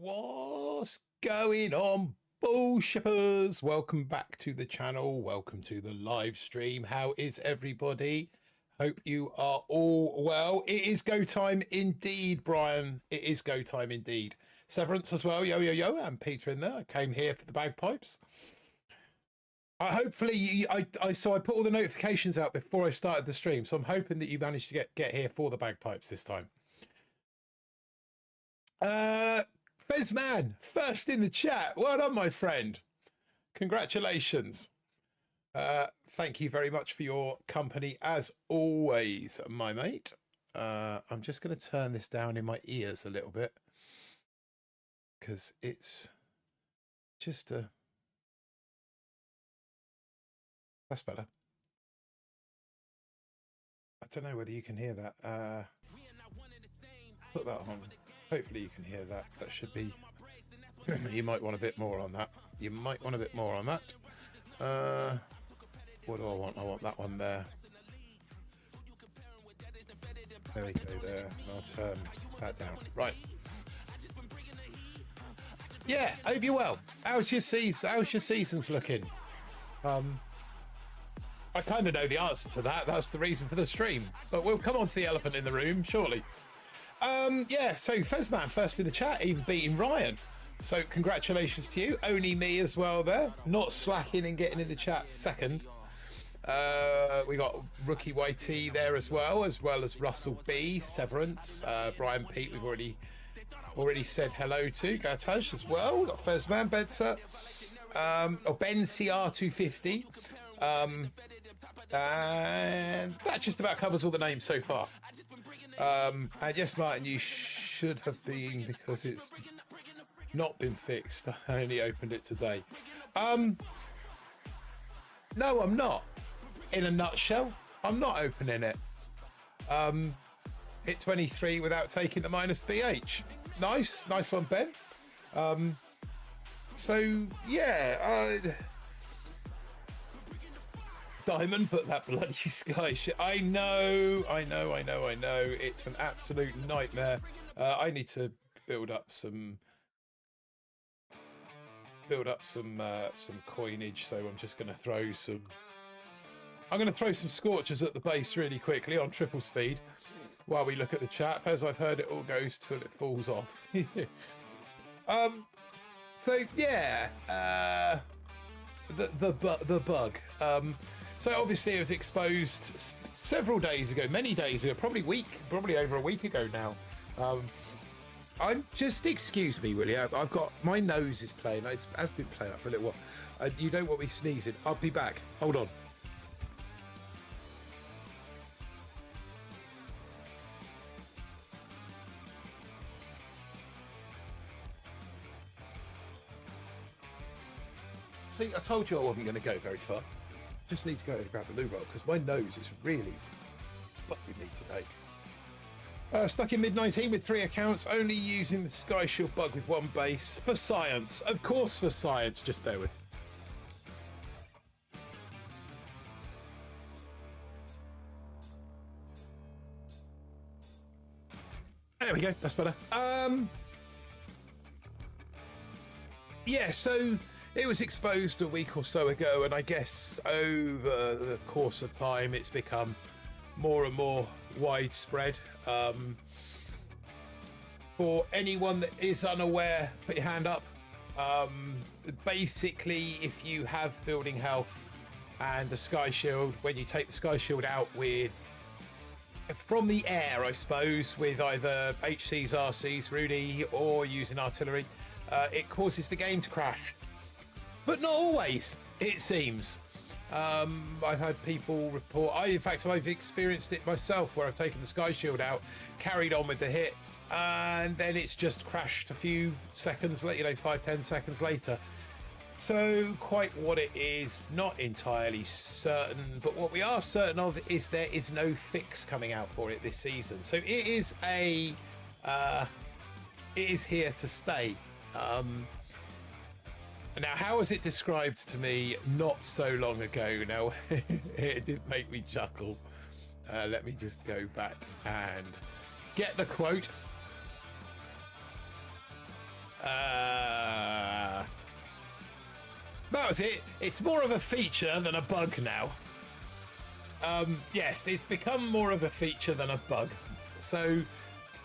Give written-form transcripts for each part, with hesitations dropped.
What's going on, BullShippers? Welcome back to the channel. Welcome to the live stream. How is everybody? Hope you are all well. It is go time indeed, Brian. It is go time indeed. Severance as well. Yo, yo, yo. And Peter in there. I came here for the bagpipes. Hopefully, I put all the notifications out before I started the stream, so I'm hoping that you managed to get here for the bagpipes this time. Fezman, first in the chat. Well done, my friend. Congratulations. Thank you very much for your company, as always, my mate. I'm just going to turn this down in my ears a little bit, because it's just a... That's better. I don't know whether you can hear that. Put that on. Hopefully you can hear that. That should be... You might want a bit more on that. You might want a bit more on that. What do I want? I want that one there. There we go there. I'll turn that down. Right. Yeah, hope you're well. How's your seasons looking? I kind of know the answer to that. That's the reason for the stream. But we'll come on to the elephant in the room, surely. Yeah, so Fezman first in the chat, even beating Ryan. So congratulations to you. Only me as well there. Not slacking and getting in the chat second. We got Rookie YT there as well as Russell B, Severance, Brian Pete, we've already said hello to. Gataj as well. We've got Fezman, Benza, Ben CR250. And that just about covers all the names so far. And yes, Martin, you should have been, because it's not been fixed. I only opened it today. No, I'm not. In a nutshell, I'm not opening it. Hit 23 without taking the minus BH. Nice one, Ben. So yeah, Diamond, put that bloody sky shit. I know. It's an absolute nightmare. I need to build up some coinage. So I'm just going to throw some. I'm going to throw some scorchers at the base really quickly on triple speed while we look at the chat. As I've heard, it all goes till it falls off. So yeah, the bug. So obviously it was exposed several days ago, many days ago, probably over a week ago now. I'm just, excuse me, Willie. I've got, my nose is playing. It has been playing up for a little while. You don't want me sneezing. I'll be back. Hold on. See, I told you I wasn't going to go very far. Just need to go and grab a loo roll because my nose is really fucking me today. Stuck in mid-19 with 3 accounts, only using the Sky Shield bug with 1 base. For science. Of course for science. Just bear with. There we go. That's better. Yeah, so... It was exposed a week or so ago, and I guess over the course of time it's become more and more widespread. For anyone that is unaware, put your hand up. Basically, if you have building health and the Sky Shield, when you take the Sky Shield out from the air, I suppose, with either HCs, RCs, Rudy, or using artillery, it causes the game to crash. But not always, it seems. I've had people report... In fact, I've experienced it myself, where I've taken the Sky Shield out, carried on with the hit, and then it's just crashed a few seconds later, 5-10 seconds later. So, quite what it is, not entirely certain, but what we are certain of is there is no fix coming out for it this season. So it is it is here to stay. Now, how was it described to me not so long ago? Now, it did make me chuckle. Let me just go back and get the quote. That was it. It's more of a feature than a bug now. Yes, it's become more of a feature than a bug. So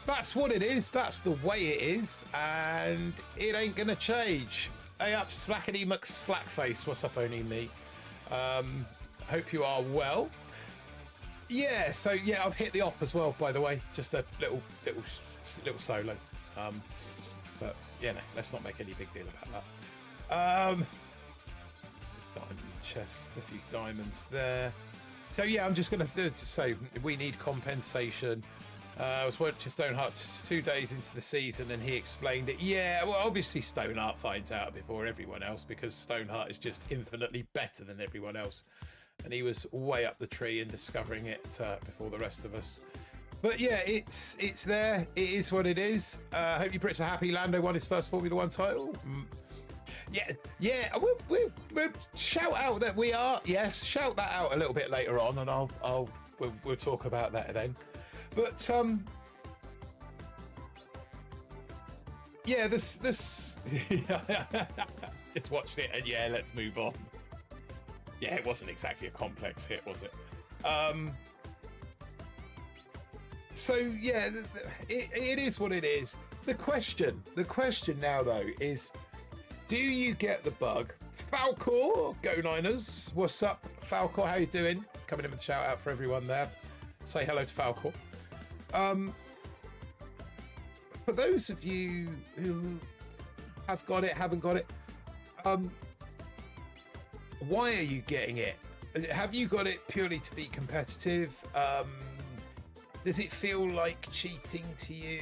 that's what it is. That's the way it is, and it ain't gonna change. Hey up, Slackety McSlackface. What's up, only me? Hope you are well. Yeah. So yeah, I've hit the op as well. By the way, just a little solo. But yeah, no, let's not make any big deal about that. Diamond chest, a few diamonds there. So yeah, I'm just going to say we need compensation. I was watching Stoneheart 2 days into the season, and he explained it. Yeah, well, obviously Stoneheart finds out before everyone else because Stoneheart is just infinitely better than everyone else, and he was way up the tree in discovering it before the rest of us. But yeah, it's there. It is what it is. I hope you Brits are happy. Lando won his first Formula One title. Yeah. We'll shout out that we are. Yes, shout that out a little bit later on, and we'll talk about that then. But yeah, this just watched it, and yeah, let's move on. Yeah, it wasn't exactly a complex hit, was it? So yeah, it is what it is. The question now though is, do you get the bug? Falcor, go Niners. What's up, Falcor? How you doing? Coming in with a shout out for everyone there. Say hello to Falcor. For those of you who have got it, haven't got it, why are you getting it? Have you got it purely to be competitive? Does it feel like cheating to you?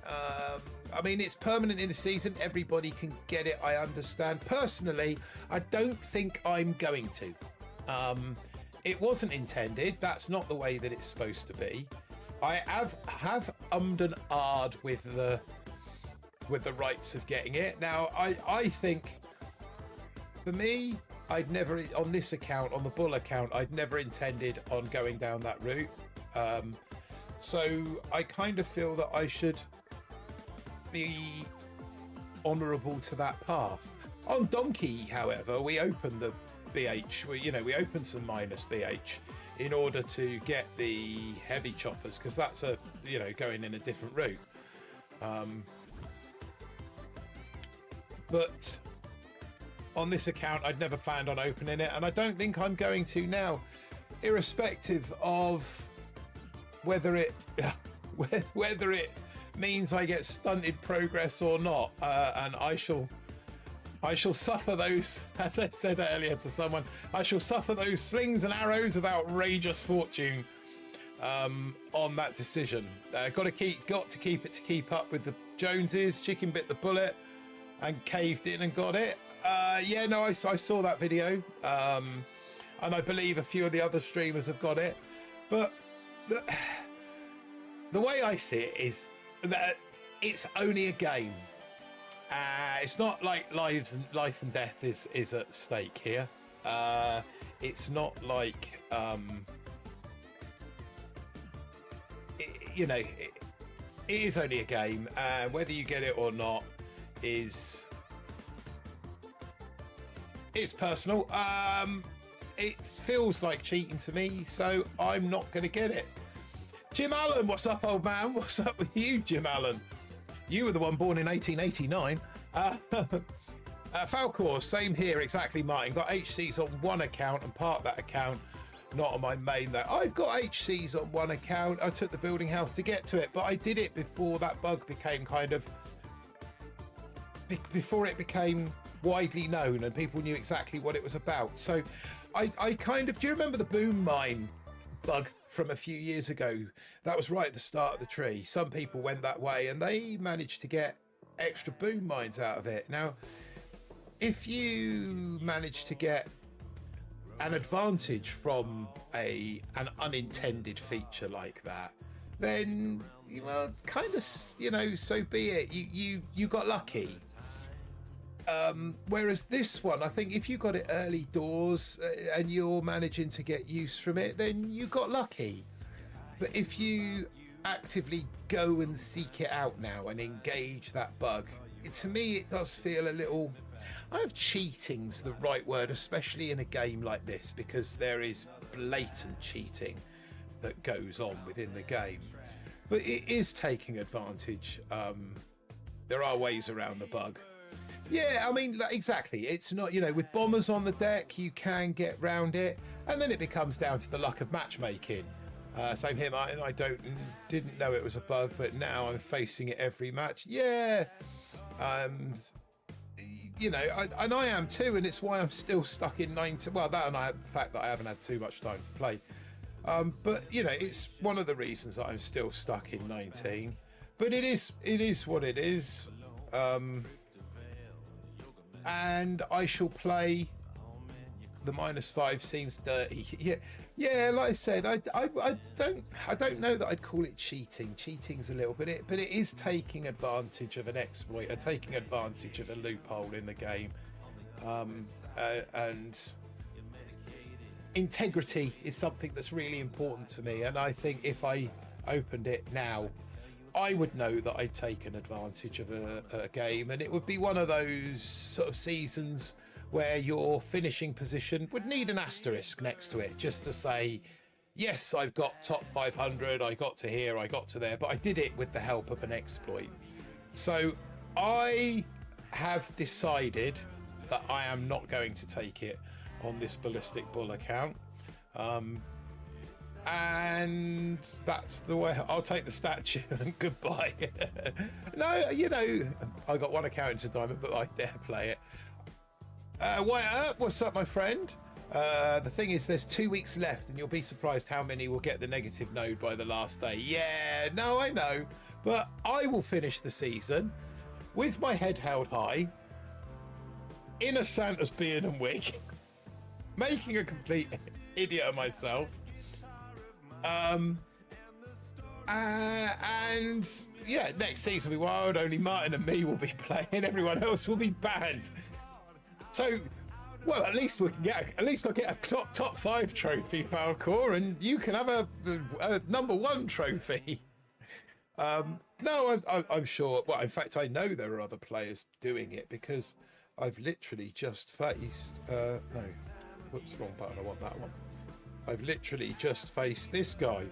I mean, it's permanent in the season. Everybody can get it, I understand. Personally, I don't think I'm going to. It wasn't intended. That's not the way that it's supposed to be. I have ummed and ahed with the rights of getting it. Now, I think, for me, I'd never, on this account, on the Bull account, I'd never intended on going down that route. So I kind of feel that I should be honourable to that path. On Donkey, however, we opened the BH. We opened some minus BH in order to get the heavy choppers, because that's going in a different route. But on this account, I'd never planned on opening it, and I don't think I'm going to now, irrespective of whether it means I get stunted progress or not, and I shall suffer those, as I said earlier to someone, I shall suffer those slings and arrows of outrageous fortune on that decision. Got to keep it to keep up with the Joneses. Chicken bit the bullet and caved in and got it. Yeah, no, I saw that video, and I believe a few of the other streamers have got it, but the way I see it is that it's only a game. It's not like life and death is at stake here. It's not like it is only a game. Whether you get it or not it's personal. It feels like cheating to me, so I'm not going to get it. Jim Allen, what's up, old man? What's up with you, Jim Allen? You were the one born in 1889. Falcor, same here, exactly, Martin. Got HCs on one account and part that account, not on my main, though. I've got HCs on one account. I took the building health to get to it, but I did it before that bug became before it became widely known and people knew exactly what it was about. So I kind of, do you remember the boom mine bug from a few years ago? That was right at the start of the tree. Some people went that way and they managed to get extra boom mines out of it. Now, if you manage to get an advantage from an unintended feature like that, then kind of, so be it. You got lucky. Whereas this one, I think if you got it early doors and you're managing to get use from it, then you got lucky. But if you actively go and seek it out now and engage that bug, to me, it does feel a little. I don't know if cheating's the right word, especially in a game like this, because there is blatant cheating that goes on within the game. But it is taking advantage. There are ways around the bug. Yeah, I mean, exactly. It's not, with bombers on the deck, you can get round it. And then it becomes down to the luck of matchmaking. Same here, Martin. I didn't know it was a bug, but now I'm facing it every match. Yeah. And I am too, and it's why I'm still stuck in 19. Well, that and the fact that I haven't had too much time to play. But it's one of the reasons that I'm still stuck in 19. But it is what it is. And I shall play. The -5 seems dirty. Yeah. Like I said, I don't know that I'd call it cheating. Cheating's a little bit, but it is taking advantage of an exploit, or taking advantage of a loophole in the game. And integrity is something that's really important to me. And I think if I opened it now, I would know that I'd taken advantage of a game, and it would be one of those sort of seasons where your finishing position would need an asterisk next to it, just to say, yes, I've got top 500, I got to here, I got to there, but I did it with the help of an exploit. So I have decided that I am not going to take it on this Ballistic Bull account. And that's the way. I'll take the statue and goodbye. No, I got one account into Diamond, but I dare play it. What's up, my friend? The thing is, there's 2 weeks left, and you'll be surprised how many will get the negative node by the last day. Yeah, no, I know, but I will finish the season with my head held high, in a Santa's beard and wig, making a complete idiot of myself. And yeah, next season will be wild. Only Martin and me will be playing. Everyone else will be banned. So, well, at least I'll get a top 5 trophy, Falcor, and you can have a #1 trophy. No, I'm sure. Well, in fact, I know there are other players doing it, because I've literally just faced. No, whoops, wrong button. I want that one. I've literally just faced this guy.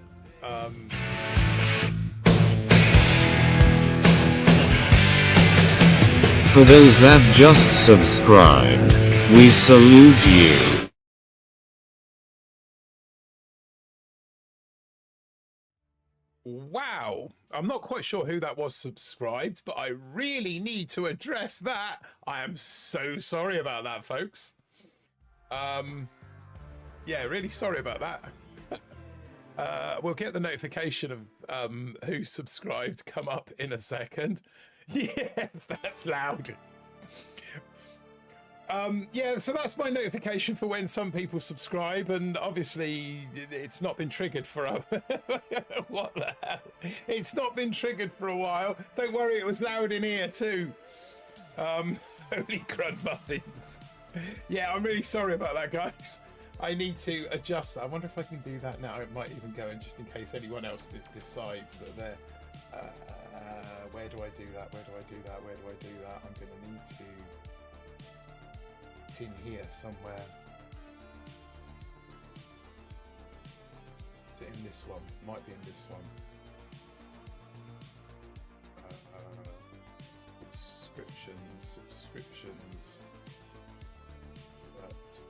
For those that just subscribed, we salute you. Wow, I'm not quite sure who that was subscribed, but I really need to address that. I am so sorry about that, folks. Yeah, really sorry about that. We'll get the notification of who subscribed come up in a second. Yeah, that's loud. Yeah, so that's my notification for when some people subscribe, and obviously it's not been triggered for a what the hell? It's not been triggered for a while. Don't worry, it was loud in here too. Holy crud muffins. Yeah, I'm really sorry about that, guys. I need to adjust that. I wonder if I can do that now. It might even go in, just in case anyone else decides that they're where do I do that? Where do I do that? Where do I do that? I'm gonna need to. It's in here somewhere. Is it in this one? Might be in this one. Subscriptions. But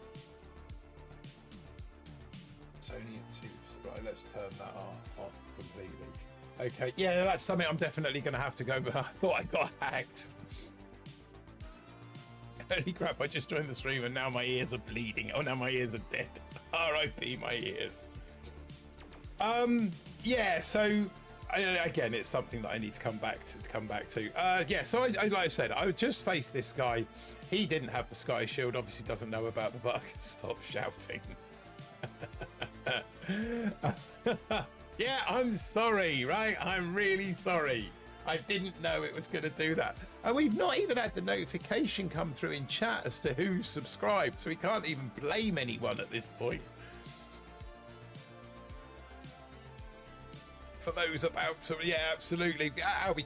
it's only at 2. Right, let's turn that off completely. Okay, yeah, that's something I'm definitely going to have to go, but I thought I got hacked. Holy crap, I just joined the stream and now my ears are bleeding. Oh, now my ears are dead. RIP my ears. Yeah, so again, it's something that I need to come back to. Yeah, so I like I said, I just faced this guy. He didn't have the sky shield, obviously doesn't know about the bug. Stop shouting. Yeah, I'm sorry, right? I'm really sorry. I didn't know it was going to do that. And we've not even had the notification come through in chat as to who subscribed, so we can't even blame anyone at this point. for those about to. Yeah, absolutely.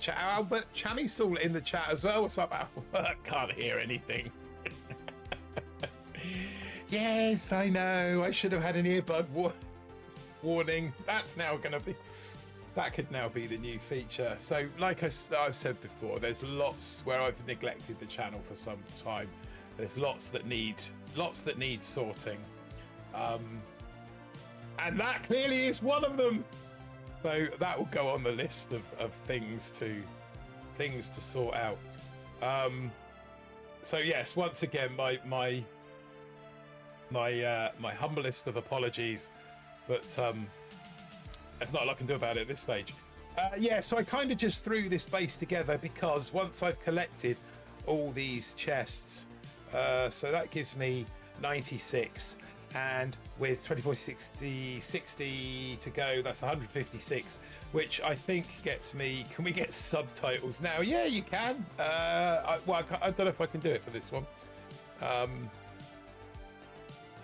Albert Chamisul in the chat as well. What's up, Albert? Can't hear anything. Yes, I know. I should have had an earbud warning. That's now going to be. That could now be the new feature. So, like I've said before, there's lots where I've neglected the channel for some time. There's lots that need sorting, and that clearly is one of them. So that will go on the list of things to sort out. So yes, once again, my humblest of apologies, but there's not a lot I can do about it at this stage. Yeah, so I kind of just threw this base together because once I've collected all these chests, so that gives me 96, and with 24, 60 to go, that's 156, which I think gets me. Can we get subtitles now? Yeah, you can. I don't know if I can do it for this one.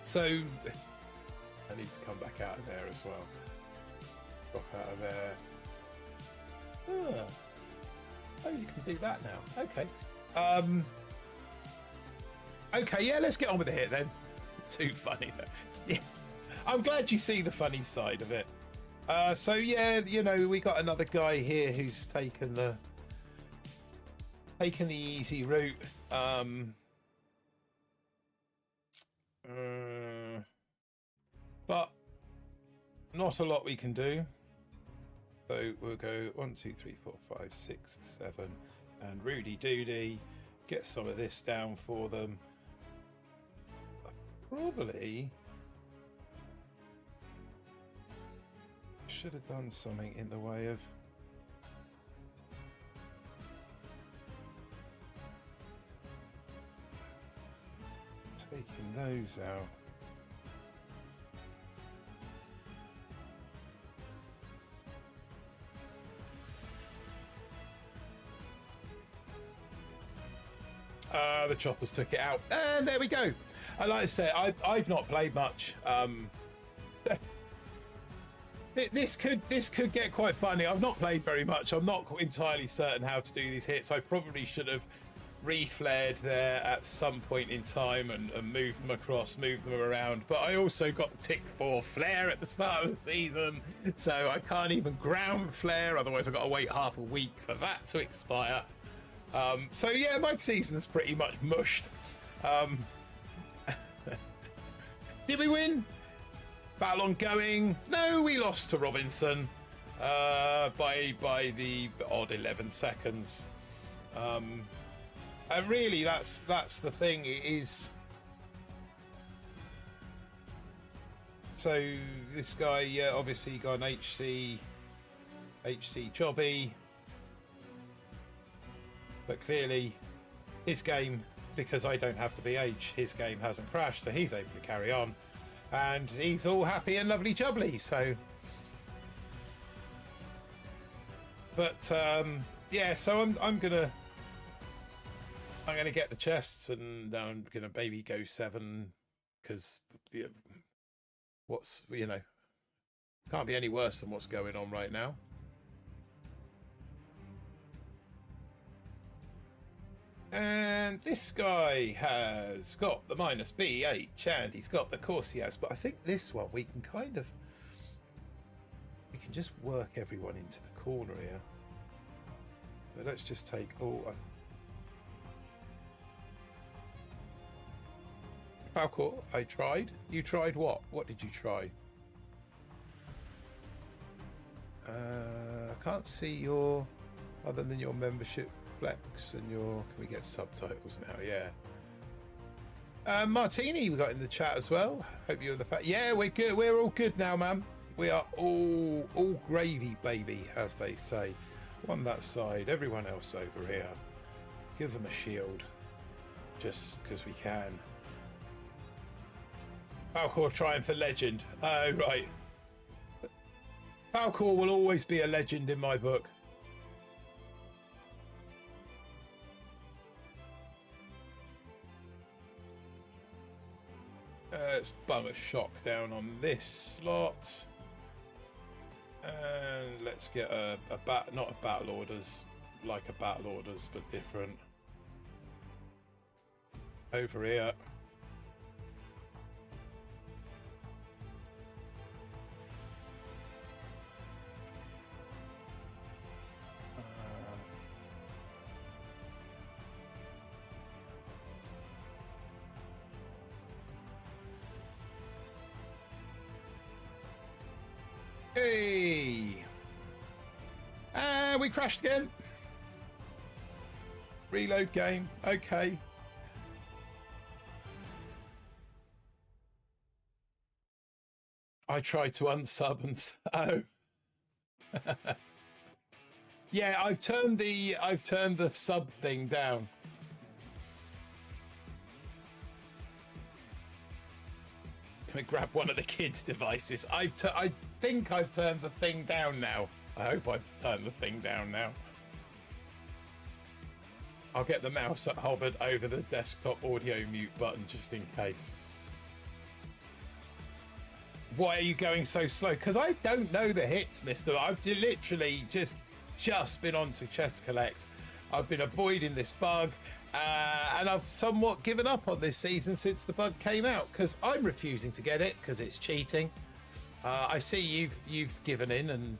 So I need to come back out of there as well. Drop out of there. Oh, you can do that now. Okay. Okay, yeah, let's get on with it then. Too funny though. Yeah, I'm glad you see the funny side of it. So yeah, you know, we got another guy here who's taken the easy route. But not a lot we can do. So we'll go 1, 2, 3, 4, 5, 6, 7, and Rudy Doody. Get some of this down for them. Probably should have done something in the way of taking those out. The choppers took it out, and there we go. And like I said, I've not played much. This could get quite funny. I've not played very much. I'm not entirely certain how to do these hits. I probably should have reflared there at some point in time and moved them across, moved them around. But I also got the tick 4 flare at the start of the season, so I can't even ground flare. Otherwise, I've got to wait half a week for that to expire. So yeah, my season's pretty much mushed. Did we win? Battle ongoing. No, we lost to Robinson by the odd 11 seconds. And really, that's the thing. It is. So this guy, yeah, obviously got an HC jobby, but clearly his game, because I don't have the BH, his game hasn't crashed, so he's able to carry on, and he's all happy and lovely jubbly. So, but yeah, so I'm gonna get the chests, and I'm gonna maybe go 7, because what's, you know, can't be any worse than what's going on right now. And this guy has got the minus BH, and he's got the course he has, but I think this one we can just work everyone into the corner here. So let's just take all. Falcor, I tried. You tried what? What did you try? I can't see your, other than your membership flex and your. Can we get subtitles now? Yeah. Martini, we got in the chat as well. Hope you're the fact. Yeah, we're good. We're all good now, man. We are all gravy, baby, as they say. One that side, everyone else over here. Give them a shield, just because we can. Falcor trying for legend. Oh, right. Falcor will always be a legend in my book. Let's bum a shock down on this slot. And let's Let's get a not a battle orders, like a battle orders, but different. Over here. Hey! And we crashed again. Reload game. Okay. I tried to unsub and oh. Yeah, I've turned the sub thing down. Can we grab one of the kids' devices? I think I've turned the thing down now. I hope I've turned the thing down now. I'll get the mouse hovered over the desktop audio mute button just in case. Why are you going so slow? Because I don't know the hits, mister. I've literally just been on to Chess Collect. I've been avoiding this bug, and I've somewhat given up on this season since the bug came out because I'm refusing to get it because it's cheating. I see you've given in, and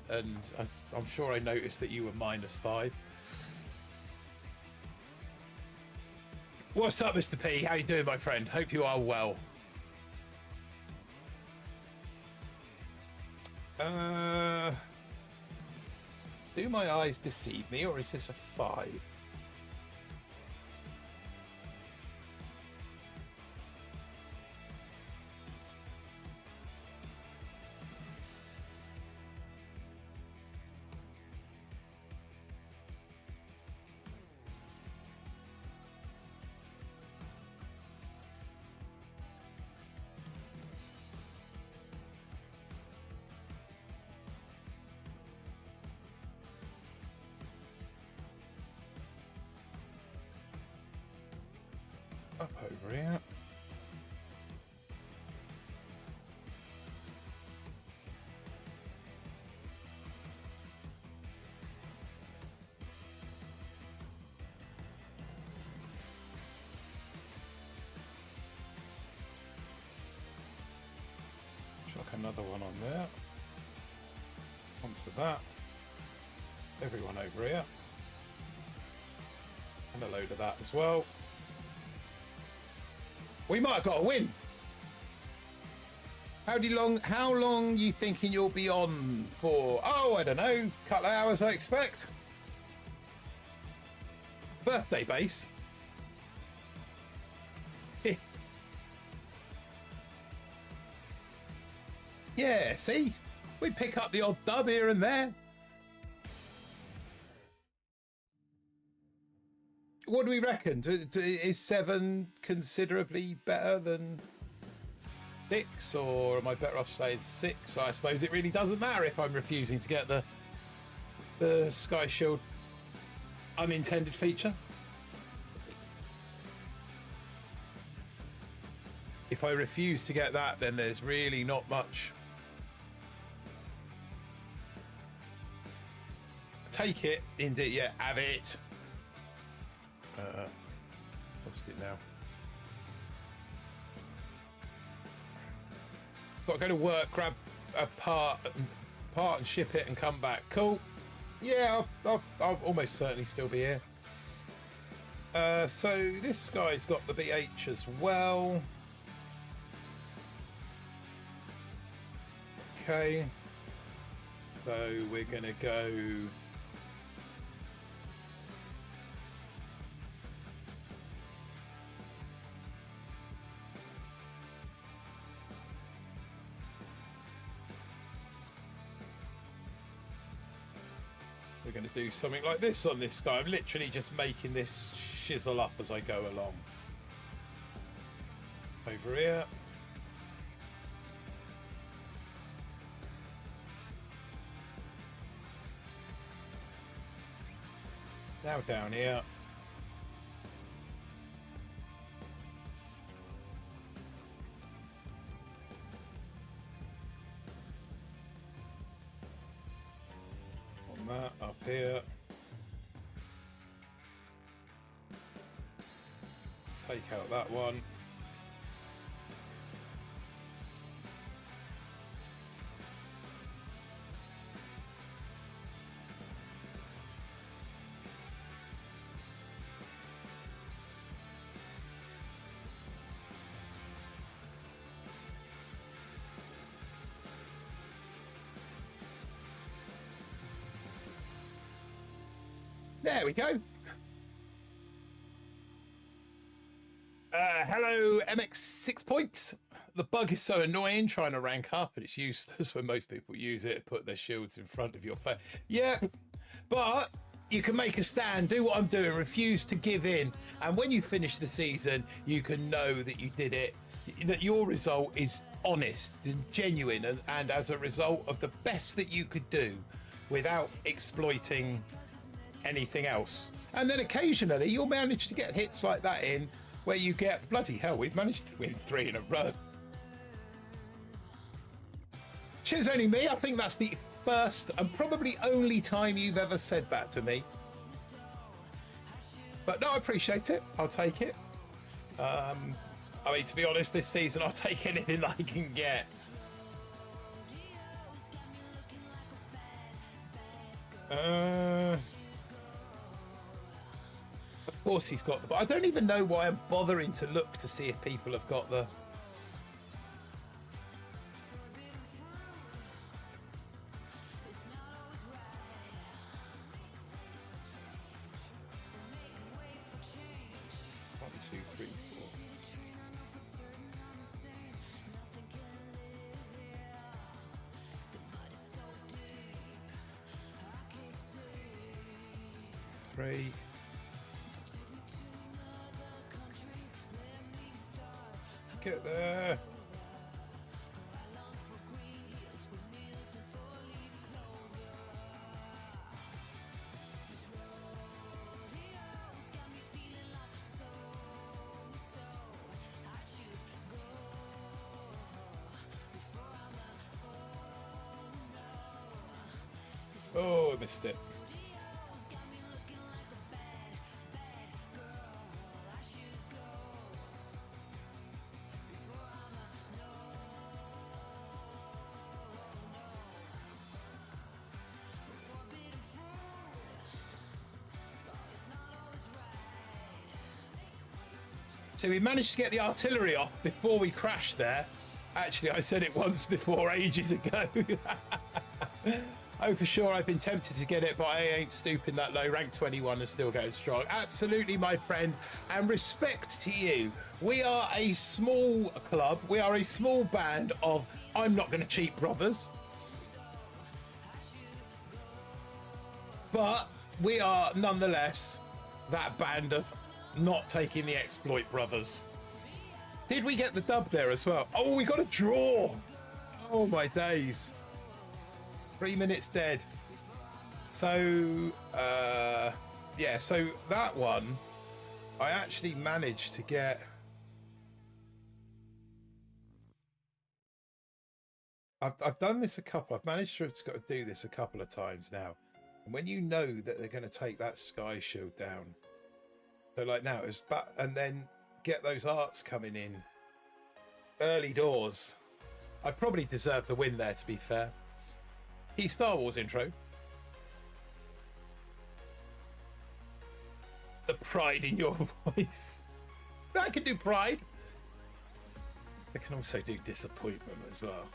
I'm sure I noticed that you were -5. What's up, Mr. P? How you doing, my friend? Hope you are well. Do my eyes deceive me, or is this a 5? Up over here. Chuck another one on there. Onto that. Everyone over here. And a load of that as well. We might have got a win. How long you thinking you'll be on for? Oh, I don't know, couple of hours I expect. Birthday base. Yeah, see? We pick up the odd dub here and there. What do we reckon? Is 7 considerably better than 6, or am I better off saying 6? I suppose it really doesn't matter if I'm refusing to get the Sky Shield unintended feature. If I refuse to get that, then there's really not much. Take it, indeed, yeah, have it. Lost it now. Got to go to work, grab a part and ship it and come back. Cool. Yeah, I'll almost certainly still be here. So this guy's got the BH as well. Okay. So we're gonna go. We're going to do something like this on this guy. I'm literally just making this shizzle up as I go along. Over here. Now down here. That up here. Take out that one. There we go. Hello, MX 6 points. The bug is so annoying trying to rank up, and it's useless when most people use it, put their shields in front of your face. Yeah, but you can make a stand, do what I'm doing, refuse to give in. And when you finish the season, you can know that you did it, that your result is honest and genuine, and as a result of the best that you could do without exploiting anything else. And then occasionally you'll manage to get hits like that in where you get, bloody hell, we've managed to win 3 in a row. Cheers, only me. I think that's the first and probably only time you've ever said that to me. But no, I appreciate it. I'll take it. I mean, to be honest, this season I'll take anything that I can get. Of course he's got the, but I don't even know why I'm bothering to look to see if people have got the. One, two, three, four. Three. Get there. Oh, I missed it. So we managed to get the artillery off before we crashed there. Actually, I said it once before, ages ago. Oh, for sure, I've been tempted to get it, but I ain't stooping that low. Rank 21 and still going strong. Absolutely, my friend, and respect to you. We are a small club. We are a small band of I'm not going to cheat brothers. But we are nonetheless that band of not taking the exploit brothers. Did we get the dub there as well? Oh, we got a draw. Oh my days. 3 minutes dead. So yeah, so that one I actually managed to get. I've done this a couple. I've managed to do this a couple of times now. And when you know that they're going to take that sky shield down, so like now it's but and then get those arts coming in early doors. I probably deserve the win there, to be fair. Key Star Wars intro. The pride in your voice. I can do pride. I can also do disappointment as well.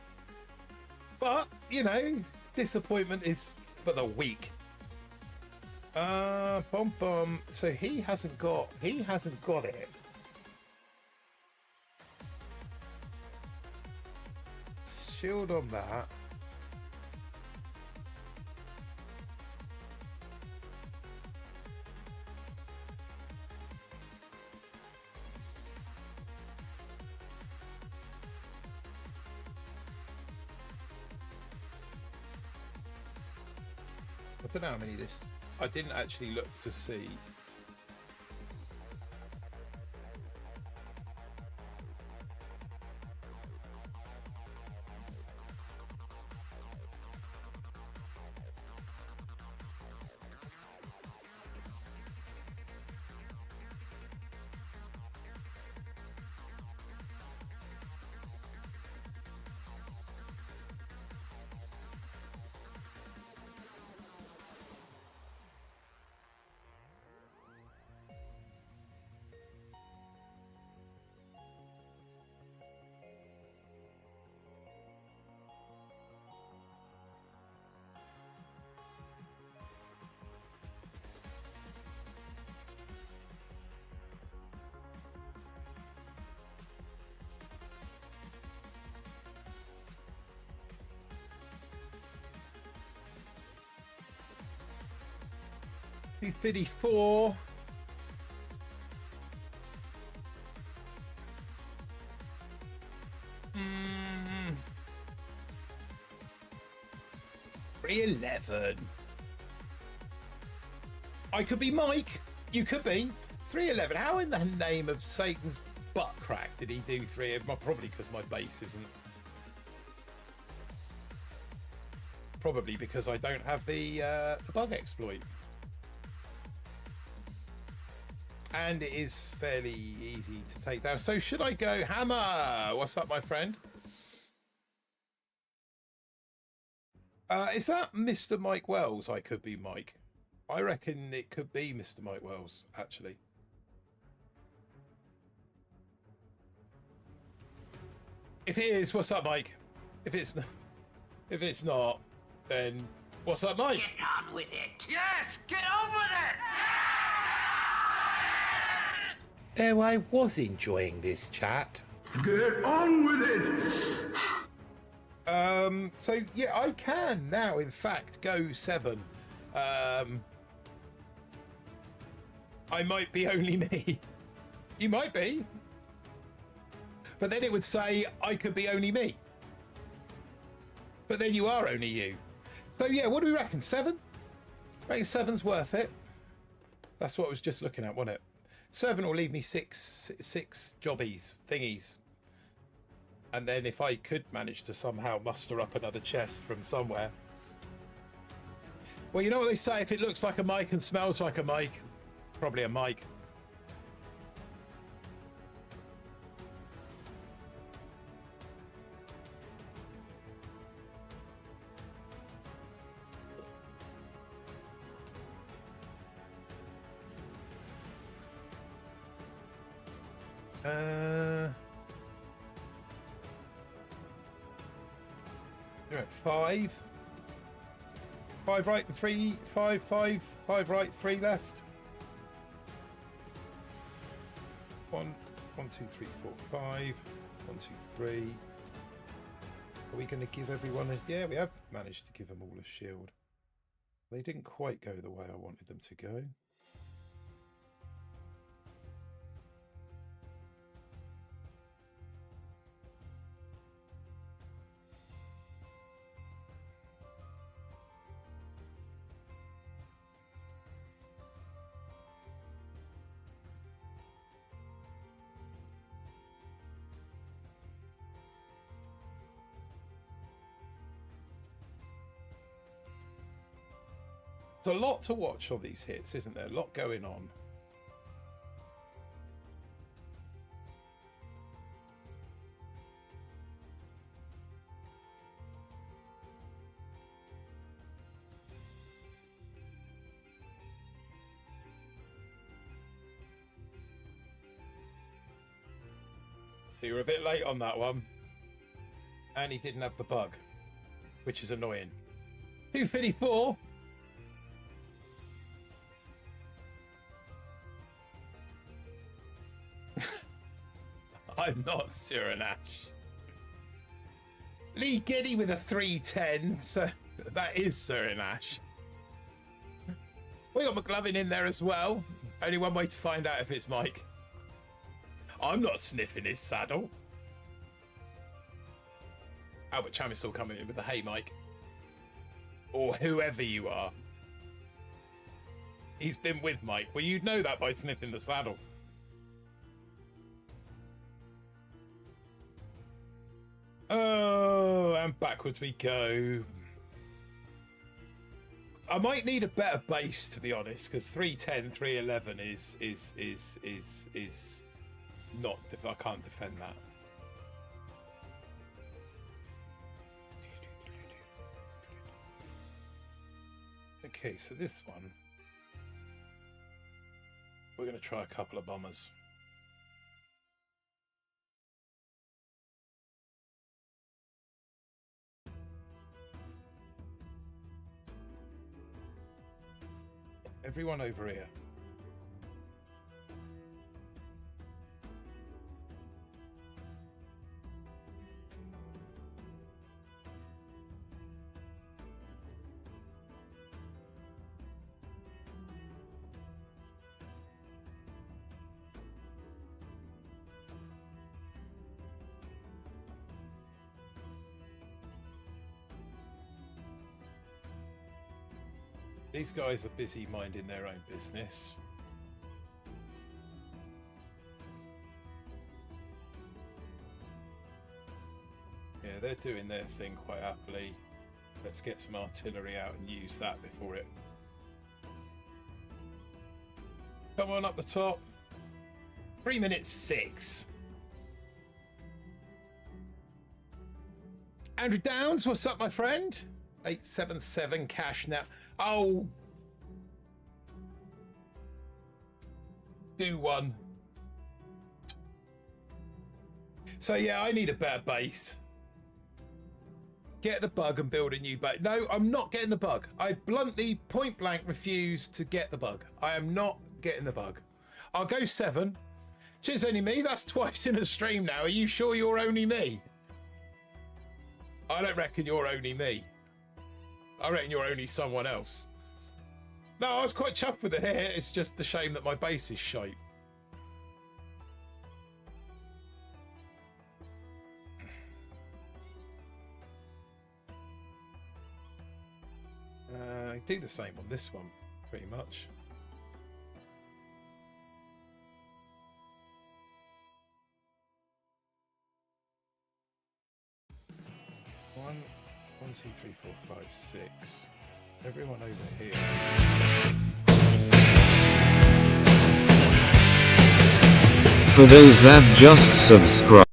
But, you know, disappointment is for the weak. Bum bum. So he hasn't got it. Shield on that. I don't know how many this. I didn't actually look to see. 254. Mm. 311. I could be Mike. You could be 311. How in the name of Satan's butt crack did he do 3? Probably because my base isn't. Probably because I don't have the bug exploit. And it is fairly easy to take down. So should I go Hammer? What's up, my friend? Is that Mr. Mike Wells? I could be Mike. I reckon it could be Mr. Mike Wells, actually. If it is, what's up, Mike? If it's not, then what's up, Mike? Get on with it. Yes, get on with it. Oh, I was enjoying this chat. Get on with it. So yeah, I can now, in fact, go 7. I might be only me. You might be. But then it would say I could be only me. But then you are only you. So yeah, what do we reckon? 7? I reckon 7's worth it. That's what I was just looking at, wasn't it? 7 will leave me six jobbies, thingies. And then if I could manage to somehow muster up another chest from somewhere. Well, you know what they say, if it looks like a mic and smells like a mic, probably a mic. You're at 5. 5 right and 3, 5 right, 3 left. 1, 2, 3, 4, 5. 1, 2, 3. Are we going to give everyone a... Yeah, we have managed to give them all a shield. They didn't quite go the way I wanted them to go. There's a lot to watch on these hits, isn't there? A lot going on. You were a bit late on that one. And he didn't have the bug, which is annoying. 254. I'm not Surinash. Lee Giddy with a 310, so that is Surinash. We got McLovin in there as well. Only one way to find out if it's Mike. I'm not sniffing his saddle. Albert Chamisel coming in with the hey Mike. Or whoever you are. He's been with Mike. Well, you'd know that by sniffing the saddle. Oh, and backwards we go. I might need a better base, to be honest, because 310, 311 is not. I can't defend that. Okay, so this one, we're going to try a couple of bombers. Everyone over here. These guys are busy minding their own business. Yeah, they're doing their thing quite happily. Let's get some artillery out and use that before it... Come on up the top. 3 minutes 6. Andrew Downs, what's up, my friend? 877 cash now. Oh. Do one. So yeah, I need a better base. Get the bug and build a new base. No, I'm not getting the bug. I bluntly, point blank, refuse to get the bug. I am not getting the bug. I'll go 7. Cheers, only me. That's twice in a stream now. Are you sure you're only me? I don't reckon you're only me. I reckon you're only someone else. No, I was quite chuffed with it here. It's just the shame that my base is shite. I do the same on this one, pretty much. One, 2, 3, 4, 5, 6. Everyone over here. For those that just subscribe.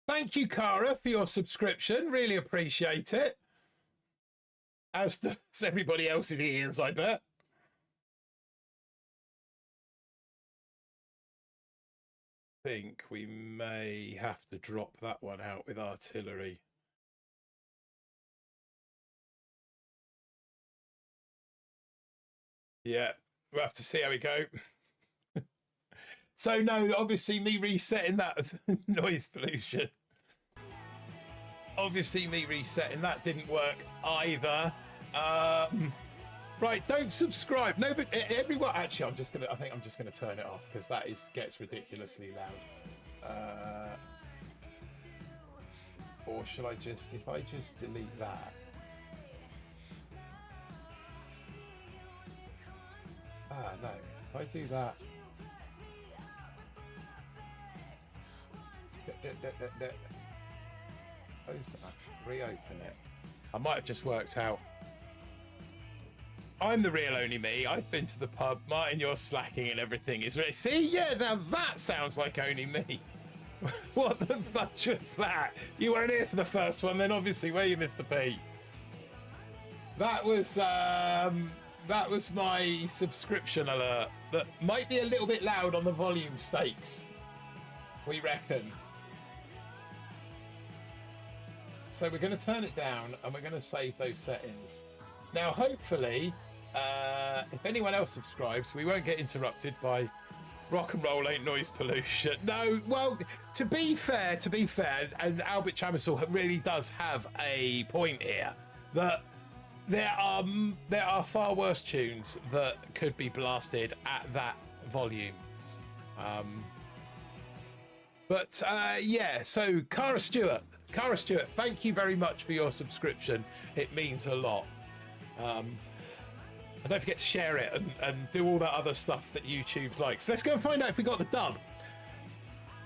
Thank you, Cara, for your subscription. Really appreciate it. As does everybody else's ears, I bet. I think we may have to drop that one out with artillery. Yeah, we'll have to see how we go. So no, obviously me resetting that noise pollution. Obviously me resetting that didn't work either. Right, don't subscribe. No, but everyone. Actually, I think I'm just gonna turn it off because that gets ridiculously loud. Or should I just, if I just delete that? Ah, no. If I do that. Close that. Reopen it. I might have just worked out. I'm the real only me. I've been to the pub. Martin, you're slacking and everything is ready. See, yeah, now that sounds like only me. What the fudge was that? You weren't here for the first one, then obviously, were you, Mr. P? That was my subscription alert. That might be a little bit loud on the volume stakes. We reckon. So we're going to turn it down and we're going to save those settings. Now, hopefully, if anyone else subscribes, we won't get interrupted by rock and roll ain't noise pollution. No, well, to be fair, and Albert Chamisel really does have a point here, that there are far worse tunes that could be blasted at that volume. Yeah, so Cara Stewart, thank you very much for your subscription. It means a lot. And don't forget to share it and do all that other stuff that YouTube likes. Let's go and find out if we got the dub.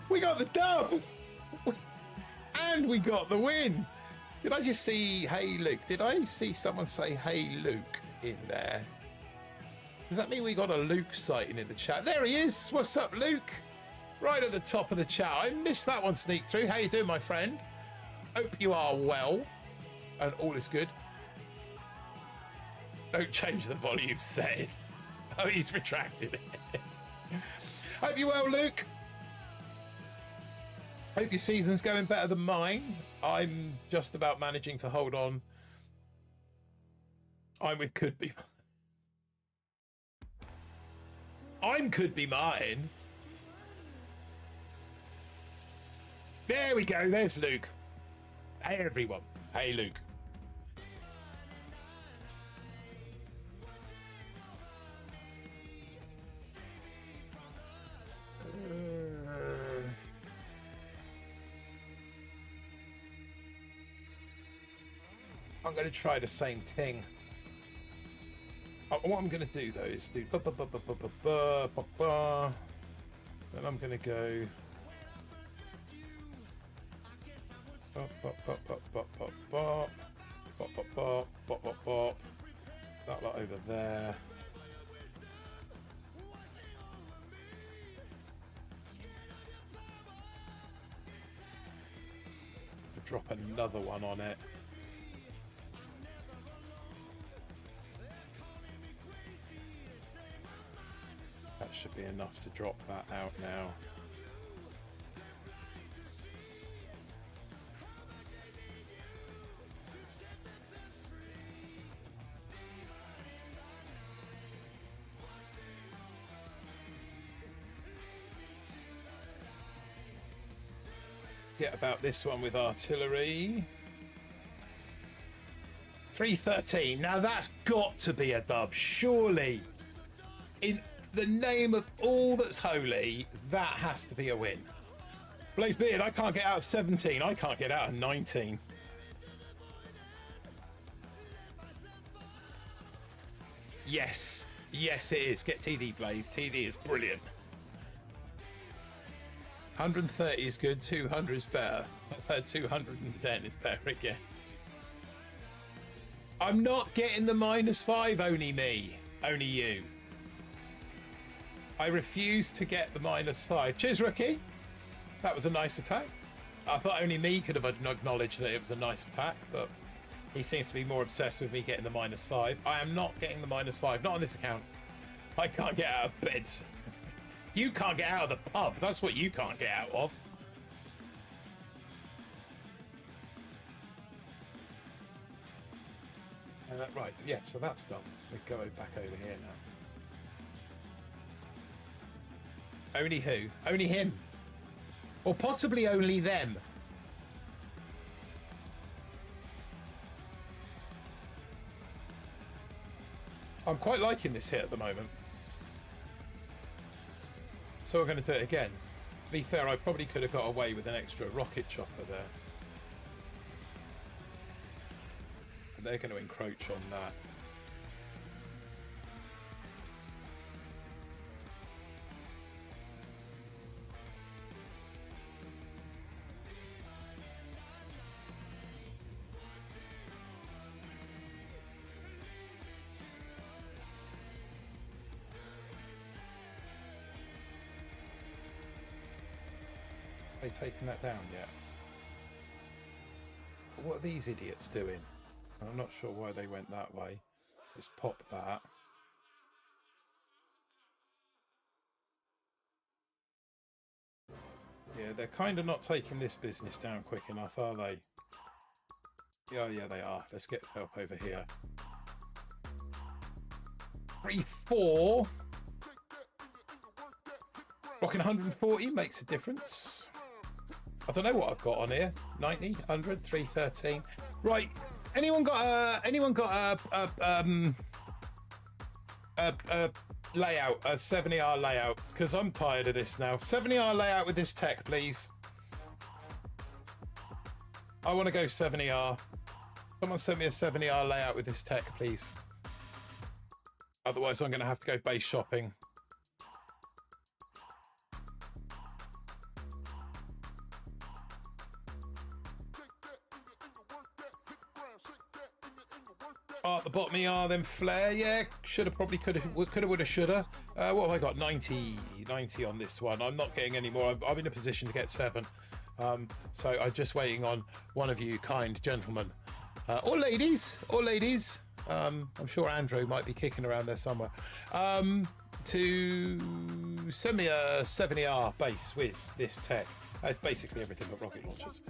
We got the dub! And we got the win! Did I just see Hey Luke? Did I see someone say Hey Luke in there? Does that mean we got a Luke sighting in the chat? There he is! What's up, Luke? Right at the top of the chat. I missed that one sneak through. How you doing, my friend? Hope you are well and all is good. Don't change the volume setting. Oh, he's retracted it. Hope you're well, Luke. Hope your season's going better than mine. I'm just about managing to hold on. I'm with Could Be. I'm Could Be Martin. There we go. There's Luke. Hey, everyone. Hey, Luke. I'm going to try the same thing. What I'm going to do though is do then I'm going to go that lot over there. Drop another one on it. That should be enough to drop that out now. Get about this one with artillery. 313. Now that's got to be a dub, surely. In the name of all that's holy, that has to be a win. Blaze Beard, I can't get out of 17. I can't get out of 19. Yes. Yes, it is. Get TD, Blaze. TD is brilliant. 130 is good, 200 is better. 210 is better again. I'm not getting the -5, only me. Only you. I refuse to get the -5. Cheers, rookie. That was a nice attack. I thought only me could have acknowledged that it was a nice attack, but he seems to be more obsessed with me getting the -5. I am not getting the -5, not on this account. I can't get out of bed. You can't get out of the pub. That's what you can't get out of. Right, yeah, so that's done. We're going back over here now. Only who? Only him. Or possibly only them. I'm quite liking this hit at the moment. So we're going to do it again. To be fair, I probably could have got away with an extra rocket chopper there. But they're going to encroach on that. They taken that down yet? What are these idiots doing? I'm not sure why they went that way. Just pop that. Yeah, they're kind of not taking this business down quick enough, are they? Yeah, they are. Let's get help over here. 3-4. Rocking 140 makes a difference. I don't know what I've got on here. 90, 100, 313. Right. Anyone got a layout, a 70R layout? Because I'm tired of this now. 70R layout with this tech, please. I want to go 70R. Someone send me a 70R layout with this tech, please. Otherwise, I'm going to have to go base shopping. At the bottom ER, then flare. Yeah, shoulda, probably coulda, woulda, shoulda. What have I got? 90 on this one. I'm not getting any more. I'm in a position to get 7. So I'm just waiting on one of you kind gentlemen. Or ladies. I'm sure Andrew might be kicking around there somewhere. To send me a 70R base with this tech. That's basically everything but rocket launchers.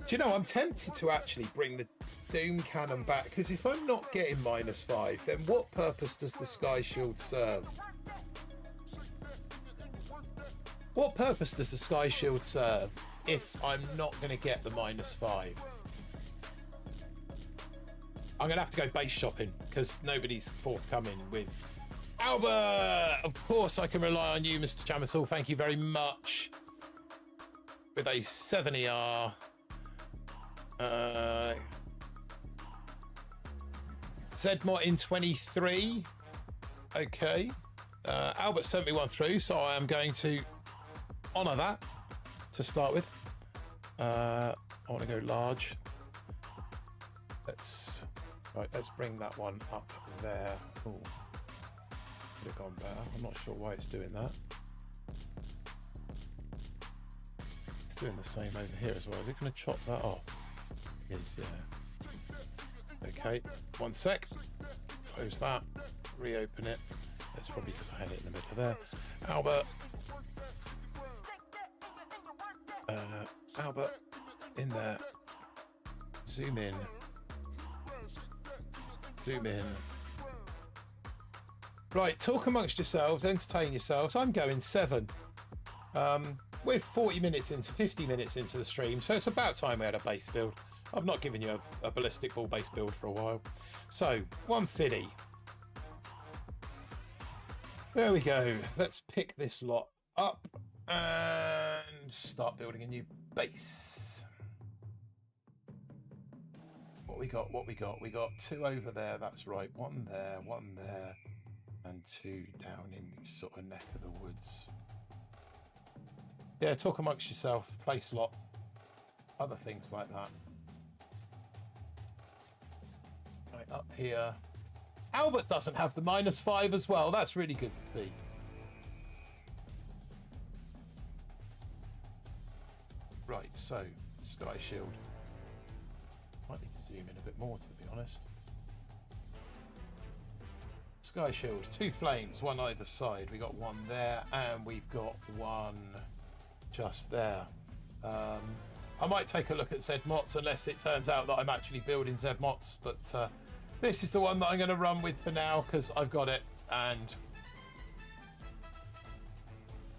Do you know, I'm tempted to actually bring the Doom Cannon back, because if I'm not getting -5, then what purpose does the Sky Shield serve? What purpose does the Sky Shield serve if I'm not going to get the -5? I'm going to have to go base shopping, because nobody's forthcoming with... Albert! Of course I can rely on you, Mr. Chamisel. Thank you very much. With a 70R... Zmot in 23. Okay. Albert sent me one through, so I am going to honour that to start with. I want to go large. Let's bring that one up there. Oh, could have gone better. I'm not sure why it's doing that. It's doing the same over here as well. Is it going to chop that off? It is, yeah. Okay, one sec. Close that. Reopen it. That's probably because I had it in the middle there. Albert. Albert, in there. Zoom in. Zoom in. Right, talk amongst yourselves, entertain yourselves. I'm going 7. We're 40 minutes into, 50 minutes into the stream, so it's about time we had a base build. I've not given you a ballistic ball base build for a while. So, 150. There we go. Let's pick this lot up and start building a new base. What we got? What we got? We got 2 over there. That's right. 1 there, 1 there, and 2 down in this sort of neck of the woods. Yeah, talk amongst yourself. Place lot. Other things like that. Right up here. Albert doesn't have the -5 as well. That's really good to see. Right, so Sky Shield. Might need to zoom in a bit more, to be honest. Sky Shield, 2 flames, 1 either side. We got 1 there, and we've got 1 just there. I might take a look at Zmots unless it turns out that I'm actually building Zmots, but this is the one that I'm going to run with for now because I've got it. And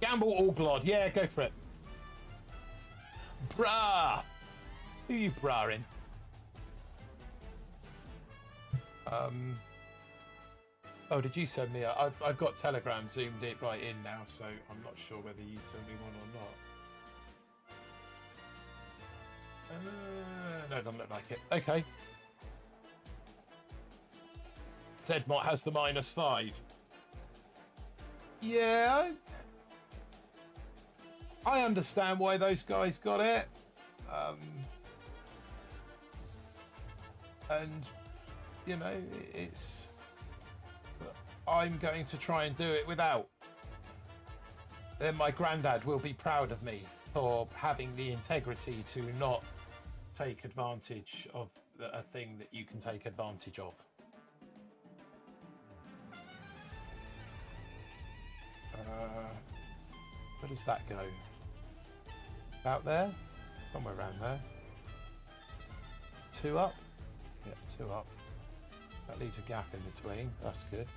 gamble all glod. Yeah, go for it. Brah! Who you brahing? Oh, did you send me? I've got Telegram zoomed it right in now, so I'm not sure whether you sent me one or not. No, doesn't look like it. Okay. Zmot has the -5. Yeah, I understand why those guys got it. And, you know, it's... I'm going to try and do it without. Then my granddad will be proud of me for having the integrity to not take advantage of a thing that you can take advantage of. Where does that go? About there? Somewhere around there. 2 up? Yeah, 2 up. That leaves a gap in between. That's good.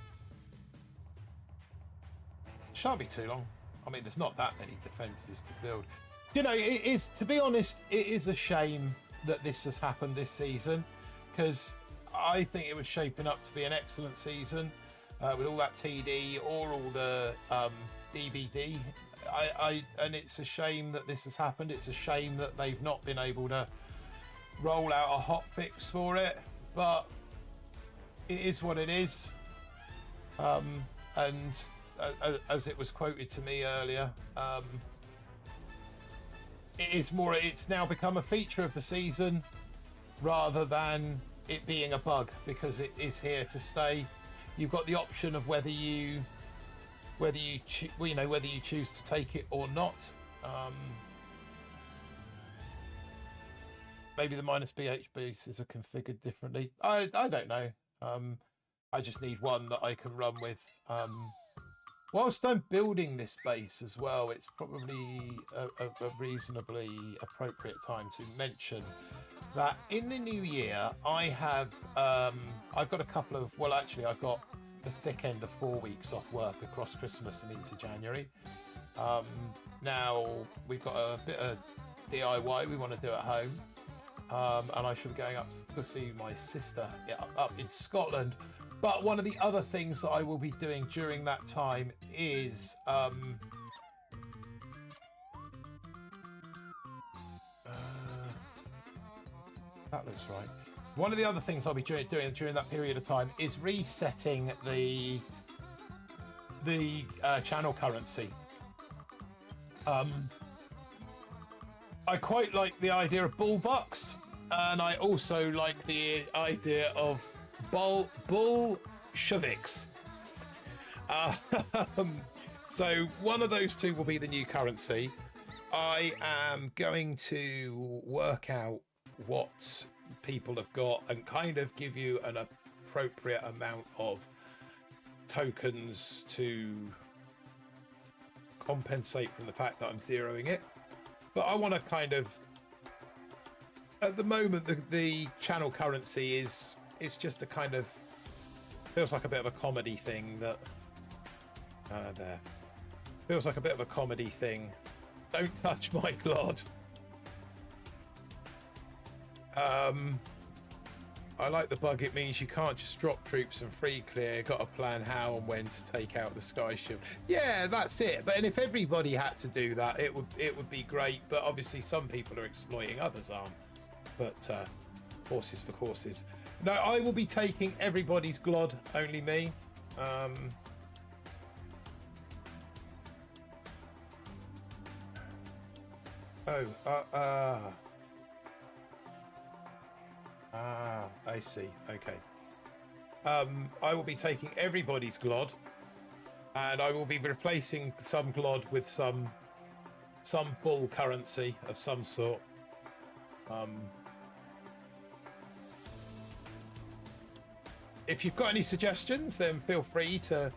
Shan't be too long. I mean, there's not that many defences to build. You know, it is, to be honest, it is a shame that this has happened this season, because I think it was shaping up to be an excellent season with all that TD or all the DBD. And it's a shame that this has happened. It's a shame that they've not been able to roll out a hot fix for it, but it is what it is. And as it was quoted to me earlier, it's now become a feature of the season rather than it being a bug, because it is here to stay. You've got the option of whether you choose to take it or not. Maybe the -BH bases are configured differently. I don't know. I just need one that I can run with. Whilst I'm building this base as well, it's probably a reasonably appropriate time to mention that in the new year I have I've got a couple of, well, actually I've got the thick end of 4 weeks off work across Christmas and into January. Now we've got a bit of DIY we want to do at home, and I should be going up to see my sister up in Scotland. But one of the other things that I will be doing during that time is that looks right. One of the other things I'll be doing during that period of time is resetting the channel currency. I quite like the idea of bullbucks, and I also like the idea of Bolsheviks. So one of those two will be the new currency. I am going to work out what people have got and kind of give you an appropriate amount of tokens to compensate from the fact that I'm zeroing it. But I want to kind of, at the moment, the channel currency is just a kind of, feels like a bit of a comedy thing that, there. Feels like a bit of a comedy thing. Don't touch my glod. I like the bug. It means you can't just drop troops and free clear. Got to plan how and when to take out the Sky Shield. Yeah, that's it. But and if everybody had to do that, it would be great. But obviously, some people are exploiting, others aren't. But horses for courses. No, I will be taking everybody's glod, only me. I see. Okay. I will be taking everybody's glod, and I will be replacing some glod with some bull currency of some sort. If you've got any suggestions, then feel free to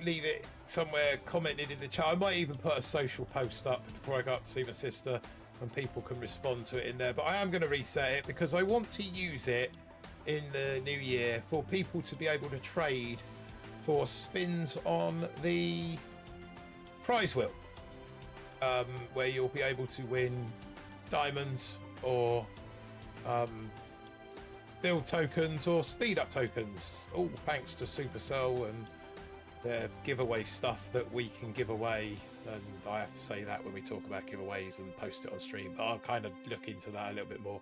leave it somewhere commented in the chat. I might even put a social post up before I go up to see my sister, and people can respond to it in there. But I am going to reset it because I want to use it in the new year for people to be able to trade for spins on the prize wheel, where you'll be able to win diamonds or build tokens or speed up tokens, all thanks to Supercell and their giveaway stuff that we can give away. And I have to say that when we talk about giveaways and post it on stream, but I'll kind of look into that a little bit more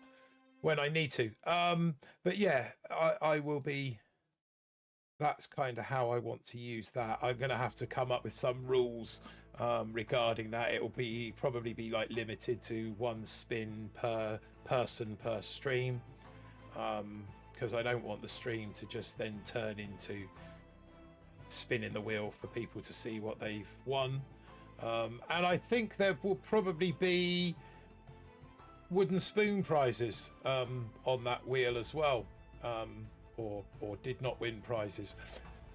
when I need to. But yeah, I will be, that's kind of how I want to use that. I'm going to have to come up with some rules regarding that. It will probably be like limited to one spin per person per stream, because I don't want the stream to just then turn into spinning the wheel for people to see what they've won. And I think there will probably be wooden spoon prizes on that wheel as well, or did not win prizes.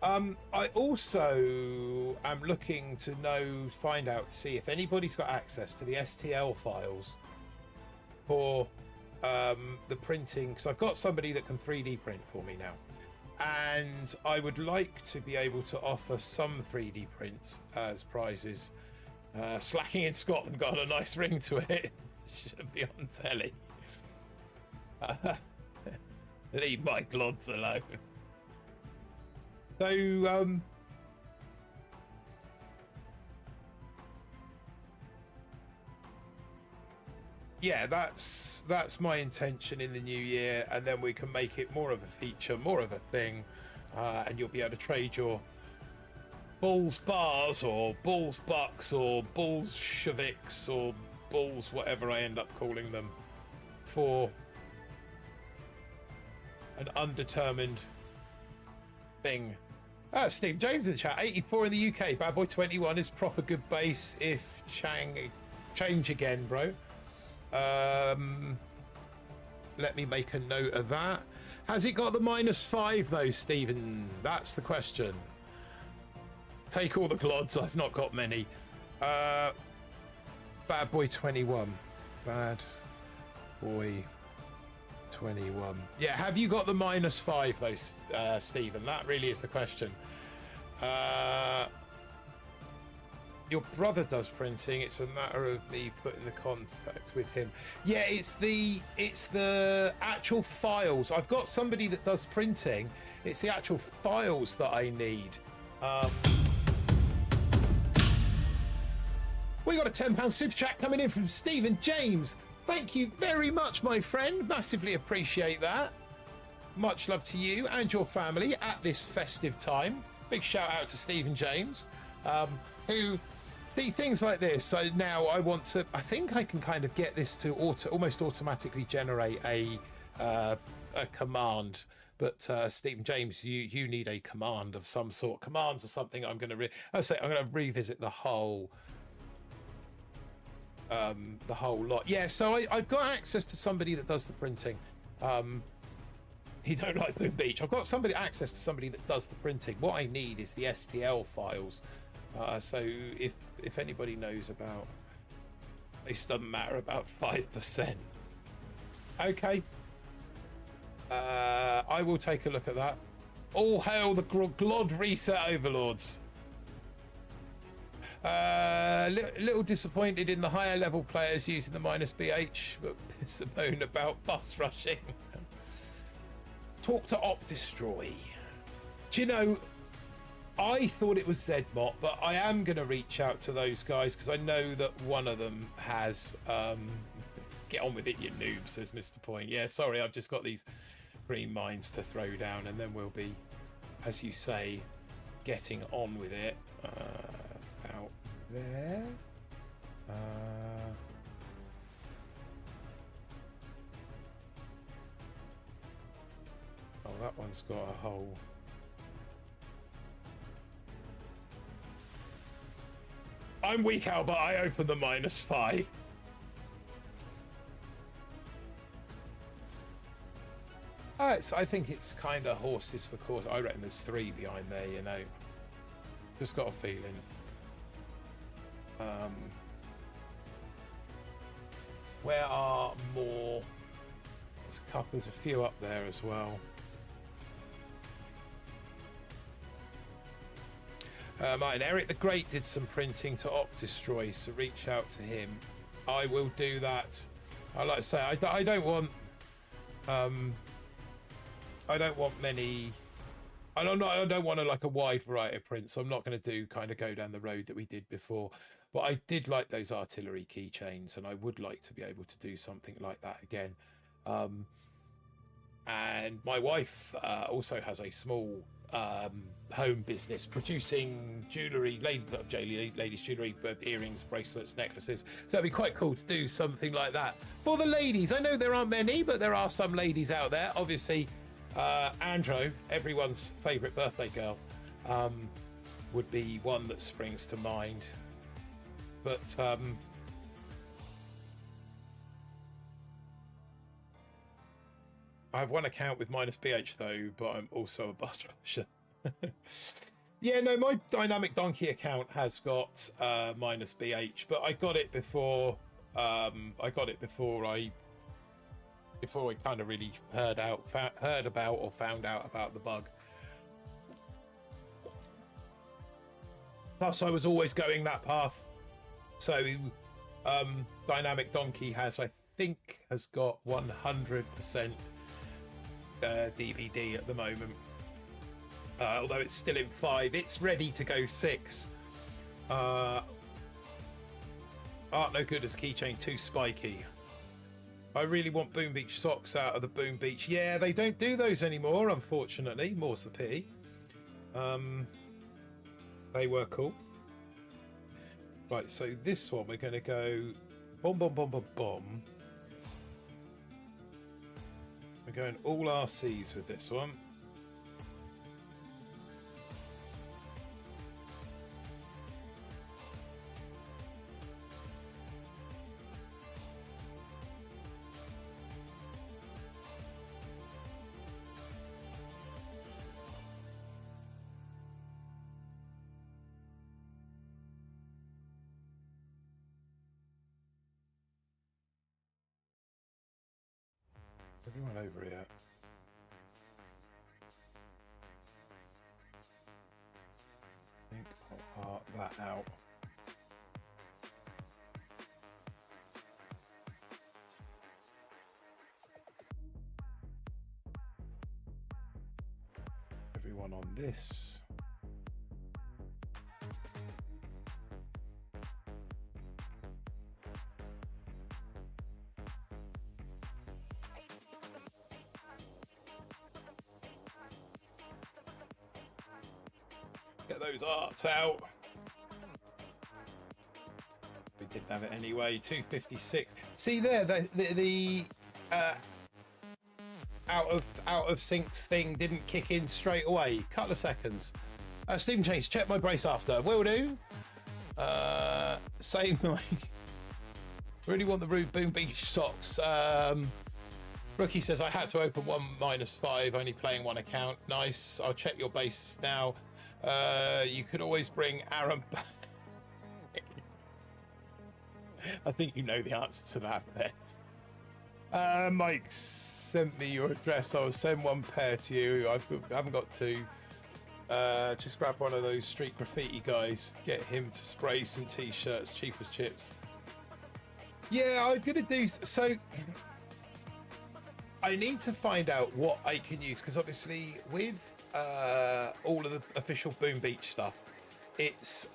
I also am looking to find out, see if anybody's got access to the STL files for the printing, because I've got somebody that can 3D print for me now. And I would like to be able to offer some 3D prints as prizes. Slacking in Scotland got a nice ring to it. Should be on telly. Leave my glods alone. So, yeah, that's my intention in the new year, and then we can make it more of a feature, more of a thing, and you'll be able to trade your Bulls bars or Bulls bucks or Bolsheviks or Bulls whatever I end up calling them for an undetermined thing. Steve James in the chat, 84 in the UK, Bad Boy 21 is proper good base if change again, bro. Let me make a note of that. Has it got the -5 though, Stephen? That's the question. Take all the glods, I've not got many. Bad Boy 21. Bad Boy 21. Yeah, have you got the -5 though, Stephen? That really is the question. Your brother does printing. It's a matter of me putting the contact with him. Yeah, it's the actual files. I've got somebody that does printing. It's the actual files that I need. We got a £10 super chat coming in from Stephen James. Thank you very much, my friend. Massively appreciate that. Much love to you and your family at this festive time. Big shout out to Stephen James, who see things like this. So now I want to, I think I can kind of get this to almost automatically generate a command. But Stephen James, you need a command of some sort. Commands or something. I'm going to revisit the whole lot. Yeah, so I've got access to somebody that does the printing. You don't like Boom Beach. I've got access to somebody that does the printing. What I need is the STL files. So if anybody knows about, this doesn't matter, about 5%. Okay. I will take a look at that. All hail the Glod Reset Overlords. Little disappointed in the higher level players using the -BH, but piss a bone about bus rushing. Talk to Op Destroy. Do you know, I thought it was Zmot, but I am going to reach out to those guys because I know that one of them has. Get on with it, you noob, says Mr. Point. Yeah, sorry, I've just got these green mines to throw down, and then we'll be, as you say, getting on with it. Out there. Oh, that one's got a hole. I'm weak, Albert. I opened the -5. I think it's kind of horses for course. I reckon there's 3 behind there, you know. Just got a feeling. Where are more? There's a few up there as well. Martin, Eric the Great did some printing to Op Destroy, so reach out to him. I will do that. I like to say I don't want many. I don't want a wide variety of prints. So I'm not going to go down the road that we did before. But I did like those artillery keychains, and I would like to be able to do something like that again. And my wife also has a small home business producing jewellery, ladies' jewellery, earrings, bracelets, necklaces. So it'd be quite cool to do something like that for the ladies. I know there aren't many, but there are some ladies out there. Obviously, Andro, everyone's favourite birthday girl, would be one that springs to mind. But I have one account with -BH though, but I'm also a bus rusher. Yeah, no, my Dynamic Donkey account has got -BH, but I got it before. Before I kind of really heard about or found out about the bug. Plus, I was always going that path. So, Dynamic Donkey has got 100% DVD at the moment. Although it's still in 5, it's ready to go 6. Art no good as keychain, too spiky. I really want Boom Beach socks out of the Boom Beach. Yeah, they don't do those anymore, unfortunately. More's the pity. They were cool. Right, so this one we're going to go bomb, bomb, bomb, bomb, bomb. We're going all RCs with this one. Everyone over here. I think I'll art that out. Everyone on this. Get those arts out. We didn't have it anyway. 256. See there, the out of syncs thing didn't kick in straight away. Couple of seconds. Stephen Change, check my brace after. Will do. Same like. Really want the Rude Boom Beach socks. Rookie says I had to open one -5, only playing one account. Nice. I'll check your base now. You could always bring Aaron back. I think you know the answer to that, Beth. Mike sent me your address. I'll send one pair to you. I haven't got two. Just grab one of those street graffiti guys. Get him to spray some t-shirts, cheap as chips. Yeah, I'm gonna do so. I need to find out what I can use, because obviously with all of the official Boom Beach stuff, it's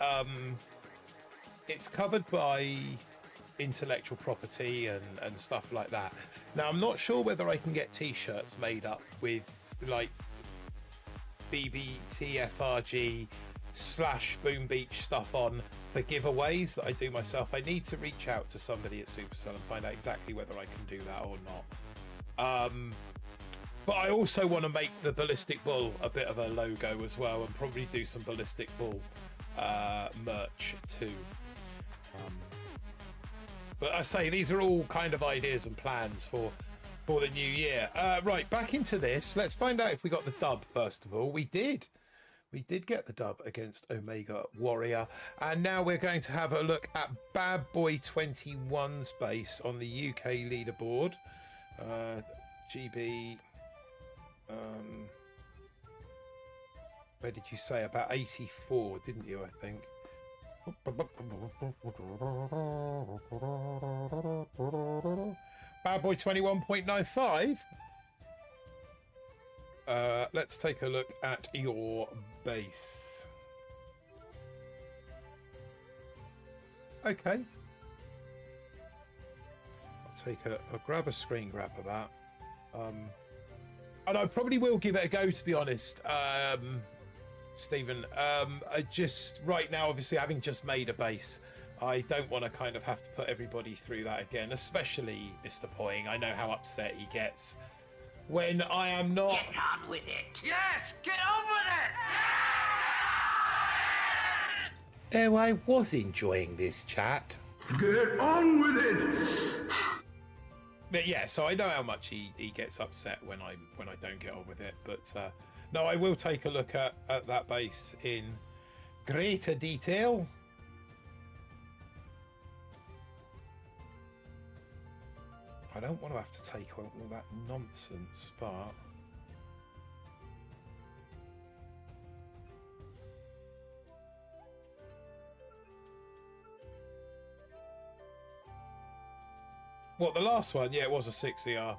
covered by intellectual property and stuff like that. Now I'm not sure whether I can get t-shirts made up with like BBTFRG / Boom Beach stuff on for giveaways that I do myself. I need to reach out to somebody at Supercell and find out exactly whether I can do that or not. But I also want to make the Ballistic Bull a bit of a logo as well, and probably do some Ballistic Bull merch too. But I say these are all kind of ideas and plans for the new year. Right, back into this. Let's find out if we got the dub first of all. We did get the dub against Omega Warrior, and now we're going to have a look at Bad Boy 21's base on the UK leaderboard. GB, where did you say? About 84, didn't you? I think. Bad Boy 21.95. Let's take a look at your base. Okay. I'll grab a screen grab of that. And I probably will give it a go, to be honest, Stephen. I just, right now, obviously, having just made a base, I don't want to kind of have to put everybody through that again, especially Mr. Poing. I know how upset he gets when I am not. Get on with it. Yes, get on with it. Oh, I was enjoying this chat. Get on with it. But yeah, so I know how much he gets upset when I don't get on with it. But no, I will take a look at that base in greater detail. I don't want to have to take all that nonsense, but what, the last one? Yeah, it was a 6ER.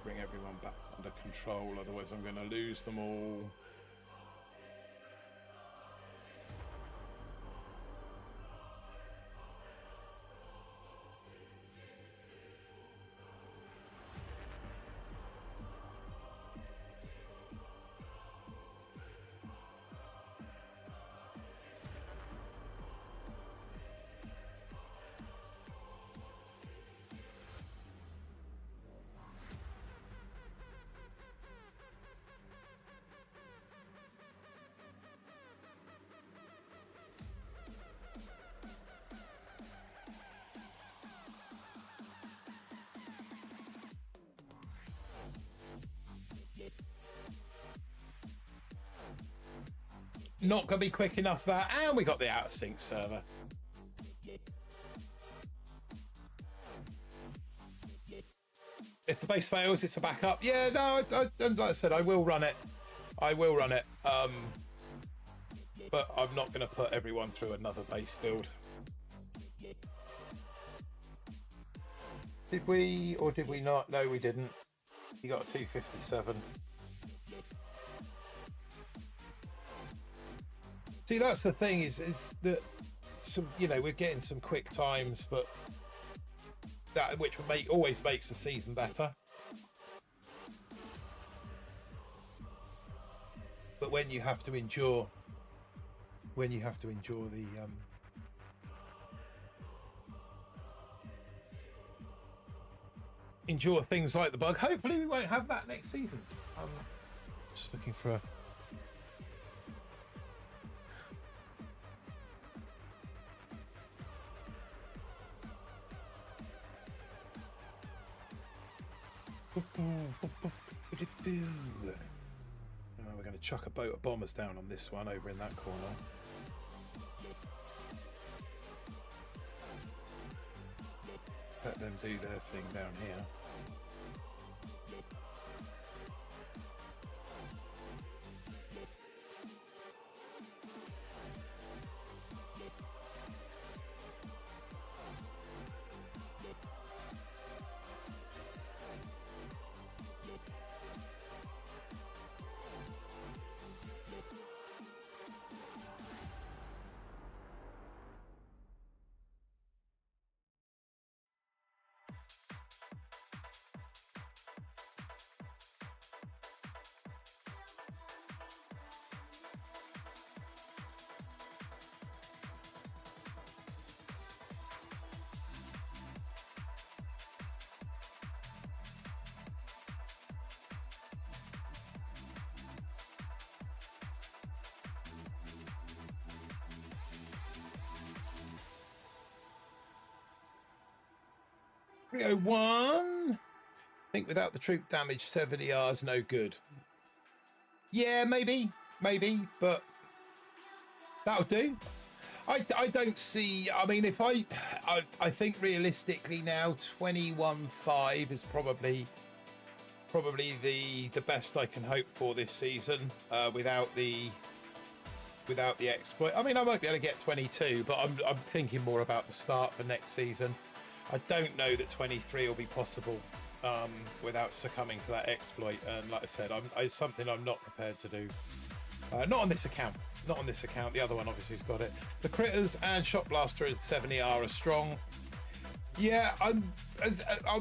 Bring everyone back under control, otherwise I'm going to lose them all. Not going to be quick enough that, and we got the out of sync server. If the base fails, it's a backup. Yeah, no, like I said, I will run it. But but I'm not going to put everyone through another base build. Did we, or did we not? No, we didn't. He got a 257. See, that's the thing is that some, you know, we're getting some quick times, but that which would always makes the season better. But when you have to endure the endure things like the bug. Hopefully we won't have that next season. Just looking for a we're going to chuck a boat of bombers down on this one over in that corner. Let them do their thing down here. One. I think without the troop damage, 70R is no good. Yeah, maybe, but that'll do. I don't see. I mean, if I think realistically now, 21.5 is probably the best I can hope for this season without the exploit. I mean, I might be able to get 22, but I'm thinking more about the start for next season. I don't know that 23 will be possible without succumbing to that exploit. And like I said, it's something I'm not prepared to do. Not on this account. Not on this account. The other one obviously has got it. The Critters and Shot Blaster at 70R are strong. Yeah,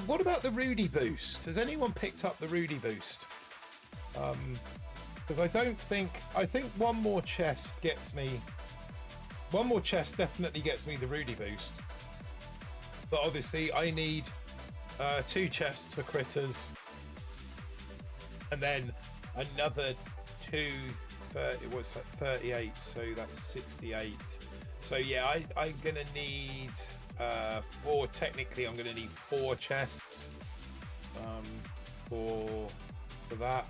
what about the Rudy boost? Has anyone picked up the Rudy boost? Because I think one more chest definitely gets me the Rudy boost. But obviously I need 2 chests for Critters and then another 30, what's that, 38, so that's 68. So yeah, I'm gonna need 4. Technically I'm gonna need 4 chests for that,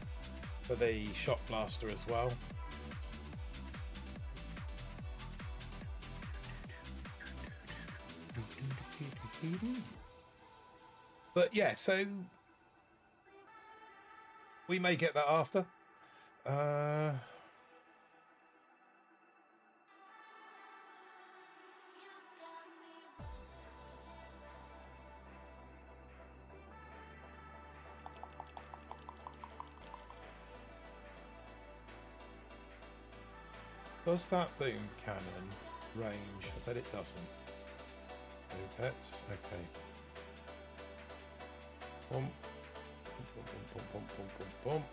for the Shot Blaster as well. But yeah, so we may get that after. Does that boom cannon range? I bet it doesn't. No pets, okay. Bump, bump, bump, bump, bump, bump,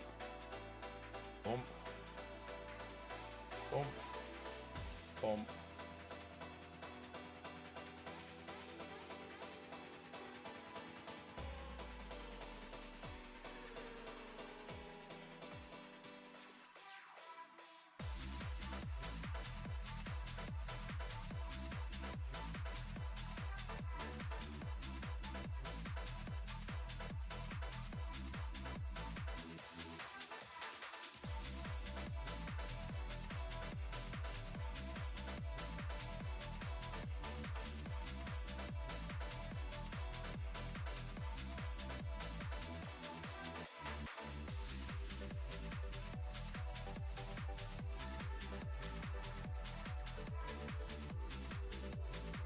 bump, bump, bump, bump.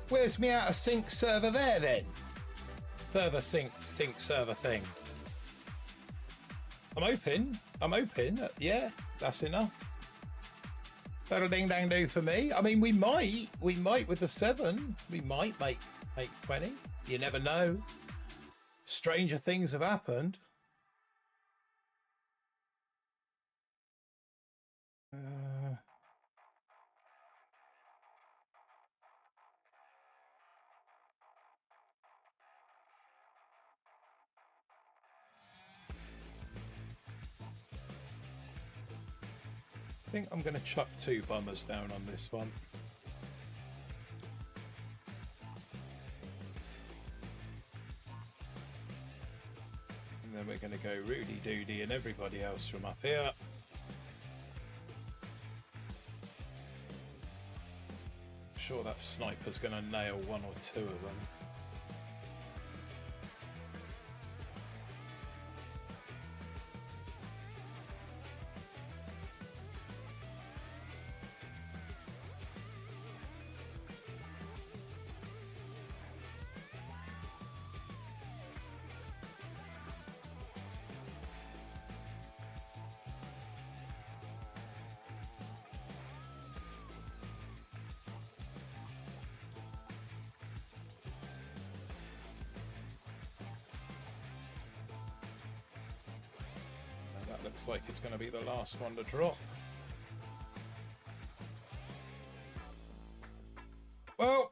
Where's me out of sync server there then? Server sync server thing. I'm open. Yeah, that's enough. That'll ding dang do for me. I mean, we might with the 7. We might make 20. You never know. Stranger things have happened. I think I'm going to chuck 2 bummers down on this one. And then we're going to go Rudy Doody and everybody else from up here. I'm sure that sniper's going to nail 1 or 2 of them. Looks like it's going to be the last one to drop. Well,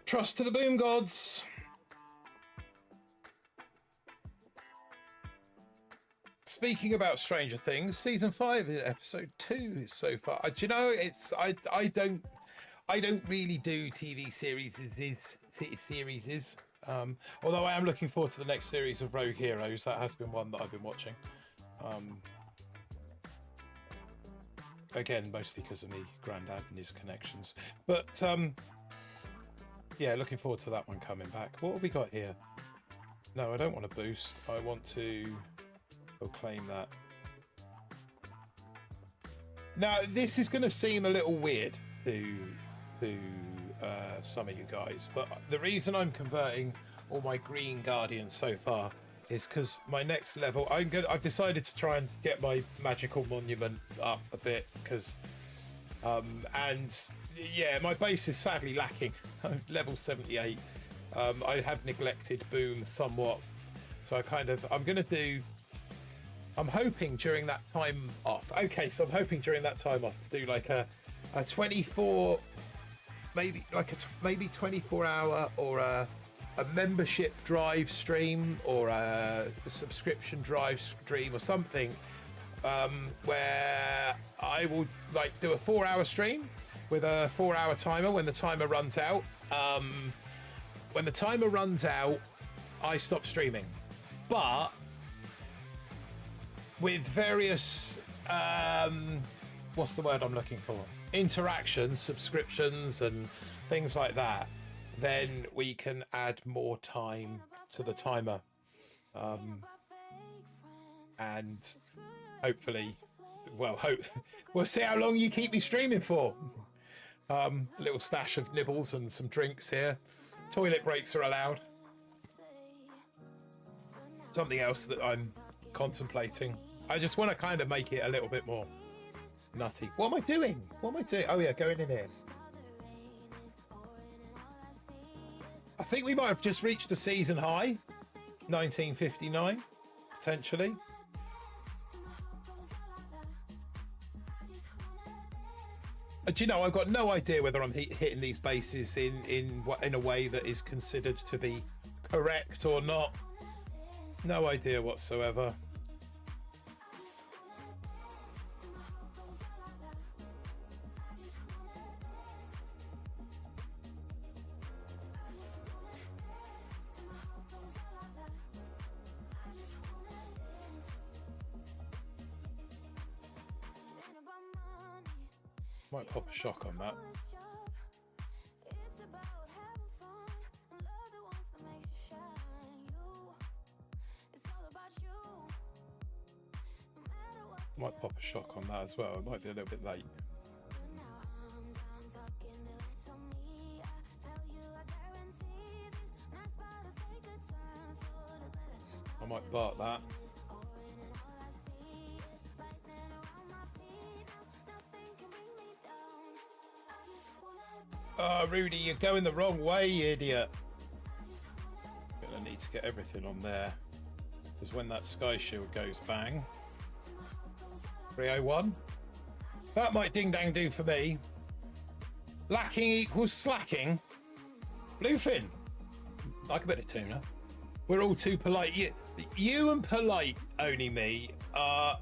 trust to the boom gods. Speaking about Stranger Things, season 5, episode 2 so far. Do you know, it's I don't really do TV series. Although I am looking forward to the next series of Rogue Heroes. That has been one that I've been watching. Again, mostly because of me granddad and his connections. But yeah, looking forward to that one coming back. What have we got here? No, I don't want to boost. I want to claim that. Now, this is going to seem a little weird to some of you guys, but the reason I'm converting all my green guardians so far is because my next level, I've decided to try and get my magical monument up a bit because and yeah, my base is sadly lacking. I'm level 78. I have neglected boom somewhat, so I'm hoping during that time off. Okay, so I'm hoping during that time off to do like a 24, maybe like maybe 24-hour or a membership drive stream or a subscription drive stream or something, where I will like do a 4-hour stream with a 4-hour timer. When the timer runs out, I stop streaming. But with various what's the word I'm looking for? Interactions, subscriptions, and things like that, then we can add more time to the timer, and hopefully, we'll see how long you keep me streaming for. A little stash of nibbles and some drinks here. Toilet breaks are allowed. Something else that I'm contemplating. I just want to kind of make it a little bit more nutty. What am I doing? Oh yeah, going in here. I think we might have just reached a season high. 1959, potentially. Do you know, I've got no idea whether I'm hitting these bases in a way that is considered to be correct or not. No idea whatsoever. Might pop a shock on that. Might pop a shock on that as well. It might be a little bit late. I might bart that. Oh, Rudy, you're going the wrong way, you idiot. Gonna need to get everything on there. Because when that sky shield goes bang. 301. That might ding dang do for me. Lacking equals slacking. Bluefin. Like a bit of tuna. We're all too polite. You and polite, only me, are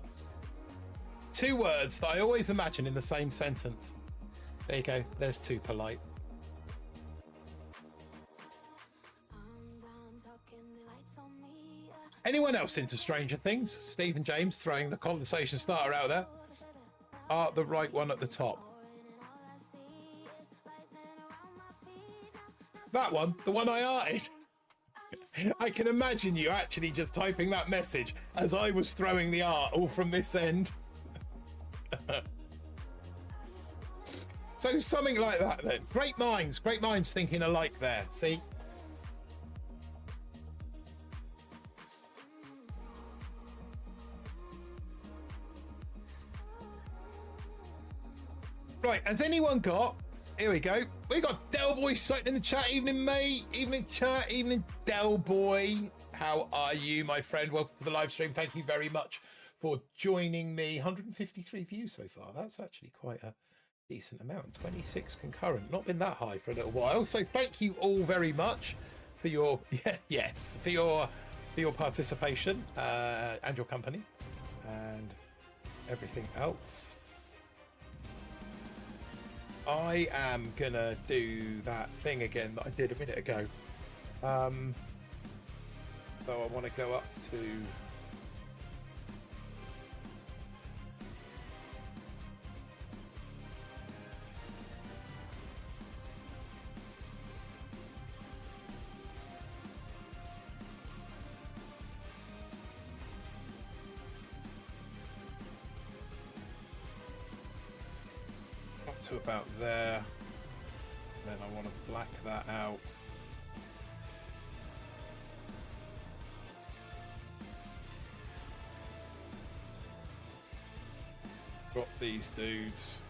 two words that I always imagine in the same sentence. There you go. There's too polite. Anyone else into Stranger Things? Stephen James throwing the conversation starter out there. Art the right one at the top. That one, the one I arted. I can imagine you actually just typing that message as I was throwing the art all from this end. So something like that then. Great minds thinking alike there. See? Right, has anyone got... Here we go. We got Del Boy sighting in the chat. Evening, mate. Evening, chat. Evening, Del Boy. How are you, my friend? Welcome to the live stream. Thank you very much for joining me. 153 views so far. That's actually quite a decent amount. 26 concurrent. Not been that high for a little while. So thank you all very much for your for your participation and your company and everything else. I am gonna do that thing again that I did a minute ago. So I want to go up to about there, then I want to black that out. Drop these dudes.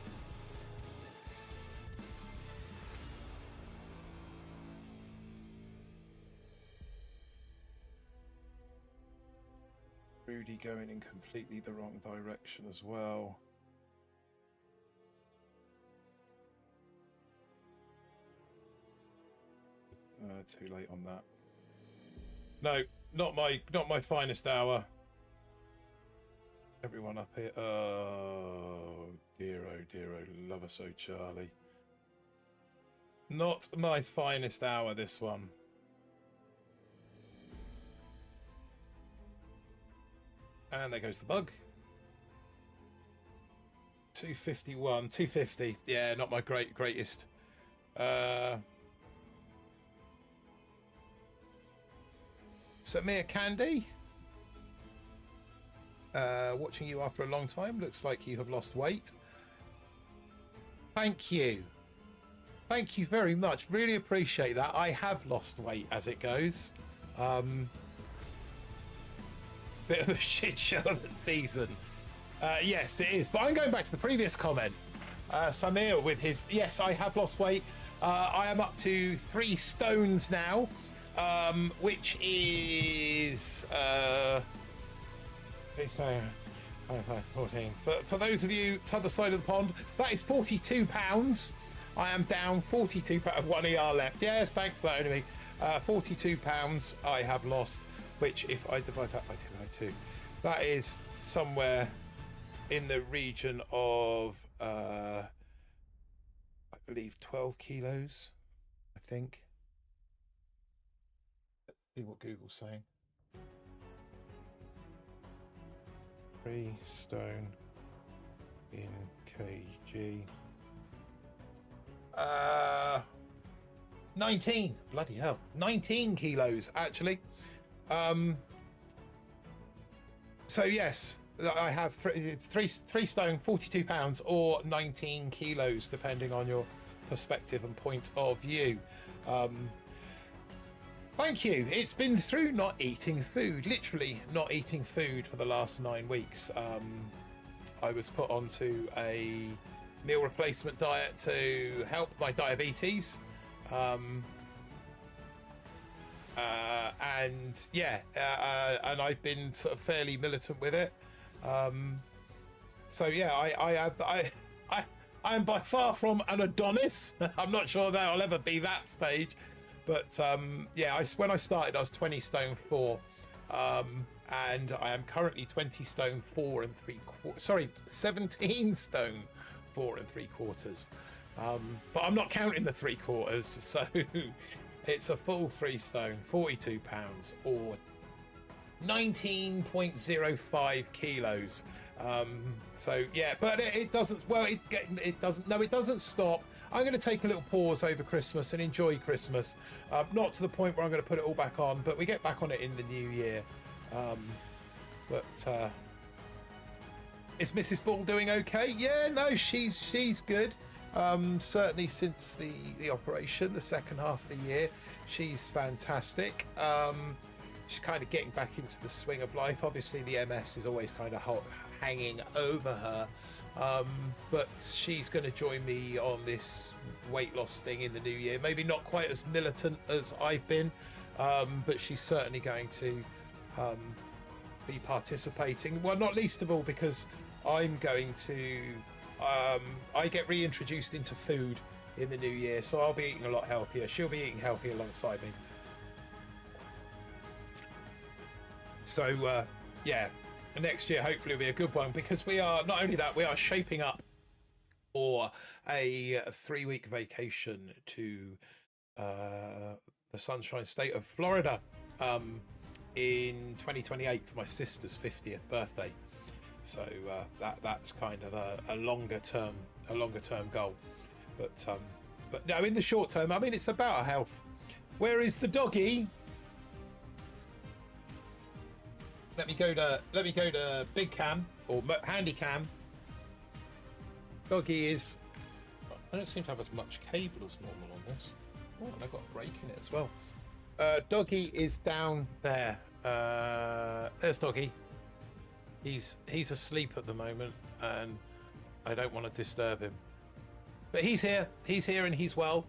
Rudy going in completely the wrong direction as well. Too late on that. No, not my finest hour. Everyone up here. Oh dear, lover so Charlie. Not my finest hour, this one. And there goes the bug. 251, 250. Yeah, not my greatest. Samir Candy, watching you after a long time. Looks like you have lost weight. Thank you very much. Really appreciate that. I have lost weight as it goes. Bit of a shit show of the season. Yes, it is. But I'm going back to the previous comment. Samir with his, yes, I have lost weight. I am up to 3 stones now. Which is 14. For those of you to the other side of the pond, that is 42 pounds. I am down 42 pounds. 1 ER left. Yes, thanks for that, enemy. 42 pounds I have lost, which if I divide that by 2, that is somewhere in the region of I believe 12 kilos, I think. See what Google's saying. 3 stone in kg. 19. Bloody hell. 19 kilos actually. So yes, I have 3 stone, 42 pounds, or 19 kilos, depending on your perspective and point of view. Thank you. It's been through not eating food, literally not eating food for the last 9 weeks. I was put onto a meal replacement diet to help my diabetes. And yeah, and I've been sort of fairly militant with it. So yeah, I am by far from an Adonis. I'm not sure that I'll ever be that stage, but yeah, when I started, I was 20 stone 4, and I am currently 20 stone 4 and 3/4. Sorry, 17 stone 4 and 3/4. But I'm not counting the 3/4, so it's a full 3 stone, 42 pounds, or 19.05 kilos. So yeah, but it doesn't, well, it doesn't stop. I'm going to take a little pause over Christmas and enjoy Christmas, not to the point where I'm going to put it all back on, but we get back on it in the new year. But is Mrs. Bull doing okay? Yeah, no, she's good. Certainly since the operation, the second half of the year, she's fantastic. She's kind of getting back into the swing of life. Obviously the MS is always kind of hanging over her, but she's going to join me on this weight loss thing in the new year. Maybe not quite as militant as I've been, but she's certainly going to be participating. Well, not least of all because I'm going to I get reintroduced into food in the new year, so I'll be eating a lot healthier. She'll be eating healthy alongside me. So yeah, next year hopefully will be a good one, because we are, not only that, we are shaping up for a 3-week vacation to the Sunshine State of Florida in 2028 for my sister's 50th birthday. So that's kind of a longer term goal, but no, in the short term, I mean, it's about our health. Where is the doggy? Let me go to big cam or handy cam. Doggy is, I don't seem to have as much cable as normal on this. Oh, and I've got a break in it as well. Doggy is down there. There's Doggy. He's asleep at the moment, and I don't want to disturb him. But he's here and he's well.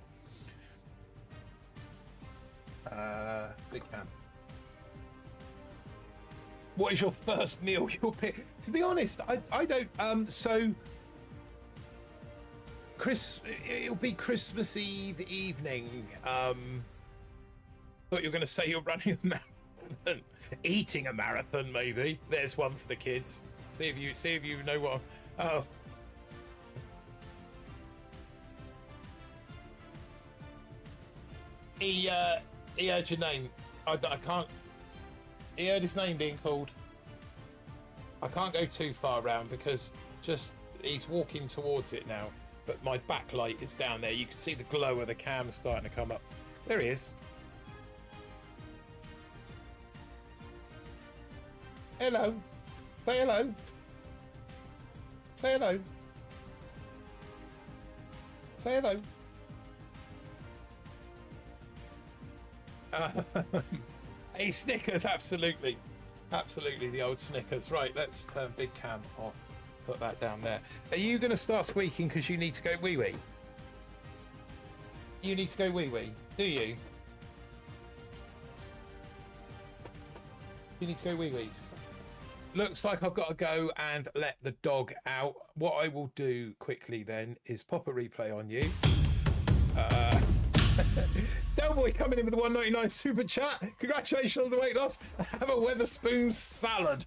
Big cam. What is your first meal you'll pick? To be honest, I don't. So it'll be Christmas Eve evening. Thought you were going to say you're running a marathon, eating a marathon. Maybe there's one for the kids. See if you know what. Oh. He heard your name. I can't. He heard his name being called. I can't go too far around because he's walking towards it now. But my backlight is down there. You can see the glow of the cam starting to come up. There he is. Hello. Say hello. Say hello. Say hello. Hey, Snickers, absolutely. Absolutely, the old Snickers. Right, let's turn big cam off. Put that down there. Are you going to start squeaking because you need to go wee-wee? You need to go wee-wee, do you? You need to go wee-wees. Looks like I've got to go and let the dog out. What I will do quickly then is pop a replay on you. Delboy coming in with the 1.99 super chat. Congratulations on the weight loss. Have a Weatherspoon salad.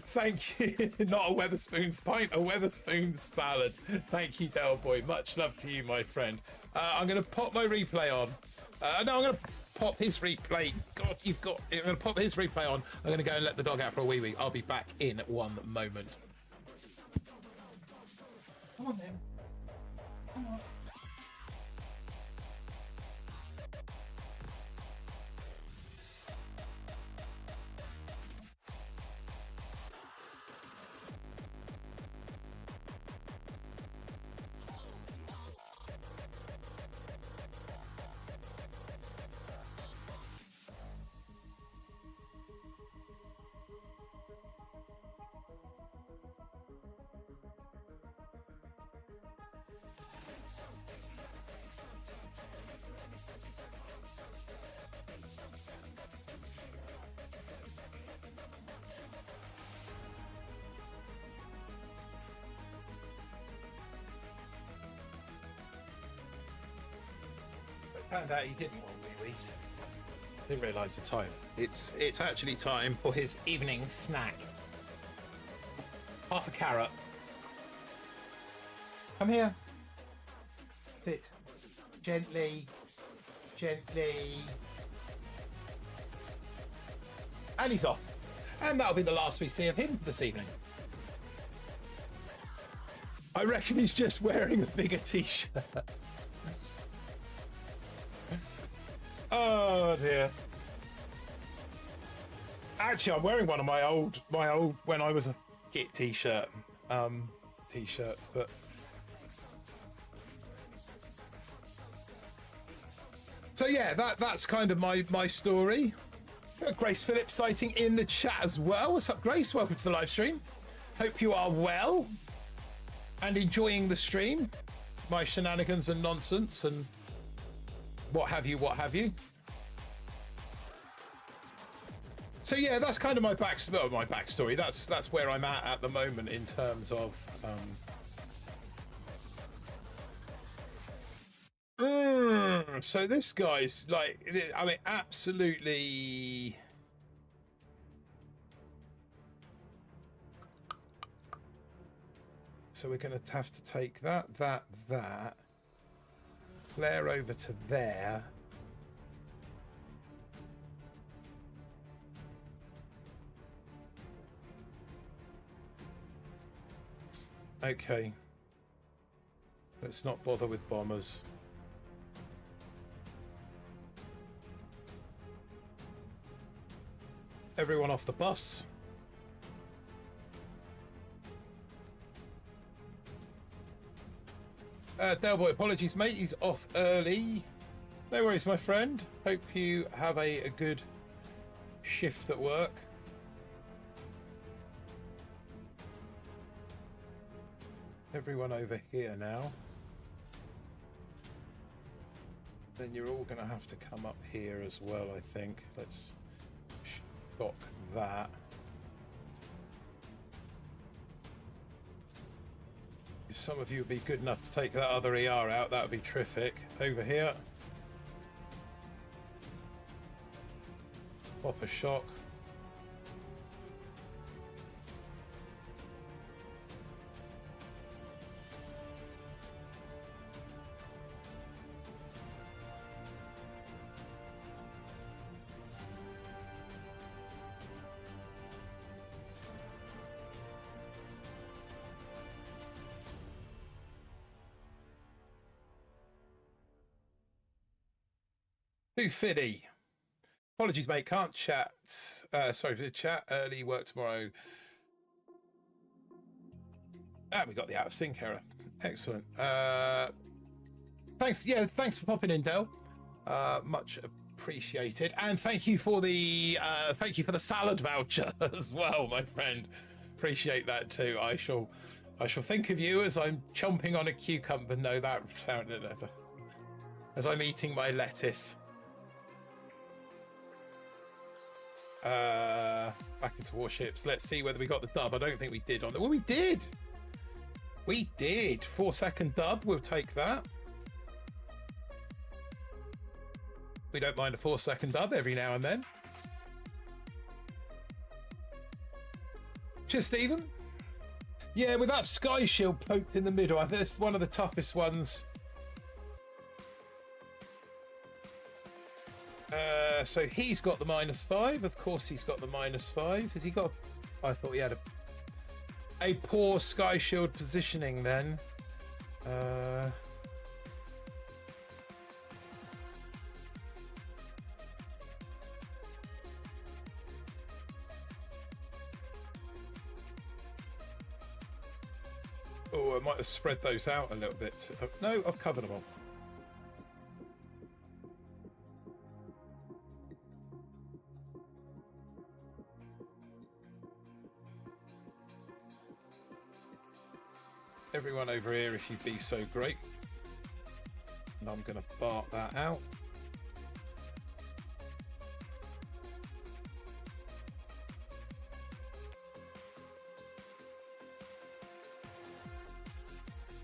Thank you. Not a Weatherspoon's pint, a Weatherspoon salad. Thank you, Delboy. Much love to you, my friend. I'm going to pop my replay on. No, I'm going to pop his replay. God, I'm going to pop his replay on. I'm going to go and let the dog out for a wee wee. I'll be back in 1 moment. Come on then. Come on. Found out he didn't want wee-wees. Didn't realise the time. It's actually time for his evening snack. Half a carrot. Come here. Sit. Gently. Gently. And he's off. And that'll be the last we see of him this evening. I reckon he's just wearing a bigger t-shirt. Oh dear. Actually, I'm wearing one of my old when I was a Git t-shirt, t-shirts, but so yeah, that's kind of my story. Grace Phillips sighting in the chat as well. What's up, Grace? Welcome to the live stream. Hope you are well and enjoying the stream, my shenanigans and nonsense and what have you. So yeah, that's kind of my backstory. That's where I'm at the moment in terms of so this guy's like, I mean, absolutely. So we're going to have to take that, flare over to there. Okay. Let's not bother with bombers. Everyone off the bus. Delboy, apologies, mate. He's off early. No worries, my friend. Hope you have a good shift at work. Everyone over here now. Then you're all going to have to come up here as well, I think. Let's stock that. If some of you would be good enough to take that other ER out, that would be terrific. Over here. Pop a shock. Too fiddy. Apologies, mate. Can't chat. Sorry for the chat. Early work tomorrow. And we got the out of sync error. Excellent. Thanks. Yeah, thanks for popping in, Del. Much appreciated. And thank you for the salad voucher as well, my friend. Appreciate that too. I shall think of you as I'm chomping on a cucumber. No, that sounded as I'm eating my lettuce. Back into warships. Let's see whether we got the dub. I don't think we did on the. Well, we did. 4-second dub. We'll take that. We don't mind a 4-second dub every now and then. Cheers, Stephen. Yeah, with that sky shield poked in the middle, I think it's one of the toughest ones. So he's got the -5. Of course, he's got the -5. Has he got? I thought he had a poor sky shield positioning then. Oh, I might have spread those out a little bit. No, I've covered them all. Everyone over here, if you'd be so great. And I'm going to bark that out.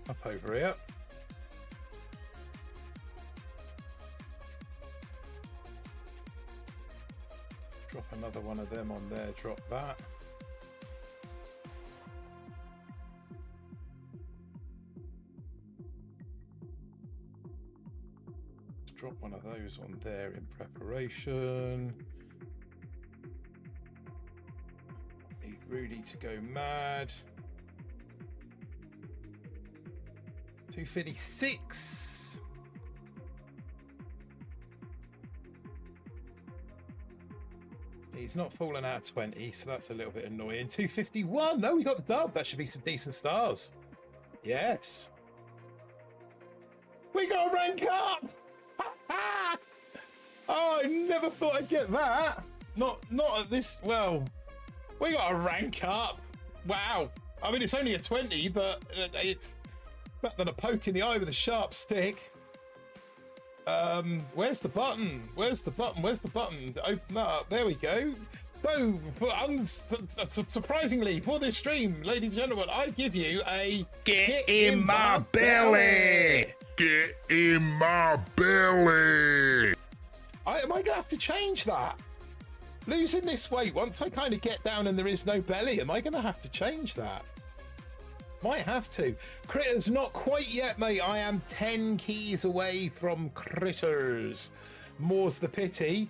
Up over here. Drop another one of them on there. Drop that. Drop one of those on there in preparation. Need Rudy to go mad. 256. He's not fallen out of 20, so that's a little bit annoying. 251. No, we got the dub. That should be some decent stars. Yes. We got to rank up. Oh, I never thought I'd get that. Not at this. Well, we got to rank up. Wow. I mean, it's only a 20, but it's better than a poke in the eye with a sharp stick. Where's the button? Where's the button? Where's the button? Open that up. There we go. So, surprisingly, for this stream, ladies and gentlemen, I give you a Get in my belly! Get in my belly! Am I going to have to change that? Losing this weight, once I kind of get down and there is no belly, am I going to have to change that? Might have to. Critters, not quite yet, mate. I am 10 keys away from critters. More's the pity.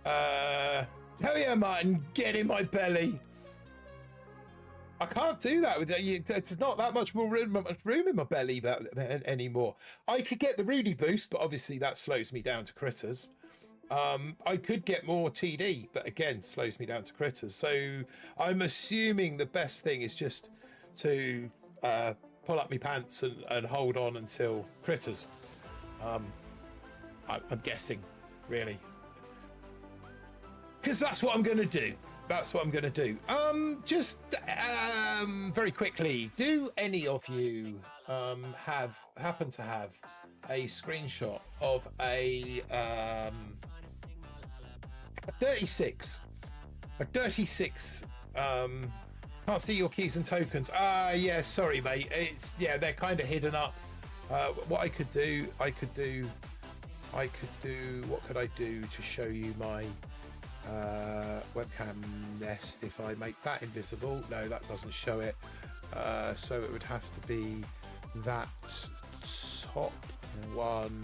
Hell yeah, Martin, get in my belly. I can't do that. It's not that much more room in my belly anymore. I could get the Rudy boost, but obviously that slows me down to critters. I could get more TD, but again, slows me down to critters. So I'm assuming the best thing is just to pull up my pants and hold on until critters. I'm guessing, really. Because that's what I'm going to do. That's what I'm going to do. Just very quickly, do any of you happen to have a screenshot of a 36? A 36. Can't see your keys and tokens. Yeah, sorry, mate. They're kind of hidden up. What I could do. What could I do to show you my webcam nest? If I make that invisible, no, that doesn't show it. So it would have to be that top one,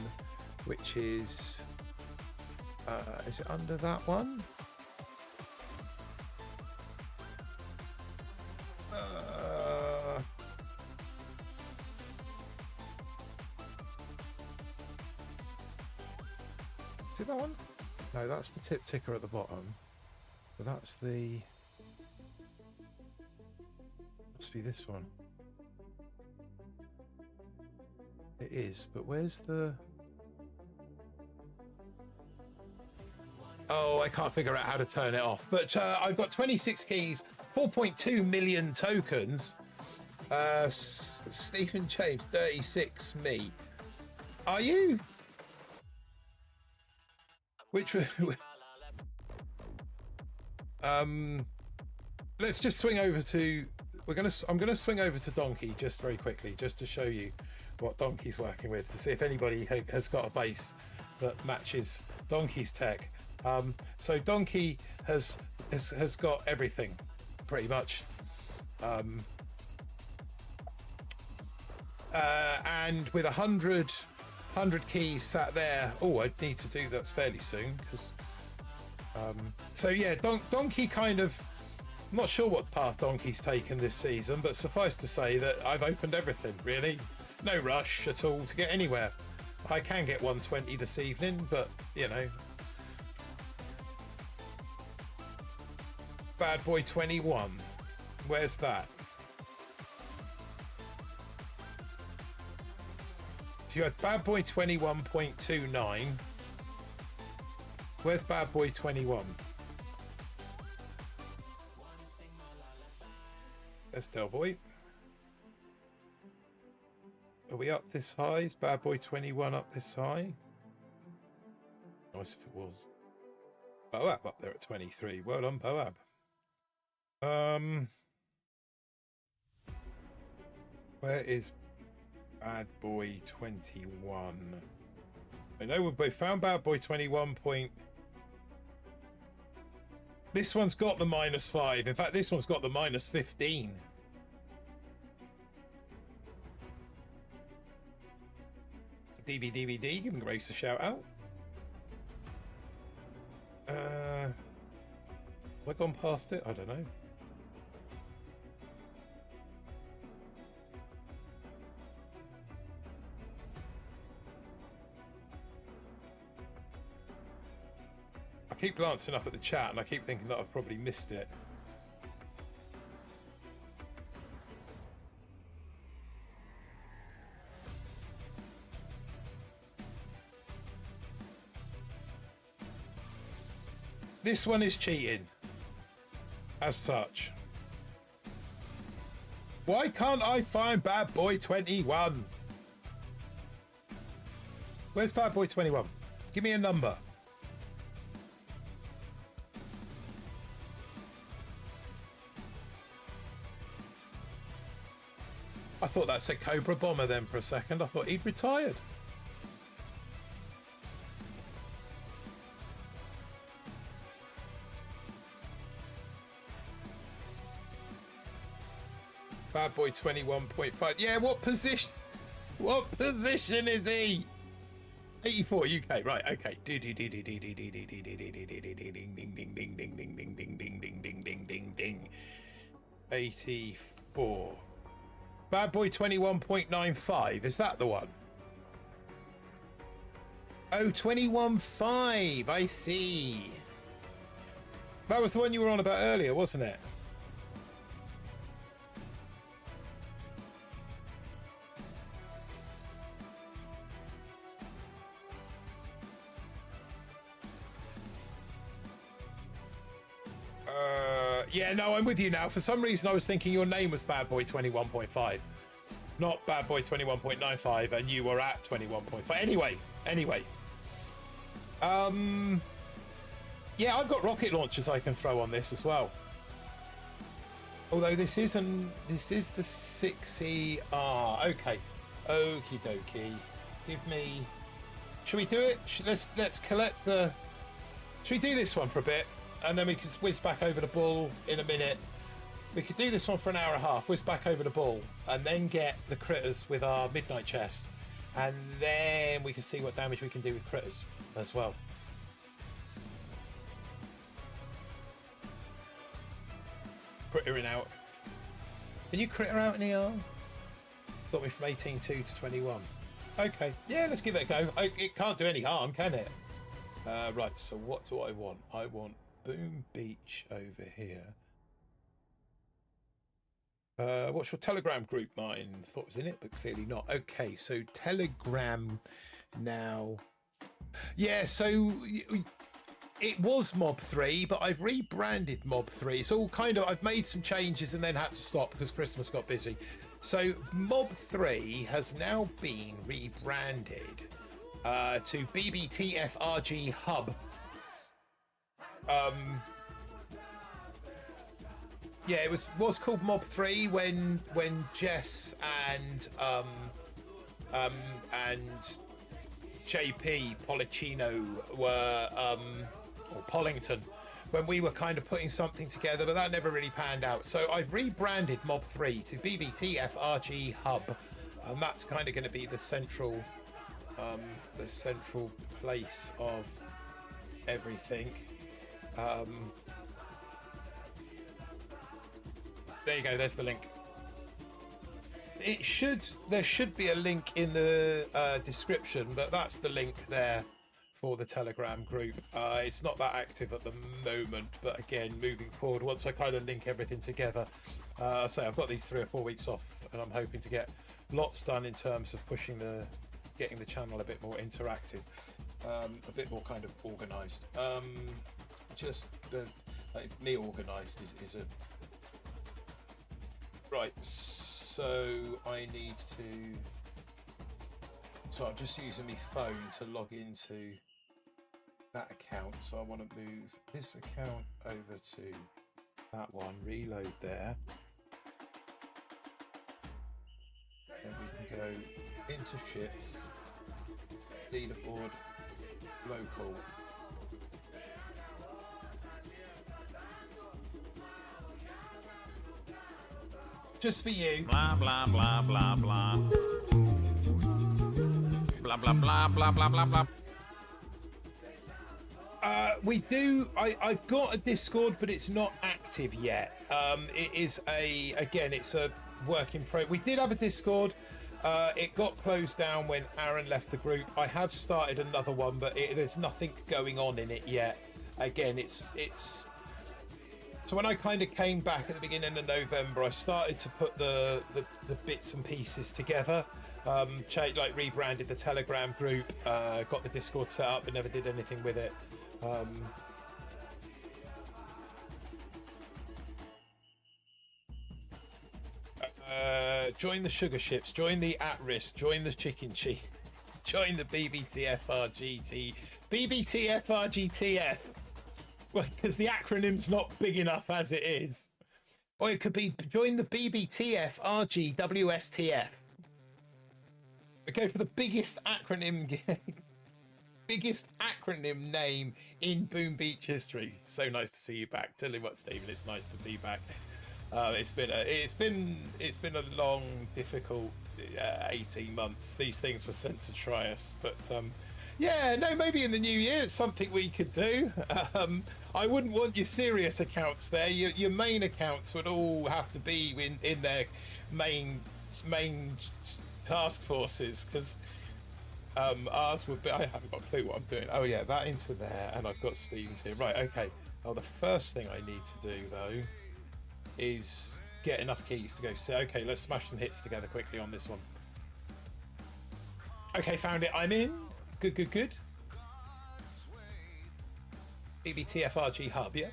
which is it under that one? Is it that one? No, that's the tip ticker at the bottom. But that's the... Must be this one. It is, but where's the... Oh, I can't figure out how to turn it off. But I've got 26 keys, 4.2 million tokens. Stephen James, 36 me. Are you? Which let's just swing over to I'm gonna swing over to Donkey just very quickly, just to show you what Donkey's working with, to see if anybody has got a base that matches Donkey's tech. So Donkey has got everything pretty much, and with 100 keys sat there. Oh, I need to do that fairly soon, because so yeah, Donkey kind of, I'm not sure what path Donkey's taken this season, but suffice to say that I've opened everything, really. No rush at all to get anywhere. I can get 120 this evening, but you know. Bad Boy 21, where's that? If you had Bad Boy 21.29, where's Bad Boy 21? There's Del Boy. Are we up this high? Is Bad Boy 21 up this high? Nice if it was. Boab up there at 23. Well done, Boab. Where is Bad Boy 21? I know we both found Bad Boy 21 point. This one's got the -5. In fact, this one's got the -15. DBDBD, giving Grace a shout out. Have I gone past it? I don't know. I keep glancing up at the chat and I keep thinking that I've probably missed it. This one is cheating, as such. Why can't I find Bad Boy 21? Where's Bad Boy 21? Give me a number. I thought that said Cobra Bomber then for a second. I thought he'd retired. Bad Boy 21.5. Yeah, what position? What position is he? 84 UK. Right. Okay. 84. Bad Boy 21.95. Is that the one? Oh, 21.5. I see. That was the one you were on about earlier, wasn't it? Yeah, no, I'm with you now. For some reason, I was thinking your name was Bad Boy 21.5, not Bad Boy 21.95, and you were at 21.5. Anyway. Yeah, I've got rocket launchers I can throw on this as well. Although this is the 6ER. Okay, okie dokie. Give me. Should we do it? Let's collect the. Should we do this one for a bit? And then we can whiz back over the bull in a minute. We could do this one for an hour and a half, whiz back over the bull, and then get the critters with our midnight chest. And then we can see what damage we can do with critters as well. Crittering out. Can you critter out in ER? Got me from 18.2 to 21. Okay, yeah, let's give it a go. It can't do any harm, can it? Right, so what do I want? I want Boom Beach over here. What's your Telegram group? Mine thought it was in it, but clearly not. Okay, so Telegram now. Yeah, so it was Mob 3, but I've rebranded Mob 3. It's all kind of, I've made some changes and then had to stop because Christmas got busy. So Mob 3 has now been rebranded to BBTFRG Hub. Yeah, it was called Mob 3 when Jess and JP Policino were or Pollington, when we were kind of putting something together, but that never really panned out. So I've rebranded Mob 3 to BBTFRG Hub, and that's kind of going to be the central place of everything. There you go, there's the link. There should be a link in the description, but that's the link there for the Telegram group. It's not that active at the moment, but again, moving forward, once I kind of link everything together, so I've got these 3 or 4 weeks off, and I'm hoping to get lots done in terms of getting the channel a bit more interactive, a bit more kind of organised. Just me organised is a right. So I need to. So I'm just using my phone to log into that account. So I want to move this account over to that one. Reload there. Then we can go into ships, leaderboard, local. just for you. Blah, blah, blah, blah, blah. Blah, blah, blah, blah, blah, blah, blah. We do. I've got a Discord, but it's not active yet. It is again, it's a work in progress. We did have a Discord. It got closed down when Aaron left the group. I have started another one, but there's nothing going on in it yet. Again, it's. So when I kind of came back at the beginning of November, I started to put the bits and pieces together. Like rebranded the Telegram group, got the Discord set up, but never did anything with it. Join the sugar ships, join the at-risk, join the chicken cheek, join the BBTFRGTF. Well, because the acronym's not big enough as it is. Or it could be join the BBTFRGWSTF. We go for the biggest acronym name in Boom Beach history. So nice to see you back. Tell you what, Stephen, it's nice to be back. It's been a long, difficult 18 months. These things were sent to try us, but yeah, no, maybe in the new year it's something we could do. I wouldn't want your serious accounts there. Your main accounts would all have to be in their main task forces, because ours would be. I haven't got a clue what I'm doing. Oh yeah, that into there, and I've got Steam's here. Right, okay. Oh, the first thing I need to do though is get enough keys to go say, okay, let's smash some hits together quickly on this one. Okay, found it. I'm in. Good. BBTFRG hub, yeah.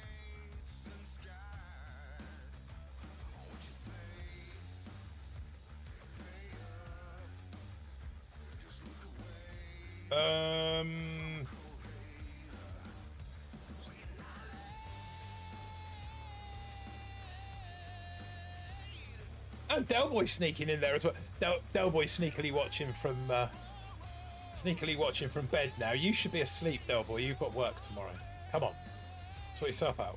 And Delboy sneaking in there as well. Delboy sneakily watching from bed now. You should be asleep, Delboy. You've got work tomorrow. Come on, sort yourself out.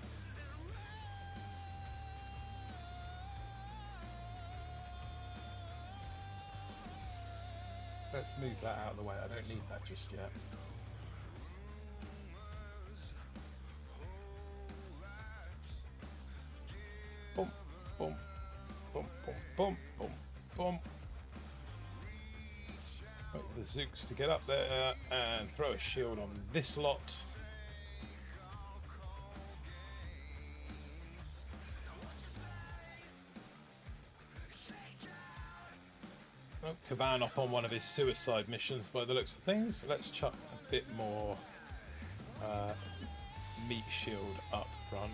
Let's move that out of the way. I don't need that just yet. Boom, boom, boom, boom, boom, boom, boom. Wait for the Zooks to get up there and throw a shield on this lot. Oh, Kavan off on one of his suicide missions by the looks of things. Let's chuck a bit more meat shield up front.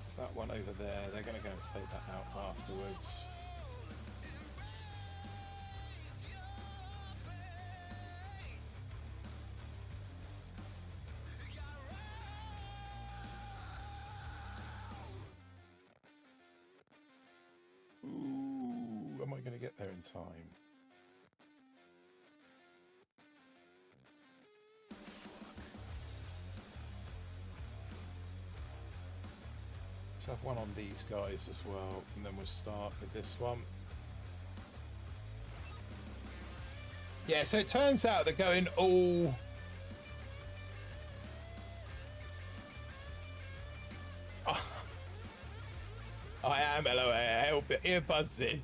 It's that one over there. They're going to go and take that out afterwards. Ooh, am I going to get there in time? Let's have one on these guys as well, and then we'll start with this one. Yeah, so it turns out they're going all... I am, hello, earbuds in.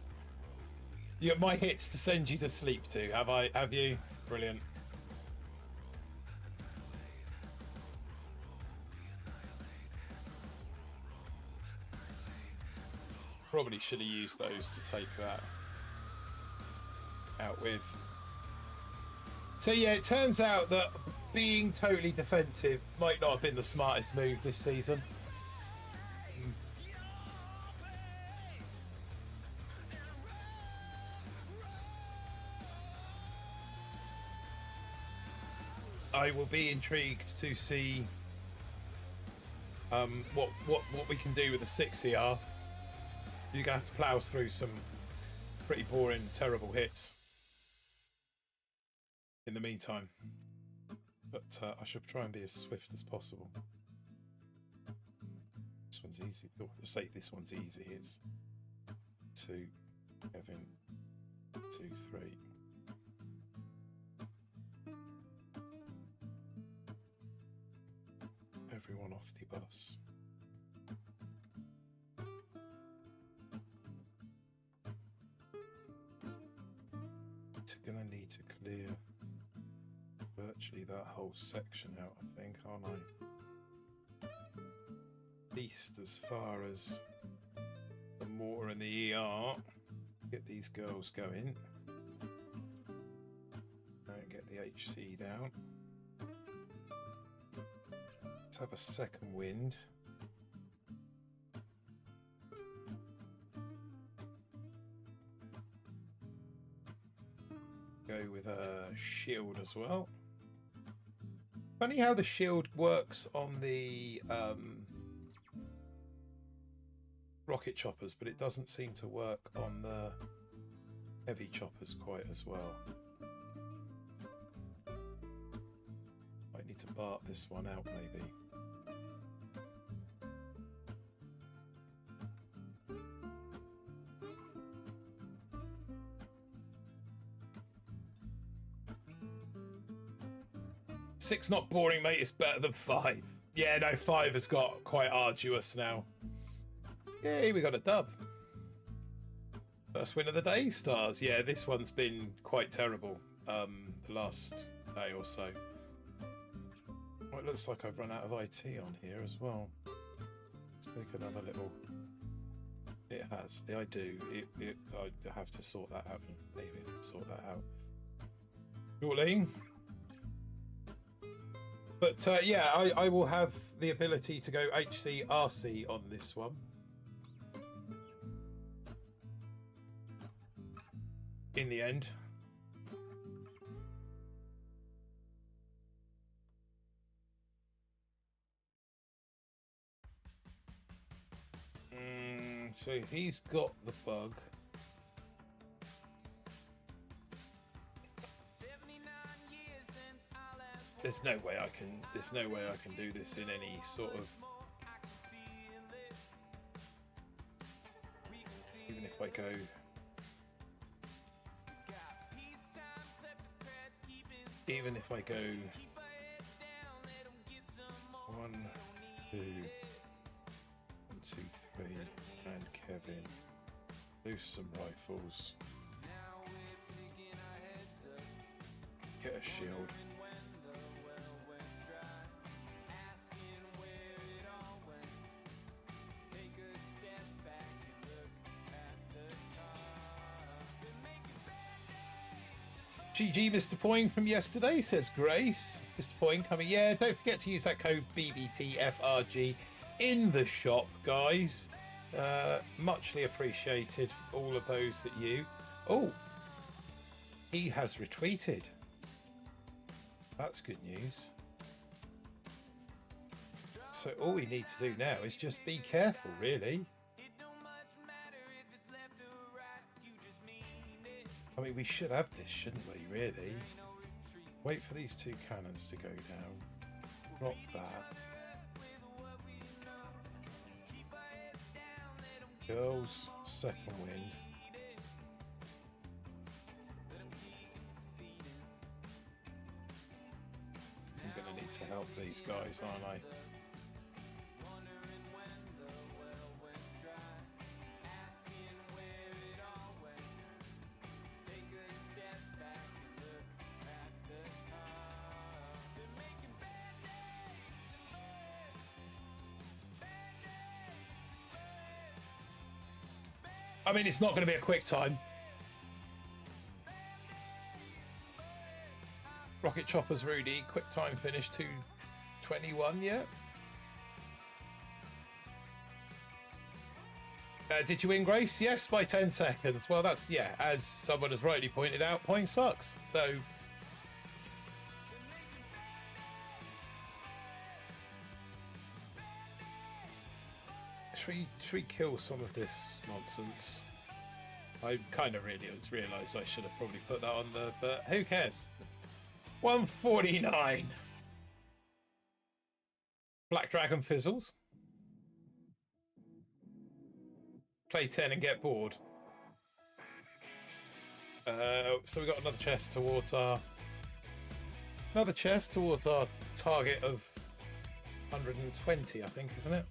You got my hits to send you to sleep to, have you? Brilliant. Probably should have used those to take that out with. So yeah, it turns out that being totally defensive might not have been the smartest move this season. I will be intrigued to see what we can do with the 6ER. You're gonna have to plow through some pretty boring, terrible hits in the meantime. But I should try and be as swift as possible. this one's easy. Oh, let's say this one's easy. It's 2, Kevin, 2, 3. Everyone off the bus. Gonna need to clear virtually that whole section out, I think, aren't I? At least as far as the mortar and the ER. Get these girls going. And get the HC down. Let's have a second wind. Go with a shield as well. Funny how the shield works on the rocket choppers, but it doesn't seem to work on the heavy choppers quite as well. Might need to bart this one out maybe. Six not boring, mate. It's better than 5. Yeah, no, 5 has got quite arduous now. Yay, we got a dub. First win of the day, stars. Yeah, this one's been quite terrible the last day or so. Well, it looks like I've run out of IT on here as well. Let's take another little... It has. I do. I have to sort that out. Maybe sort that out. Shortly. But yeah, I will have the ability to go HC, RC on this one. In the end. So he's got the bug. There's no way I can do this in any sort of, even if I go even if I go 1, 2, 1, 2, 3 and Kevin, loose some rifles, get a shield. GG, Mr. Poing from yesterday, says Grace. Mr. Poing coming. Yeah, don't forget to use that code BBTFRG in the shop, guys. Muchly appreciated, all of those that you... Oh, he has retweeted. That's good news. So all we need to do now is just be careful, really. I mean, we should have this, shouldn't we, really? Wait for these 2 cannons to go down. Drop that. Girls, second wind. I'm going to need to help these guys, aren't I? I mean, it's not going to be a quick time. Rocket Choppers, Rudy. Quick time finish 2:21, yeah. Did you win, Grace? Yes, by 10 seconds. Well, that's, yeah, as someone has rightly pointed out, point sucks. So... Should we kill some of this nonsense? I kind of really realised I should have probably put that on the... But who cares? 149. Black Dragon fizzles. play 10 and get bored. So we got another chest towards our target of 120, I think, isn't it?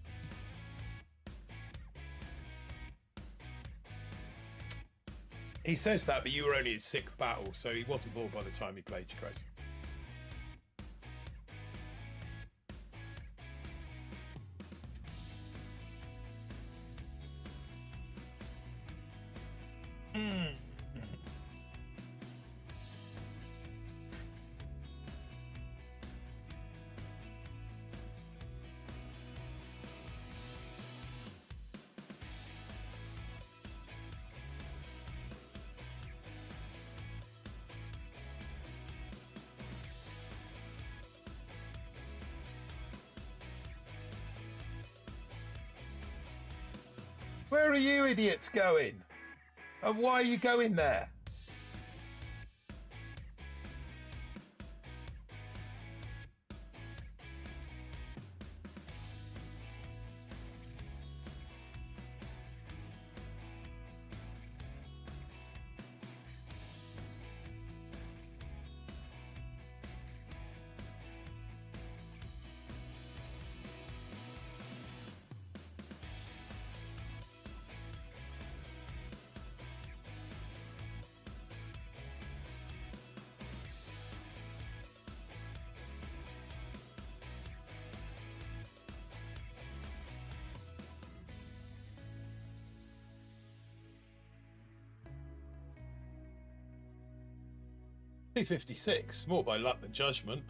He says that, but you were only his 6th battle, so he wasn't bored by the time he played you, Chris. Where are you idiots going? And why are you going there? P56, more by luck than judgment.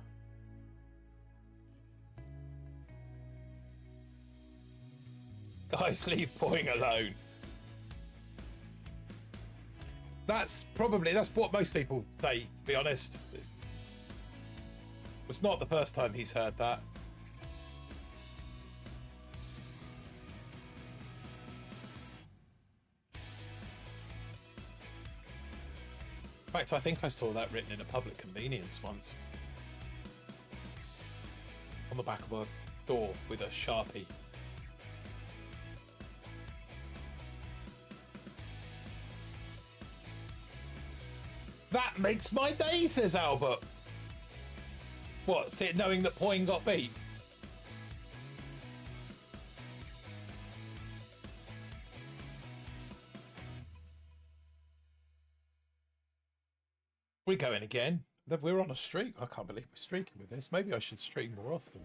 Guys, leave Poing alone. That's what most people say, to be honest. It's not the first time he's heard that. In fact, I think I saw that written in a public convenience once. On the back of a door with a Sharpie. That makes my day, says Albert. What's it knowing that Poing got beat? We're going again. We're on a streak. I can't believe we're streaking with this. Maybe I should stream more often.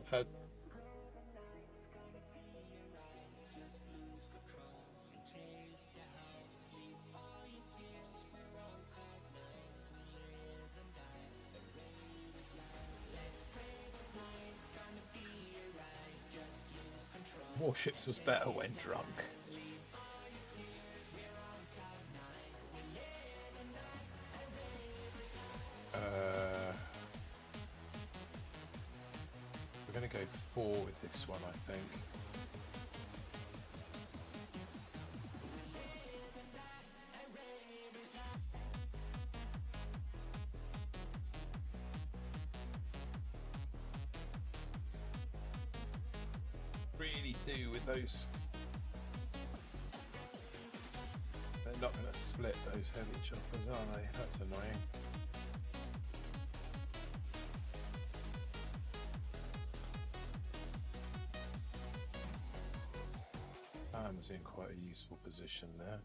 Warships was better when drunk. We're going to go 4 with this one, I think. Really do with those. They're not going to split those heavy choppers, are they? That's annoying. Ham's in quite a useful position there.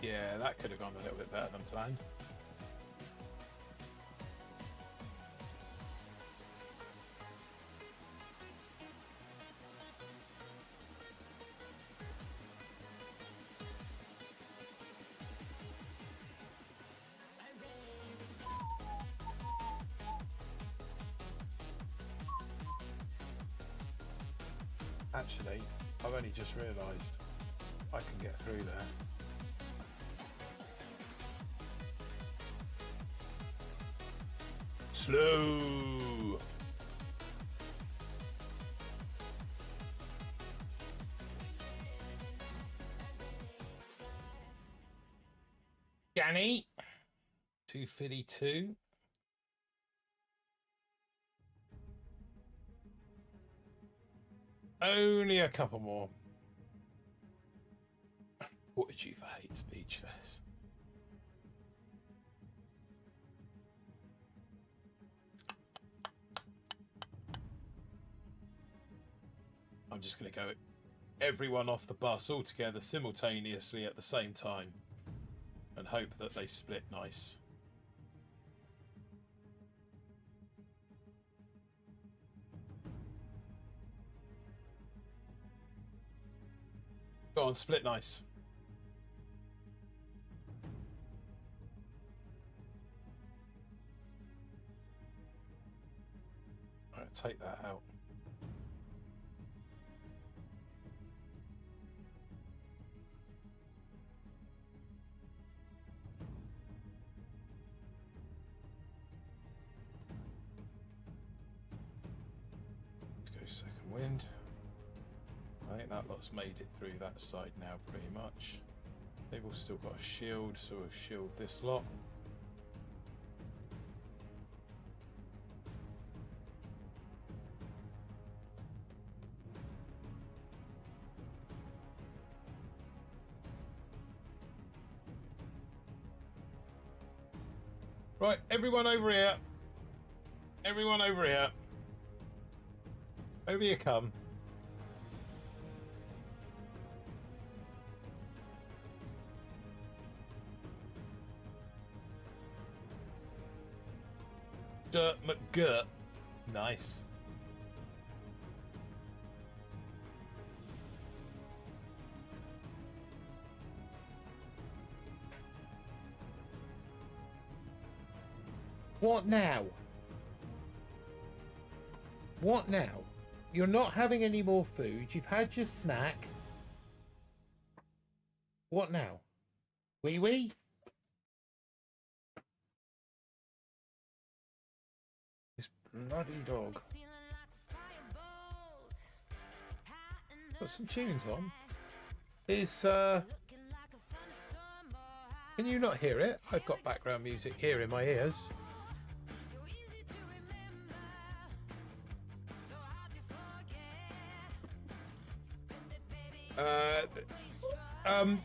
Yeah, that could have gone a little bit better than planned. Actually, I've only just realised I can get through there. flow. Danny, 252. Only a couple more. What did you for hate speech fest? I'm just going to go everyone off the bus all together simultaneously at the same time and hope that they split nice. Go on, split nice. All right, take that out. Let's go second wind. I think that lot's made it through that side now pretty much. They've all still got a shield, so we'll shield this lot. Right, everyone over here. Everyone over here. Over you come. Dirt McGirt. Nice. What now? What now? You're not having any more food. You've had your snack. What now? Wee wee? This bloody dog. Got some tunes on. Is can you not hear it? I've got background music here in my ears.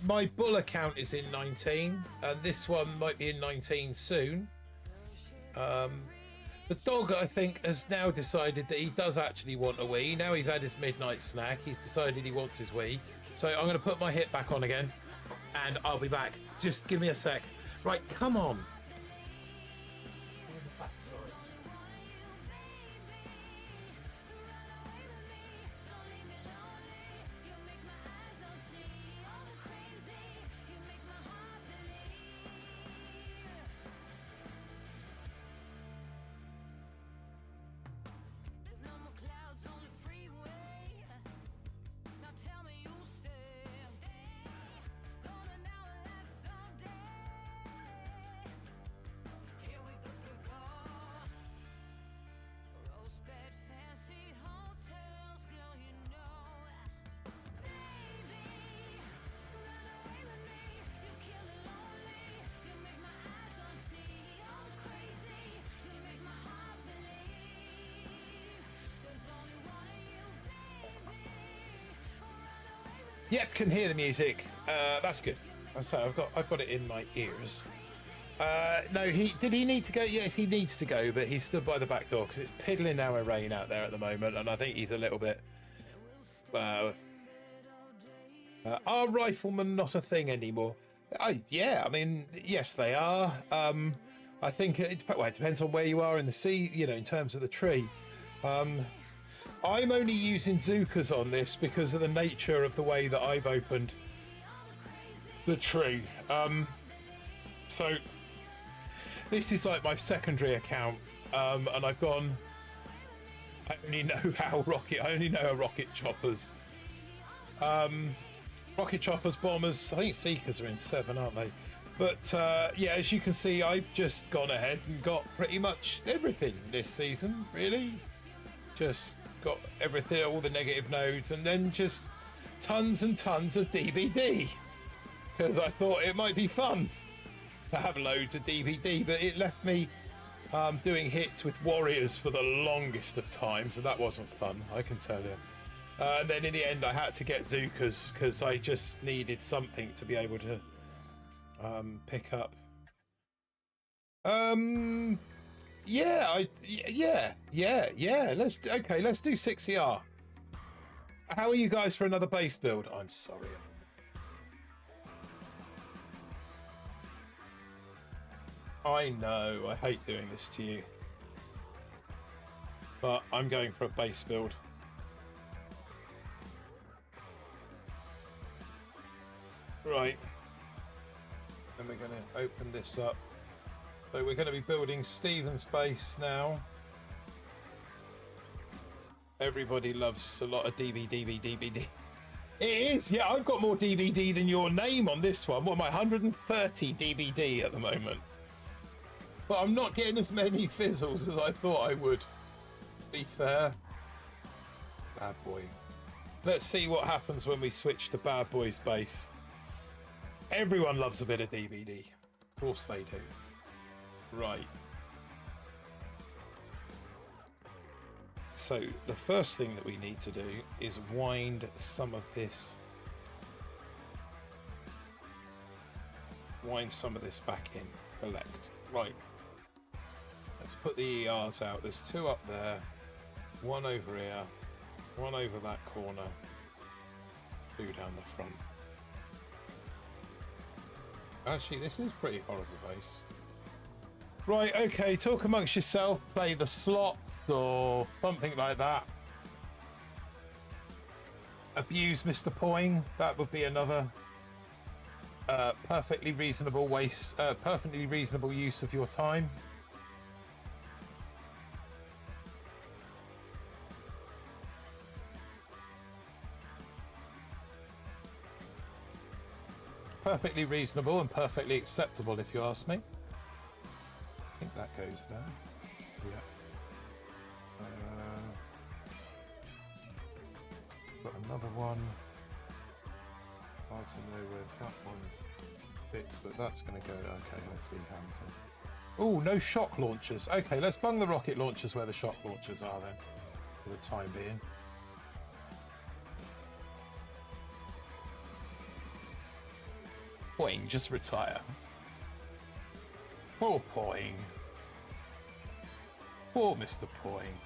My bull account is in 19, and this one might be in 19 soon. The dog, I think, has now decided that he does actually want a wee. Now he's had his midnight snack, he's decided he wants his wee. So I'm going to put my hit back on again, and I'll be back. Just give me a sec. Right, come on. Yep, can hear the music. That's good. So I've got it in my ears. No, did he need to go? Yes, he needs to go, but he's stood by the back door because it's piddling down with rain out there at the moment, and I think he's a little bit. Are riflemen not a thing anymore? Yeah, I mean, yes, they are. I think it depends on where you are in the sea, you know, in terms of the tree. I'm only using Zookas on this because of the nature of the way that I've opened the tree. So this is like my secondary account, and I've gone. I only know rocket choppers. Rocket choppers, bombers. I think Seekers are in 7, aren't they? But yeah, as you can see, I've just gone ahead and got pretty much everything this season, really. Just got everything, all the negative nodes, and then just tons and tons of DBD. Because I thought it might be fun to have loads of DBD, but it left me doing hits with warriors for the longest of times, and that wasn't fun, I can tell you. And then in the end, I had to get Zukas because I just needed something to be able to pick up. Yeah. Let's do 6ER. How are you guys for another base build? I'm sorry. I know, I hate doing this to you. But I'm going for a base build. Right. And we're going to open this up. So we're going to be building Stephen's base now. Everybody loves a lot of DBD. It is, yeah, I've got more DBD than your name on this one. What am I, 130 DBD at the moment? But I'm not getting as many fizzles as I thought I would. To be fair. Bad boy. Let's see what happens when we switch to Bad Boy's base. Everyone loves a bit of DBD. Of course they do. Right. So the first thing that we need to do is wind some of this. Wind some of this back in. Collect. Right. Let's put the ERs out. There's 2 up there. 1 over here. 1 over that corner. 2 down the front. Actually, this is pretty horrible base. Right, okay, talk amongst yourself, play the slots or something like that. Abuse Mr. Poing, that would be another perfectly reasonable use of your time. Perfectly reasonable and perfectly acceptable, if you ask me. I think that goes there. Yeah. Got another one. Hard to know where that one's fits, but that's going to go. Okay, let's see how. Oh, no shock launchers. Okay, let's bung the rocket launchers where the shock launchers are then, for the time being. Poing, just retire. Poor Poing. Poor Mr. Poing.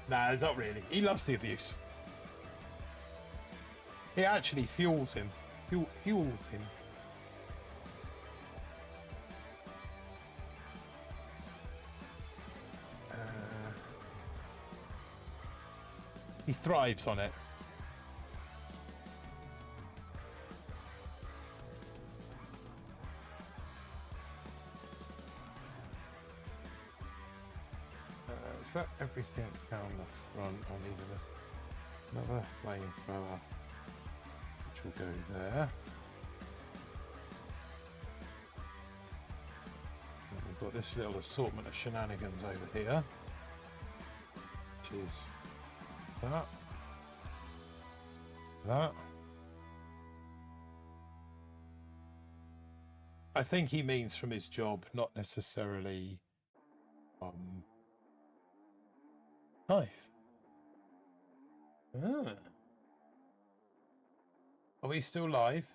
Nah, not really. He loves the abuse. It actually fuels him. Fuels him. He thrives on it. Is that everything down the front? I'll need another flamethrower, which will go there. And we've got this little assortment of shenanigans over here, which is that. I think he means from his job, not necessarily knife. Are we still live?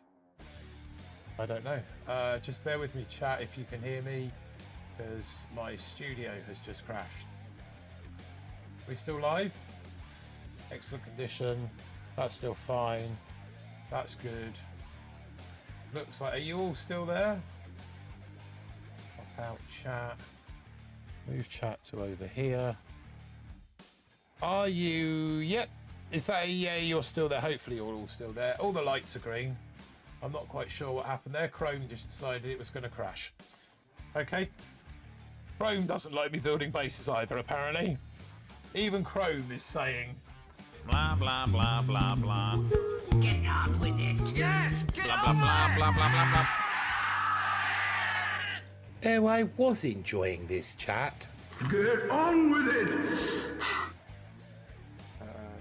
I don't know. Just bear with me, chat, if you can hear me, because my studio has just crashed. Are we still live? Excellent condition. That's still fine. That's good. Looks like, are you all still there? Pop out chat. Move chat to over here. Are you? Yep. Is that a yeah? You're still there. Hopefully you're all still there. All the lights are green. I'm not quite sure what happened there. Chrome just decided it was going to crash. Okay. Chrome doesn't like me building bases either, apparently. Even Chrome is saying... Blah, blah, blah, blah, blah. Get on with it. Yes, get Blah, on blah, with blah, it. blah, blah, blah, blah. Oh, I was enjoying this chat. Get on with it!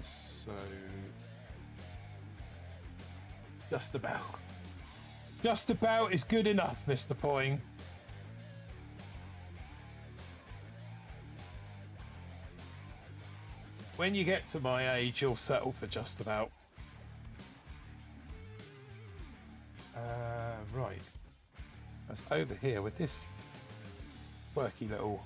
So... Just about. Just about is good enough, Mr. Poing. When you get to my age, you'll settle for just about. Right. That's over here with this quirky little...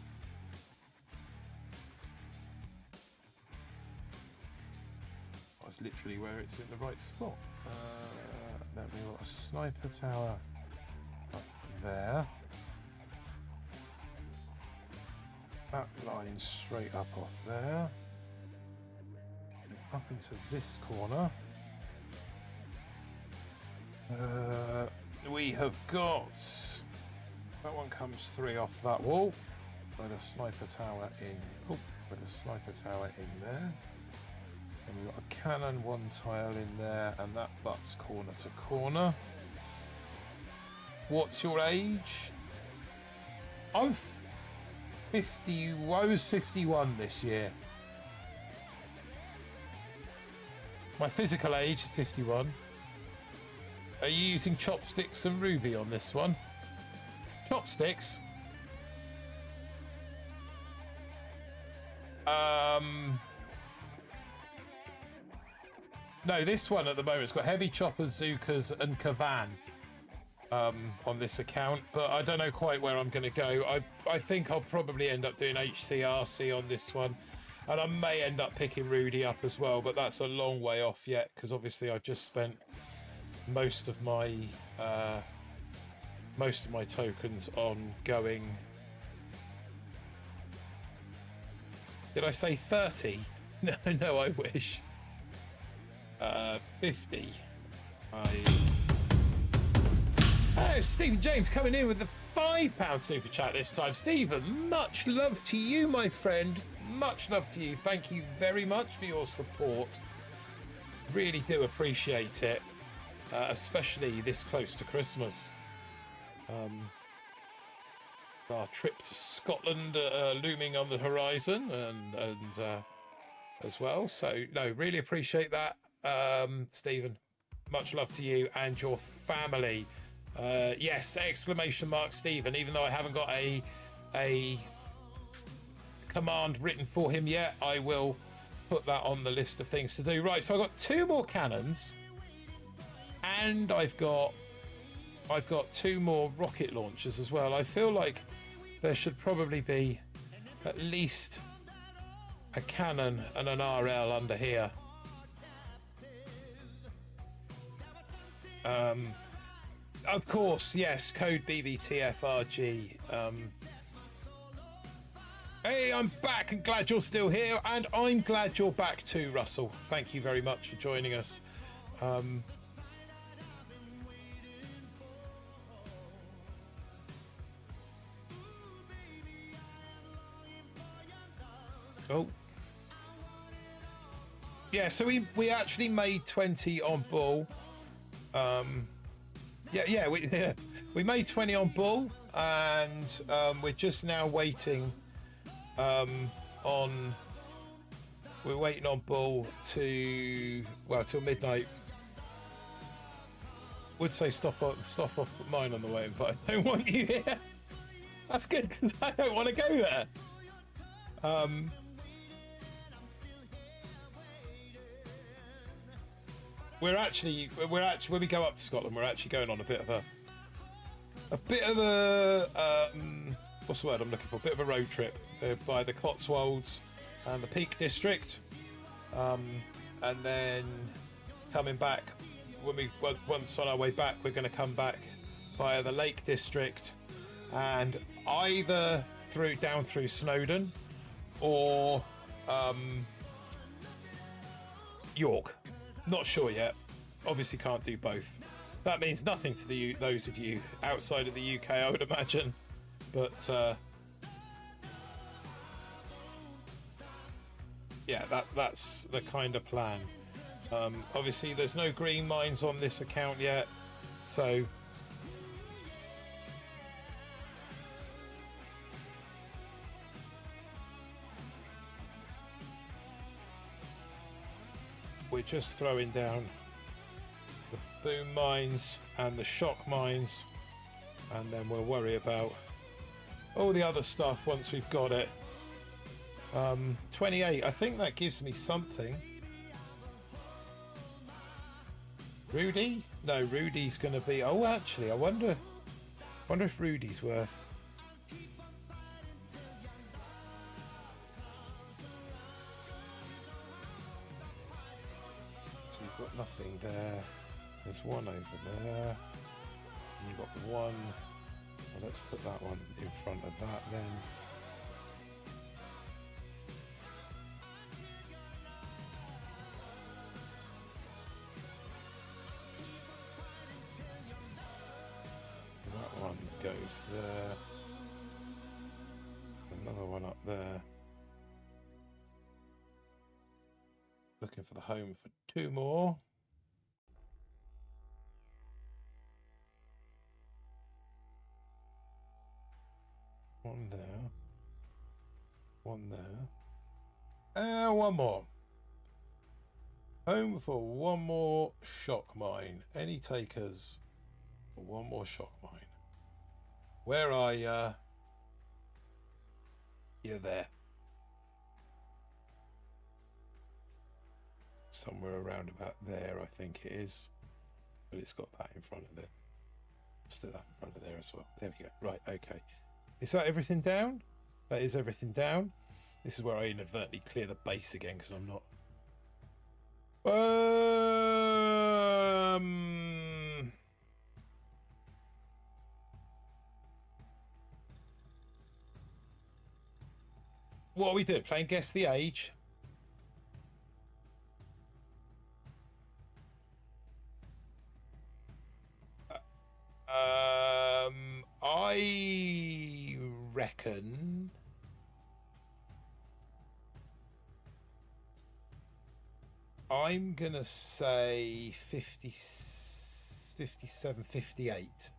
That's literally where it's in the right spot. Then we've got a sniper tower up there. That line straight up off there. And up into this corner. We have got... That one comes 3 off that wall. With a sniper tower in... Oh, with a sniper tower in there. And we've got a cannon 1 tile in there, and that butts corner to corner. What's your age? I'm 50. I was 51 this year. My physical age is 51. Are you using chopsticks and ruby on this one? Chopsticks? No, this one at the moment, it's got heavy choppers, Zukas, and Kavan on this account, but I don't know quite where I'm going to go. I think I'll probably end up doing HCRC on this one, and I may end up picking Rudy up as well, but that's a long way off yet, because obviously I've just spent most of my tokens on going... Did I say 30? No, I wish. 50. Oh, Stephen James coming in with the £5 super chat this time. Stephen, much love to you, my friend. Much love to you. Thank you very much for your support. Really do appreciate it, especially this close to Christmas. Our trip to Scotland looming on the horizon, and as well. So no, really appreciate that. Stephen, much love to you and your family. Yes, exclamation mark Stephen, even though I haven't got a command written for him yet, I will put that on the list of things to do. Right, so I've got 2 more cannons, and I've got 2 more rocket launchers as well. I feel like there should probably be at least a cannon and an RL under here. Of course, yes, code BBTFRG. Hey, I'm back and glad you're still here, and I'm glad you're back too, Russell. Thank you very much for joining us. Oh. Yeah, so we actually made 20 on Bull. We made 20 on Bull, and we're just now waiting we're waiting on Bull till midnight. Would say stop off mine on the way, but I don't want you here. That's good, because I don't want to go there. We're actually when we go up to Scotland, we're actually going on a bit of a what's the word I'm looking for? A bit of a road trip by the Cotswolds and the Peak District, and then coming back. Once on our way back, we're going to come back via the Lake District, and either down through Snowdon or York. Not sure yet. Obviously can't do both. That means nothing to those of you outside of the UK, I would imagine. But yeah, that's the kind of plan. Obviously there's no green mines on this account yet, so we're just throwing down the boom mines and the shock mines, and then we'll worry about all the other stuff once we've got it. 28, I think that gives me something. Rudy? No, Rudy's going to be... Oh, actually, I wonder if Rudy's worth... So you've got nothing there. There's one over there. And you've got one. Well, let's put that one in front of that then. That one goes there. Another one up there. Looking for the home for two more. One there. One there. One more. Home for one more shock mine. Any takers? One more shock mine. Where are ya? You're there. Somewhere around about there, I think it is. But it's got that in front of it. Still that in front of there as well. There we go. Right, okay. Is that everything down? That is everything down. This is where I inadvertently clear the base again because I'm not... What are we doing? Playing Guess the Age? I reckon I'm gonna say 50, 57, 58.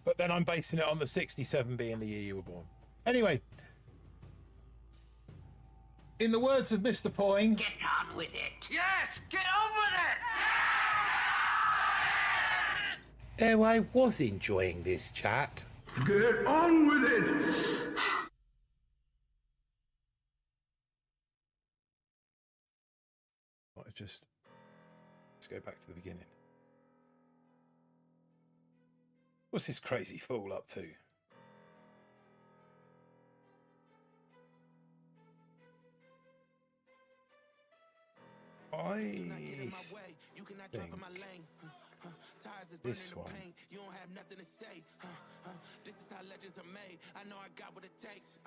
But then I'm basing it on the 67 being the year you were born. Anyway, in the words of Mr. Poing, Get on with it. Yes, get on with it. oh, I was enjoying this chat. Get on with it. Let's go back to the beginning. What's this crazy fool up to? I think this one. You don't have nothing to say. This is how legends are made. I know I got what it takes.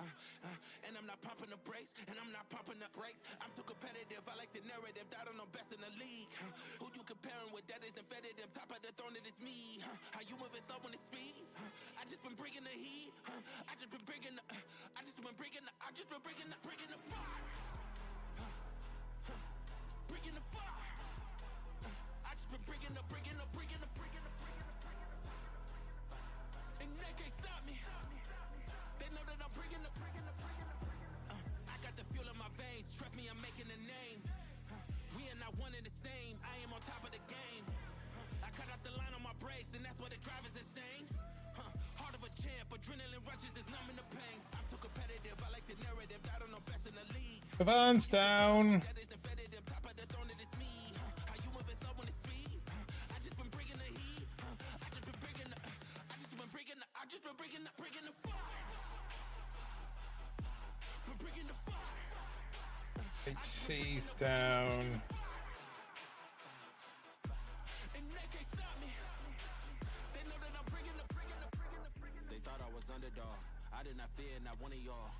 And I'm not pumping the brakes. And I'm not pumping the brakes. I'm too competitive. I like the narrative. That I'm the best in the league. Who you comparing with? That is infinitive. Top of the throne, it is me. How you moving slow when it's speed? I just been bringing the heat. I just been bringing the fire. I just been bringing the fire. I just been bringing the and they can't stop me. They know that I'm bringing the I got the fuel in my veins. Trust me, I'm making a name. We are not one and the same. I am on top of the game. I cut out the line on my brakes, and that's why the drive is insane. Heart of a champ, adrenaline rushes is numbing the pain. I'm too competitive. I like the narrative. I don't know best in the league. Van's down. That is infinitive. Top of the throne, it is me. How you moving slow when it's speed? I just been bringing the heat. I just been bringing the fire. Been bringing the fire. HC's down. And they can't stop me. They know that I'm bringing the. They thought I was underdog. I did not fear not one of y'all.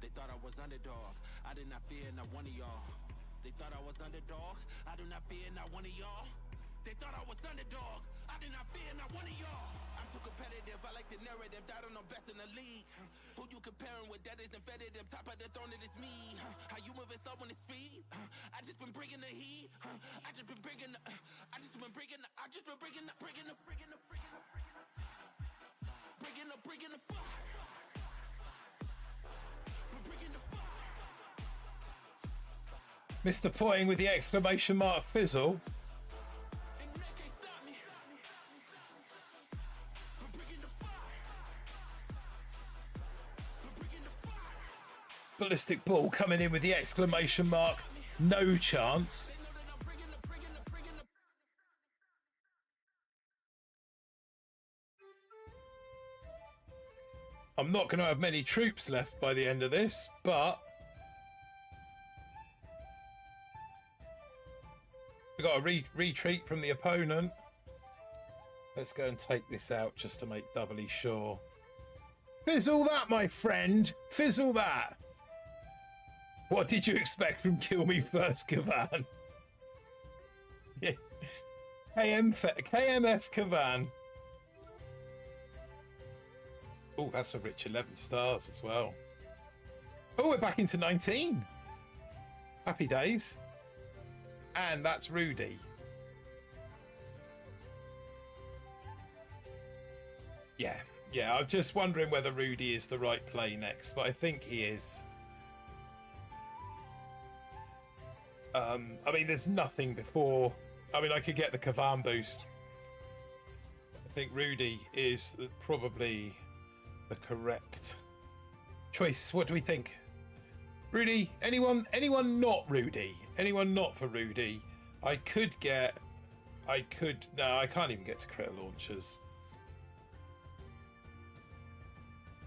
They thought I was underdog. I did not fear not one of y'all. They thought I was underdog. I do not fear not one of y'all. They thought I was underdog. I did not fear not one of y'all. I'm too competitive, I like the narrative, that I'm the best in the league. Who you comparing with, that is infinitive, top of the throne, it is me. How you moving slow when it's speed? I just been bringing the heat. I just been bringing the, I just been bringing the, I just been bringing the fire. Been bringing the fire. Mr. Poing with the exclamation mark fizzle. And they can't stop me. Been bringing the fire. Been bringing the fire. Ballistic Ball coming in with the exclamation mark. No chance. They know that I'm bringing the. I'm not going to have many troops left by the end of this, but we got a retreat from the opponent. Let's go and take this out just to make doubly sure. Fizzle that, my friend. Fizzle that. What did you expect from Kill Me First, Kavan? Yeah. KMF Kavan. Oh, that's a rich 11 stars as well. Oh, we're back into 19. Happy days. And that's Rudy. Yeah, I'm just wondering whether Rudy is the right play next, but I think he is. I mean, there's nothing before. I mean, I could get the Kavan boost. I think Rudy is probably the correct choice. What do we think? Rudy? Anyone not Rudy? Anyone not for Rudy? No, I can't even get to crit launchers.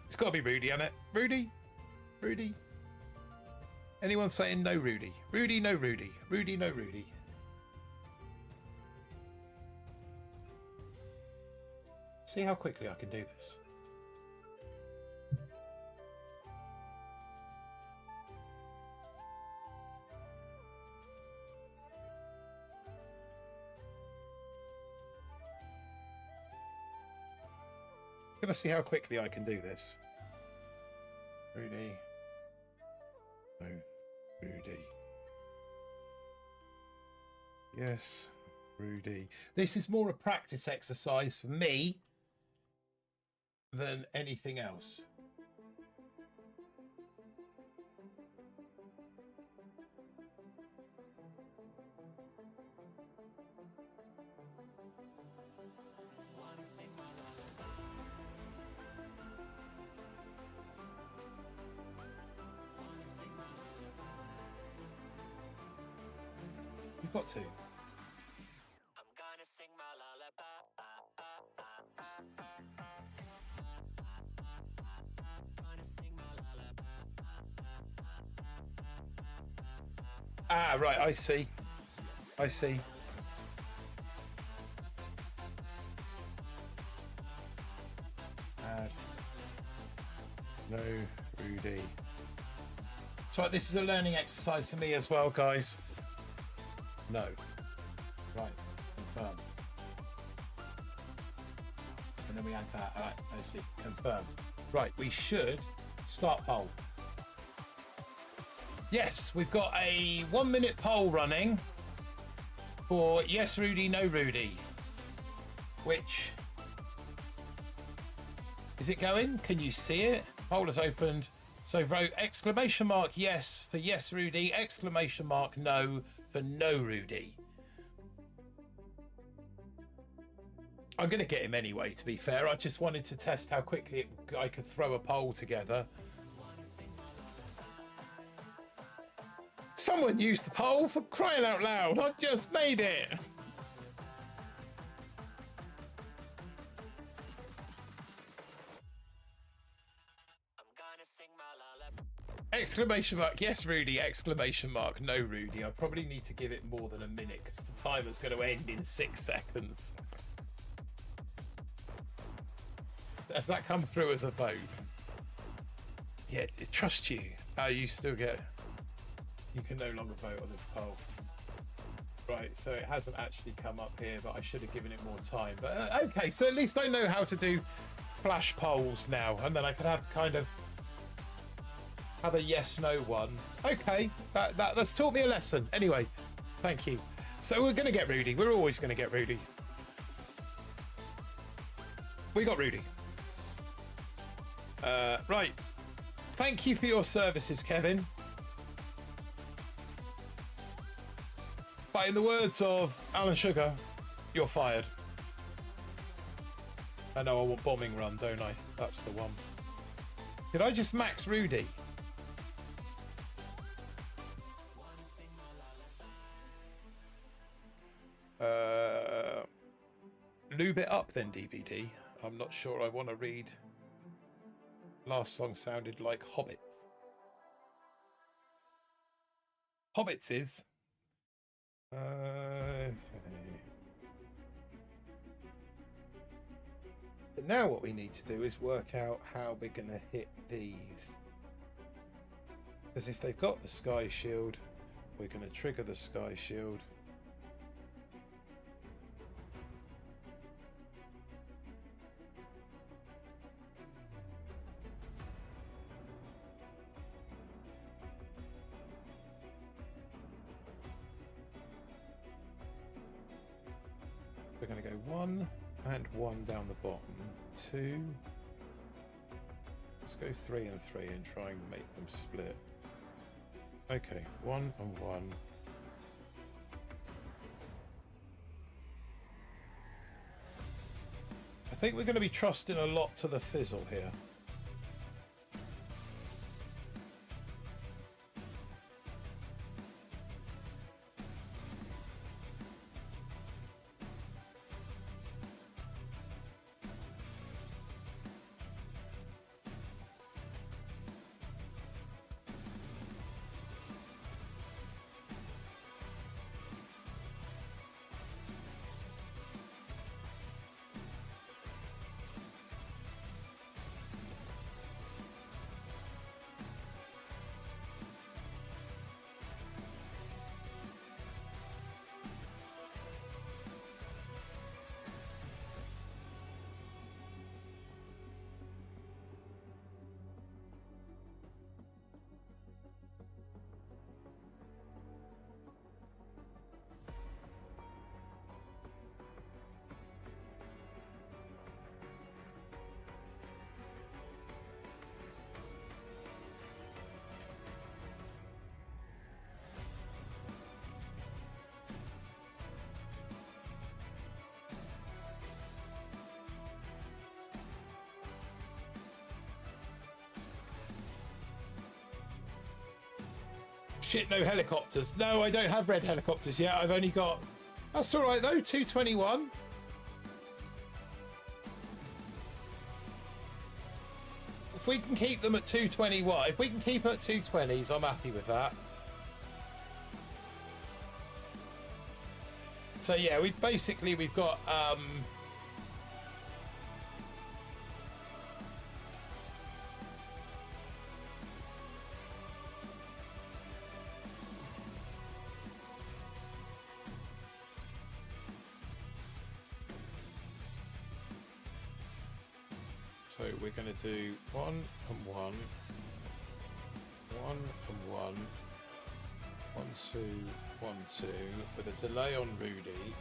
It's got to be Rudy, hasn't it? Rudy? Anyone saying no Rudy? Rudy, no Rudy. Rudy, no Rudy. See how quickly I can do this. Gonna see how quickly I can do this. Rudy. No. Rudy. Yes. Rudy. This is more a practice exercise for me than anything else. You've got to. I'm gonna sing my lullaby. Gonna sing my lullaby. Ah, right, I see. No, Rudy. So this is a learning exercise for me as well, guys. No. Right, confirm. And then we add that. All right, I see. Confirm. Right, we should start poll. Yes, we've got a 1 minute poll running for yes Rudy, no Rudy. Which is it going? Can you see it? Poll has opened. So vote exclamation mark yes for yes Rudy, exclamation mark no for no Rudy. I'm going to get him anyway, to be fair. I just wanted to test how quickly I could throw a poll together. Someone used the poll, for crying out loud. I just made it. Exclamation mark, yes, Rudy. Exclamation mark, no, Rudy. I probably need to give it more than a minute because the timer's going to end in 6 seconds. Has that come through as a vote? Yeah, trust you. You still get... You can no longer vote on this poll. Right, so it hasn't actually come up here, but I should have given it more time. But okay, so at least I know how to do flash polls now, and then I can have kind of have a yes/no one. Okay, that's taught me a lesson. Anyway, thank you. So we're going to get Rudy. We're always going to get Rudy. We got Rudy. Right. Thank you for your services, Kevin. But in the words of Alan Sugar, you're fired. I know I want bombing run, don't I? That's the one. Did I just max Rudy? Lube it up then, DVD. I'm not sure I want to read. Last song sounded like Hobbits. Hobbits is. But now what we need to do is work out how we're going to hit these. Because if they've got the Sky Shield, we're going to trigger the Sky Shield. We're going to go 1 and 1 down the bottom, 2. Let's go 3 and 3 and try and make them split. Okay, 1 and 1. I think we're going to be trusting a lot to the fizzle here. Shit, no helicopters. No, I don't have red helicopters yet. I've only got... That's all right, though. 221. If we can keep them at 221, if we can keep them at 220s, I'm happy with that. So, yeah, we've got... So we're going to do 1 and 1, 1 and 1, 1, 2, 1, 2, with a delay on Rudy.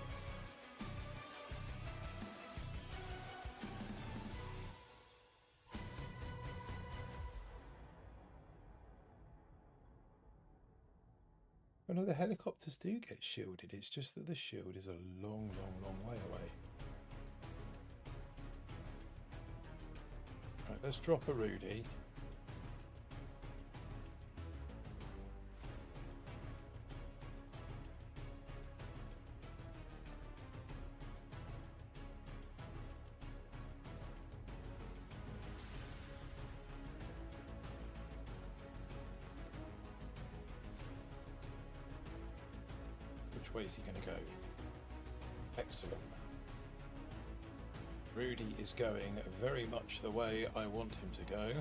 Oh no, the helicopters do get shielded, it's just that the shield is a long, long, long way away. Right, let's drop a Rudy. Which way is he going to go? Excellent. Rudy is going very much the way I want him to go.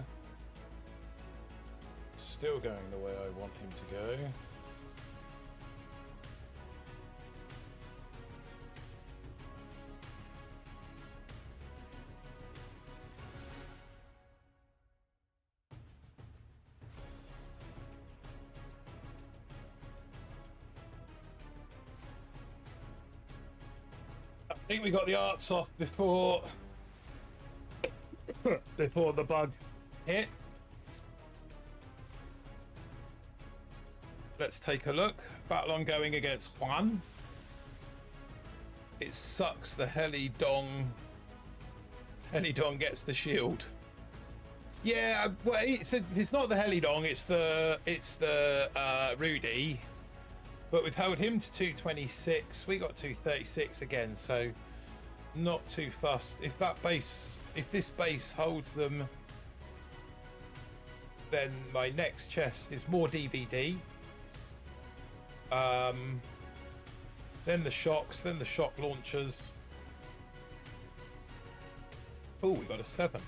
Still going the way I want him to go. think we got the arts off before before the bug hit. Let's take a look. Battle ongoing against Juan. It sucks. The Helidong gets the shield. Yeah, well, it's not the Helidong. It's the Rudy. But we've held him to 226. We got 236 again, so not too fussed. If this base holds them, then my next chest is more DBD. Then the shocks, then the shock launchers. Oh, we got a 7.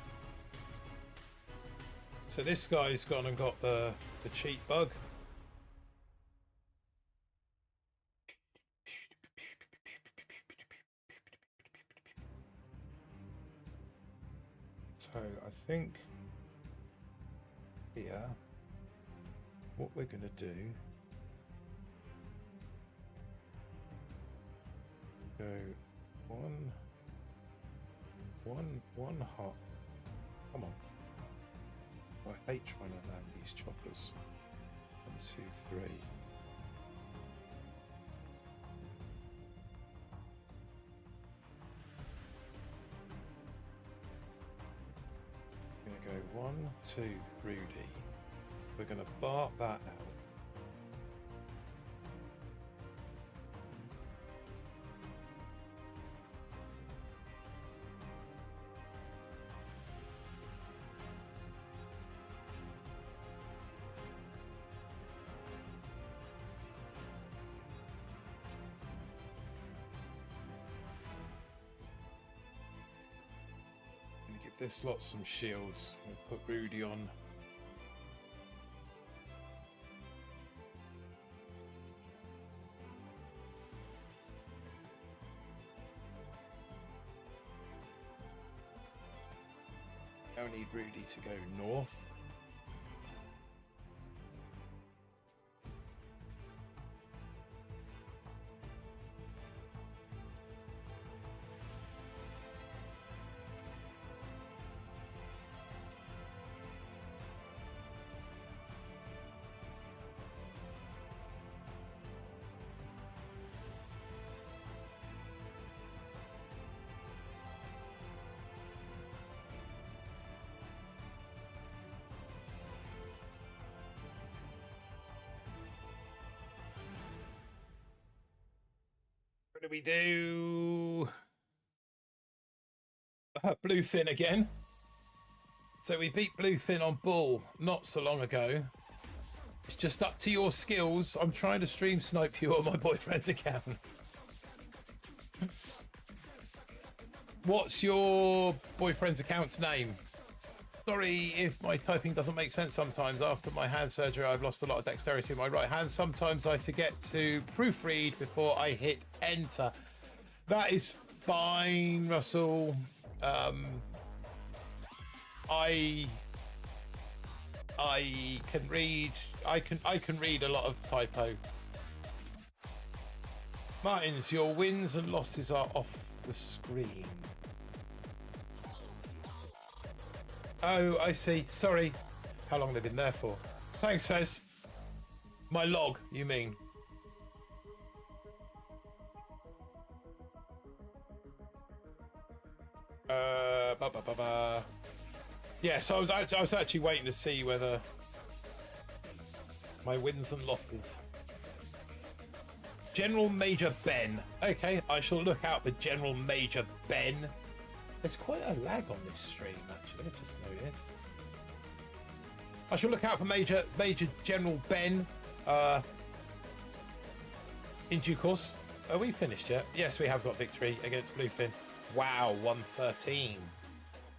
So this guy's gone and got the cheat bug. So I think here, what we're going to do, go one hop. Come on. I hate trying to land these choppers. 1, 2, 3. We're going to go 1, 2, Rudy. We're going to bark that out. Give this lot some shields. We'll put Rudy on. Now need Rudy to go north. What do we do? Bluefin again. So we beat Bluefin on Bull not so long ago. It's just up to your skills. I'm trying to stream snipe you on my boyfriend's account. What's your boyfriend's account's name? Sorry if my typing doesn't make sense sometimes. After my hand surgery, I've lost a lot of dexterity in my right hand. Sometimes I forget to proofread before I hit enter. That is fine, Russell. I can read. I can read a lot of typo. Martins, your wins and losses are off the screen. Oh, I see. Sorry. How long they've been there for? Thanks, Fez. My log, you mean? Yeah, so I was actually waiting to see whether my wins and losses. General Major Ben. Okay, I shall look out for General Major Ben. There's quite a lag on this stream, actually. I just noticed. I shall look out for Major General Ben in due course. Are we finished yet? Yes, we have got victory against Bluefin. Wow, 113.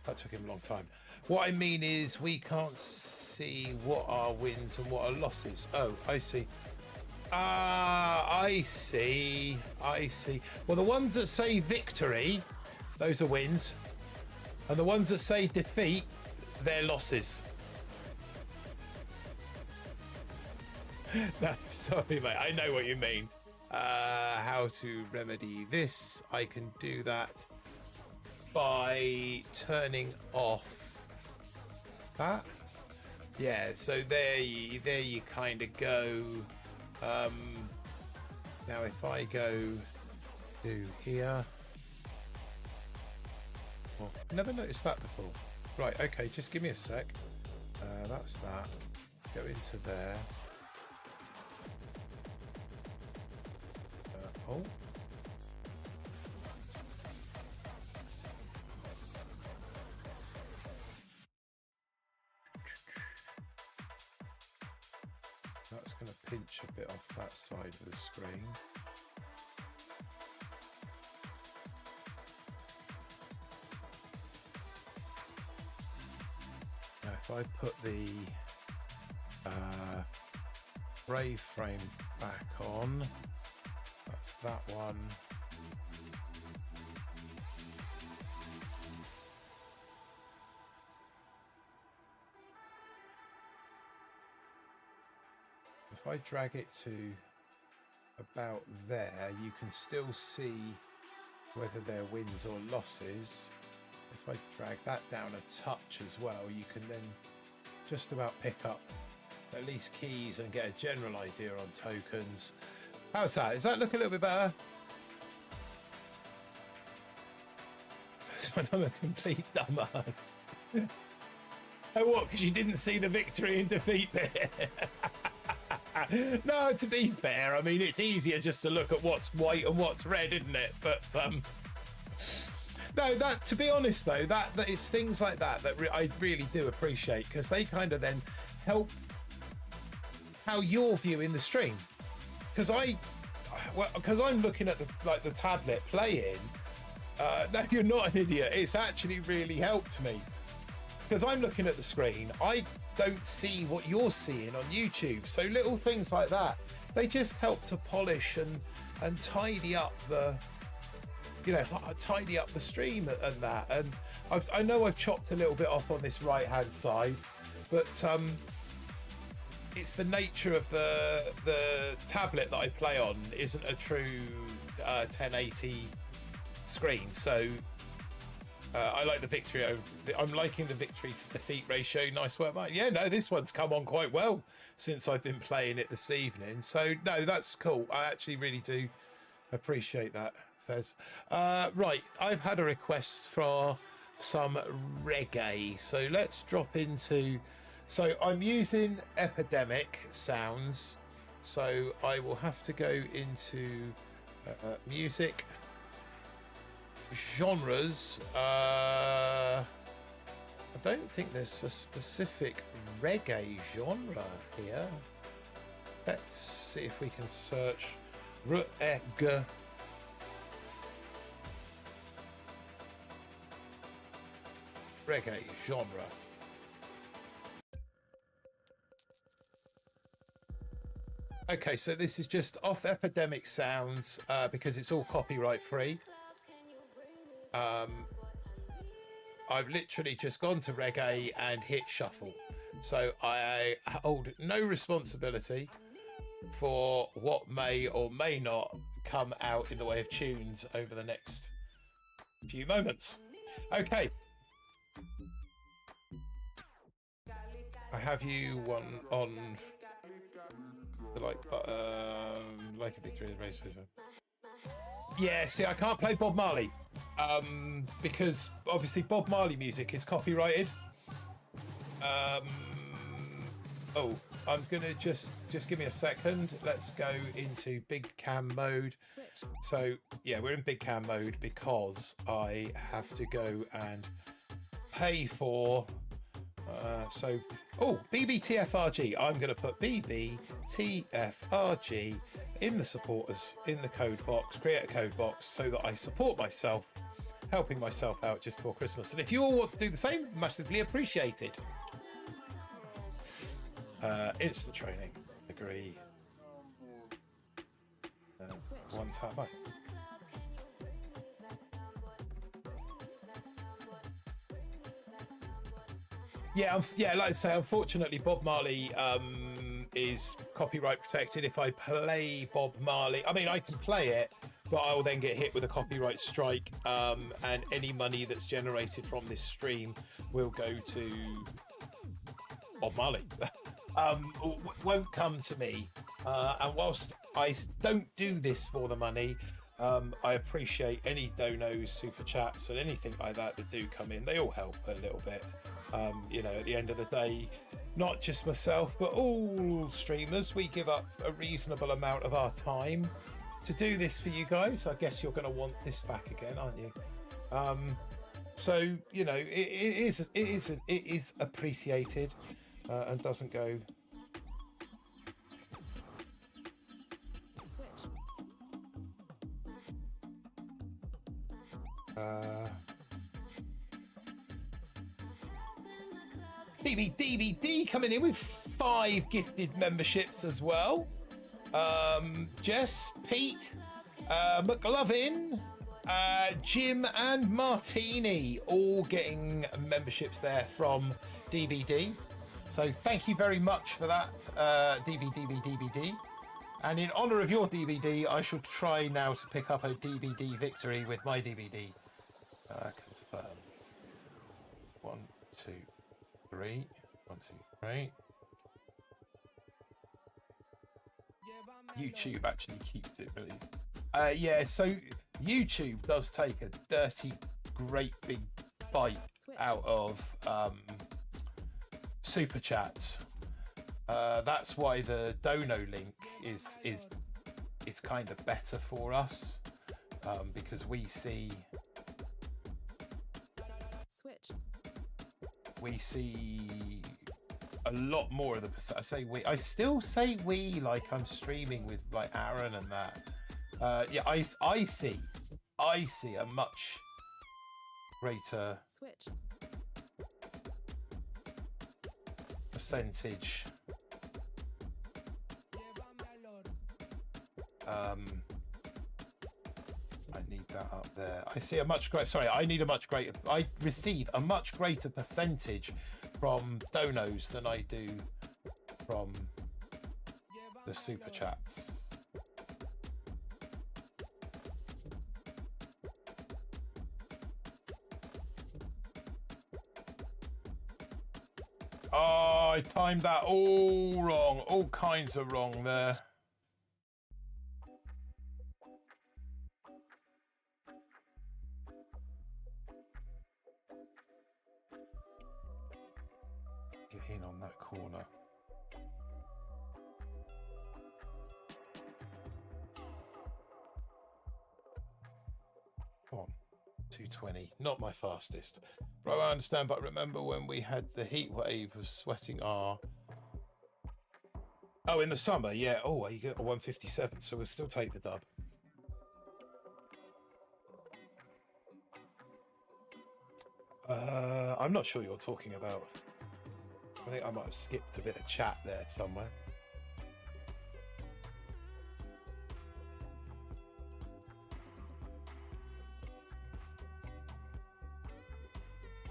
That took him a long time. What I mean is we can't see what are wins and what are losses. Oh, I see. I see. I see. Well, the ones that say victory, those are wins. And the ones that say defeat, they're losses. No, sorry, mate. I know what you mean. how to remedy this. I can do that by turning off that. Yeah, so there you kind of go. Now if I go to here, well, I never noticed that before. Right, okay, just give me a sec. That's that. Go into there. Oh. That's going to pinch a bit off that side of the screen. Now if I put the Brave frame back on, that's that one. If I drag it to about there, you can still see whether they're wins or losses. If I drag that down a touch as well, you can then just about pick up at least keys and get a general idea on tokens. How's that? Does that look a little bit better? When I'm a complete dumbass. Oh, what? Because you didn't see the victory and defeat there? No, to be fair, I mean, it's easier just to look at what's white and what's red, isn't it? But no, that, to be honest though, that it's things like that I really do appreciate, because they kind of then help how you're viewing the stream. Because I'm looking at the tablet playing. No, you're not an idiot. It's actually really helped me, because I'm looking at the screen. I don't see what you're seeing on YouTube. So little things like that, they just help to polish and tidy up the, tidy up the stream and that. And I know I've chopped a little bit off on this right hand side, but it's the nature of the tablet that I play on isn't a true 1080 screen. So I like the victory. I'm liking the victory to defeat ratio. Nice work, Mike. Yeah, no, this one's come on quite well since I've been playing it this evening. So no, that's cool. I actually really do appreciate that, Fez. Right, I've had a request for some reggae. So let's drop into... So I'm using Epidemic sounds. So I will have to go into music. Genres. I don't think there's a specific reggae genre here. Let's see if we can search reggae. Reggae genre. Okay, so this is just off Epidemic Sounds because it's all copyright free. I've literally just gone to reggae and hit shuffle. So I hold no responsibility for what may or may not come out in the way of tunes over the next few moments. Okay. I have you one on the like a victory race. Yeah, see, I can't play Bob Marley because obviously Bob Marley music is copyrighted. Oh, I'm gonna just give me a second. Let's go into big cam mode. So yeah, we're in big cam mode because I have to go and pay for BBTFRG. I'm going to put BBTFRG in the supporters, in the code box, create a code box so that I support myself, helping myself out just before Christmas. And if you all want to do the same, massively appreciated. Instant training, agree. One time, bye. Yeah, like I say, unfortunately, Bob Marley is copyright protected. If I play Bob Marley, I mean, I can play it, but I will then get hit with a copyright strike, and any money that's generated from this stream will go to Bob Marley. Won't come to me. And whilst I don't do this for the money, I appreciate any donos, super chats, and anything like that do come in. They all help a little bit. You know, at the end of the day, not just myself, but all streamers, we give up a reasonable amount of our time to do this for you guys. I guess you're going to want this back again, aren't you? So you know, it is appreciated, and doesn't go. DBD coming in with 5 gifted memberships as well. Jess, Pete, McLovin, Jim, and Martini all getting memberships there from DBD. So thank you very much for that, DBD. And in honour of your DBD, I shall try now to pick up a DBD victory with my DBD. Confirm. 1, 2, 3. 1, 2, 3. YouTube actually keeps it really. Yeah, so YouTube does take a dirty, great big bite out of super chats. That's why the dono link is kind of better for us, because we see a lot more of the. I still say we, like I'm streaming with like Aaron and that. Yeah, I see a much greater percentage. I need that up there. I see a much greater. Sorry, I need a much greater. I receive a much greater percentage from donos than I do from the super chats. Oh, I timed that all wrong. All kinds of wrong there. Get in on that corner. Come on. 220. Not my fastest. Bro, I understand, but remember when we had the heat wave was sweating our... Oh, in the summer, yeah. Oh, you get a 157, so we'll still take the dub. I'm not sure you're talking about. I think I might have skipped a bit of chat there somewhere.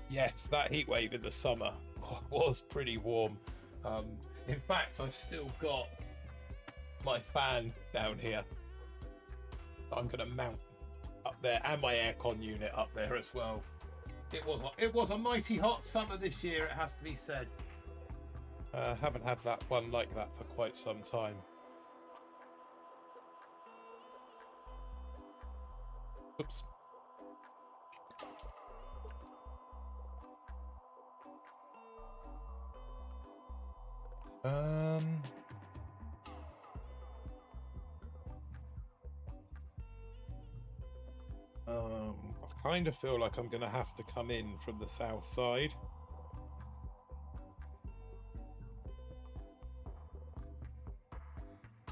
Yes, that heat wave in the summer was pretty warm. In fact, I've still got my fan down here. I'm going to mount up there, and my aircon unit up there as well. It was a mighty hot summer this year, it has to be said. Haven't had that one like that for quite some time. Oops. I kind of feel like I'm going to have to come in from the south side.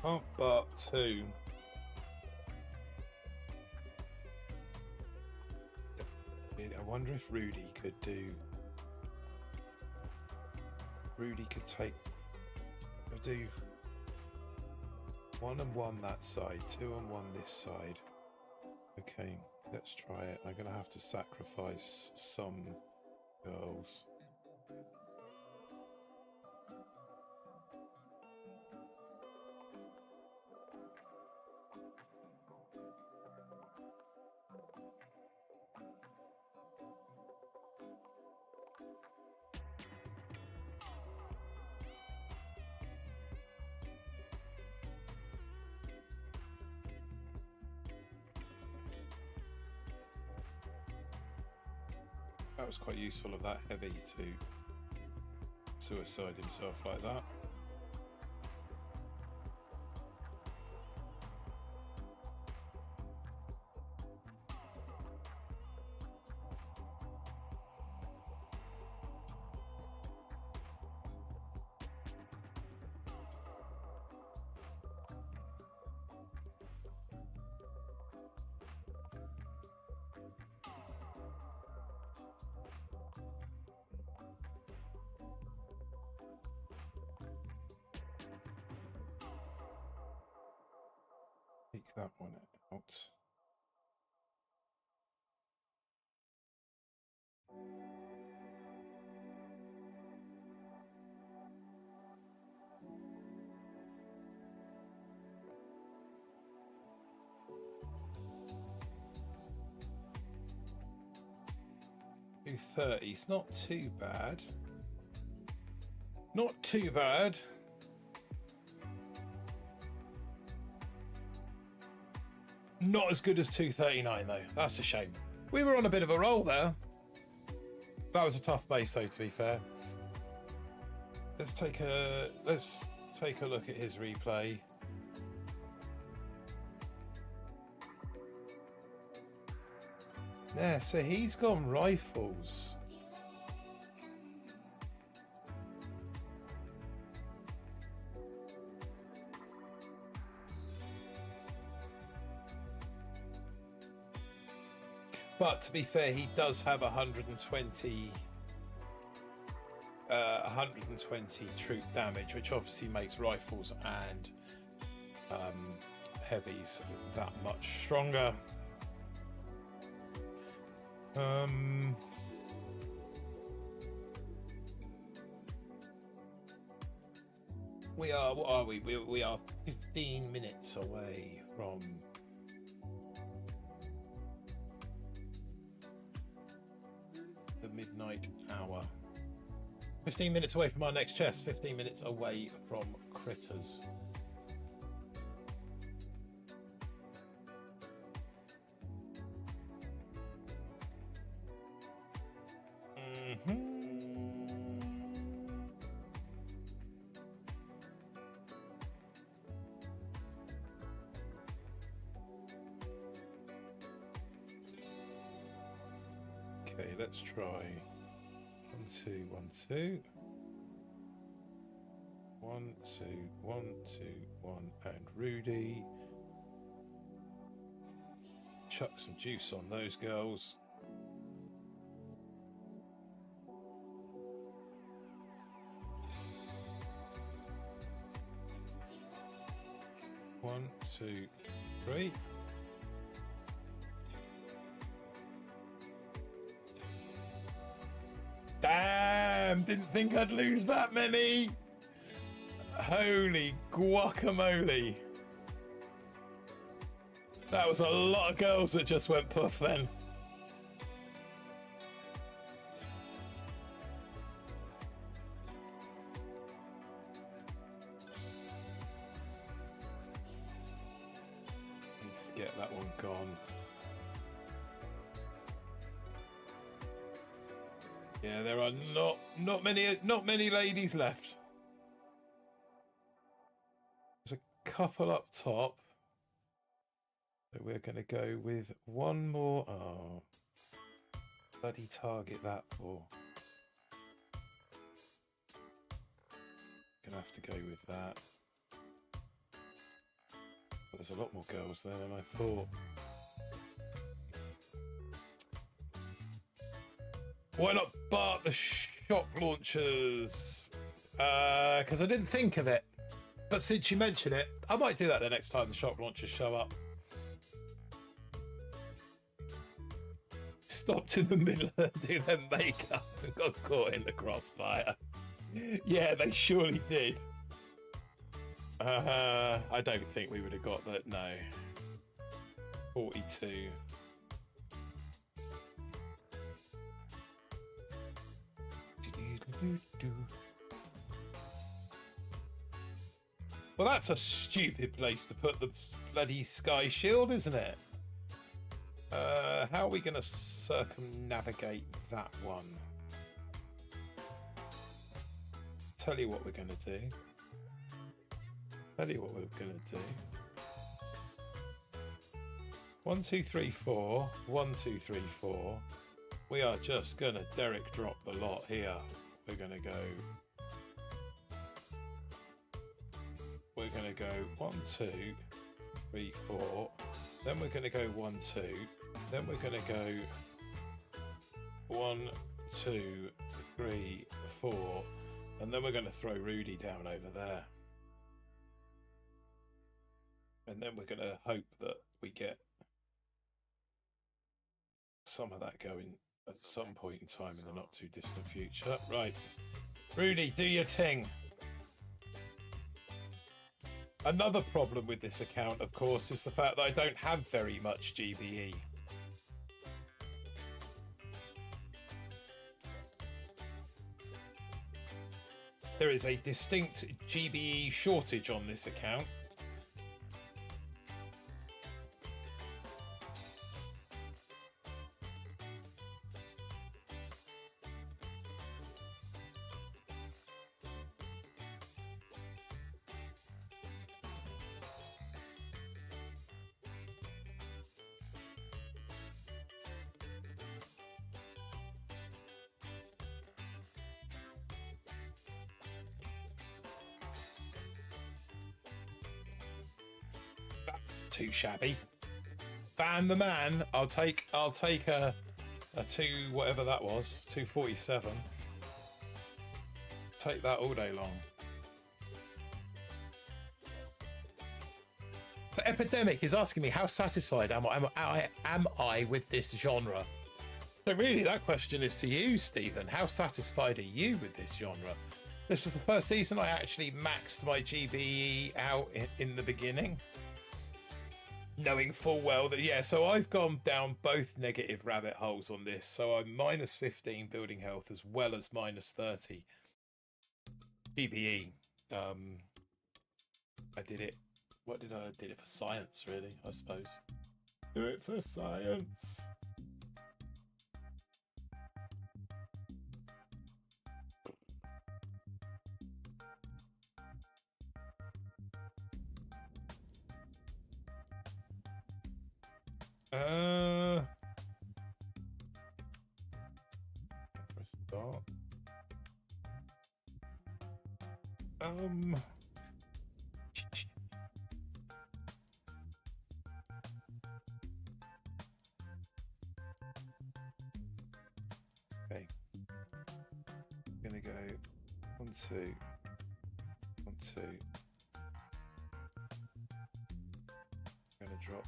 Oh, but 2. I wonder if Rudy could do... Rudy could take... I'll do 1 and 1 that side, 2 and 1 this side. Okay, let's try it. I'm going to have to sacrifice some girls. That was quite useful of that heavy to suicide himself like that. Take that one out. $230. It's not too bad. Not too bad. Not as good as 239 though. That's a shame. We were on a bit of a roll there. That was a tough base though, to be fair. Let's take a look at his replay. Yeah, so he's gone rifles. But to be fair, he does have 120 troop damage, which obviously makes rifles and heavies that much stronger. We are, what are we? We are 15 minutes away from the midnight hour. 15 minutes away from our next chest, 15 minutes away from critters. Okay, let's try 1, 2, 1, 2. 1, 2, 1, 2, 1, and Rudy. Chuck some juice on those girls. One, two, three. Damn, didn't think I'd lose that many. Holy guacamole. That was a lot of girls that just went puff then. Need to get that one gone. Yeah, there are not many ladies left. There's a couple up top. So we're going to go with one more. Oh, bloody target that for. Gonna have to go with that. But there's a lot more girls there than I thought. Why not BART the shock launchers? Because I didn't think of it. But since you mention it, I might do that the next time the shock launchers show up. Stopped in the middle and do their makeup and got caught in the crossfire. Yeah, they surely did. I don't think we would have got that, no. 42. Well, that's a stupid place to put the bloody sky shield, isn't it? How are we going to circumnavigate that one? Tell you what we're going to do. Tell you what we're going to do. 1, 2, 3, 4. 1, 2, 3, 4. We are just going to Derek drop the lot here. We're going to go. We're going to go 1, 2, 3, 4. Then we're going to go 1, 2. Then we're going to go 1, 2, 3, 4. And then we're going to throw Rudy down over there. And then we're going to hope that we get some of that going at some point in time in the not too distant future. Right. Rudy, do your thing. Another problem with this account, of course, is the fact that I don't have very much GBE. There is a distinct GBE shortage on this account. Too shabby. Ban the man. I'll take a 2 whatever that was, 247. Take that all day long. So Epidemic is asking me how satisfied am I with this genre. So really that question is to you, Stephen. How satisfied are you with this genre? This was the first season I actually maxed my GBE out in the beginning. Knowing full well that, yeah, so I've gone down both negative rabbit holes on this. So I'm minus 15 building health as well as minus 30 GBE. I did it. What did I did it for science, really, I suppose. Do it for science. Press start. Okay. I'm gonna go 1, 2, 1, 2. I'm gonna drop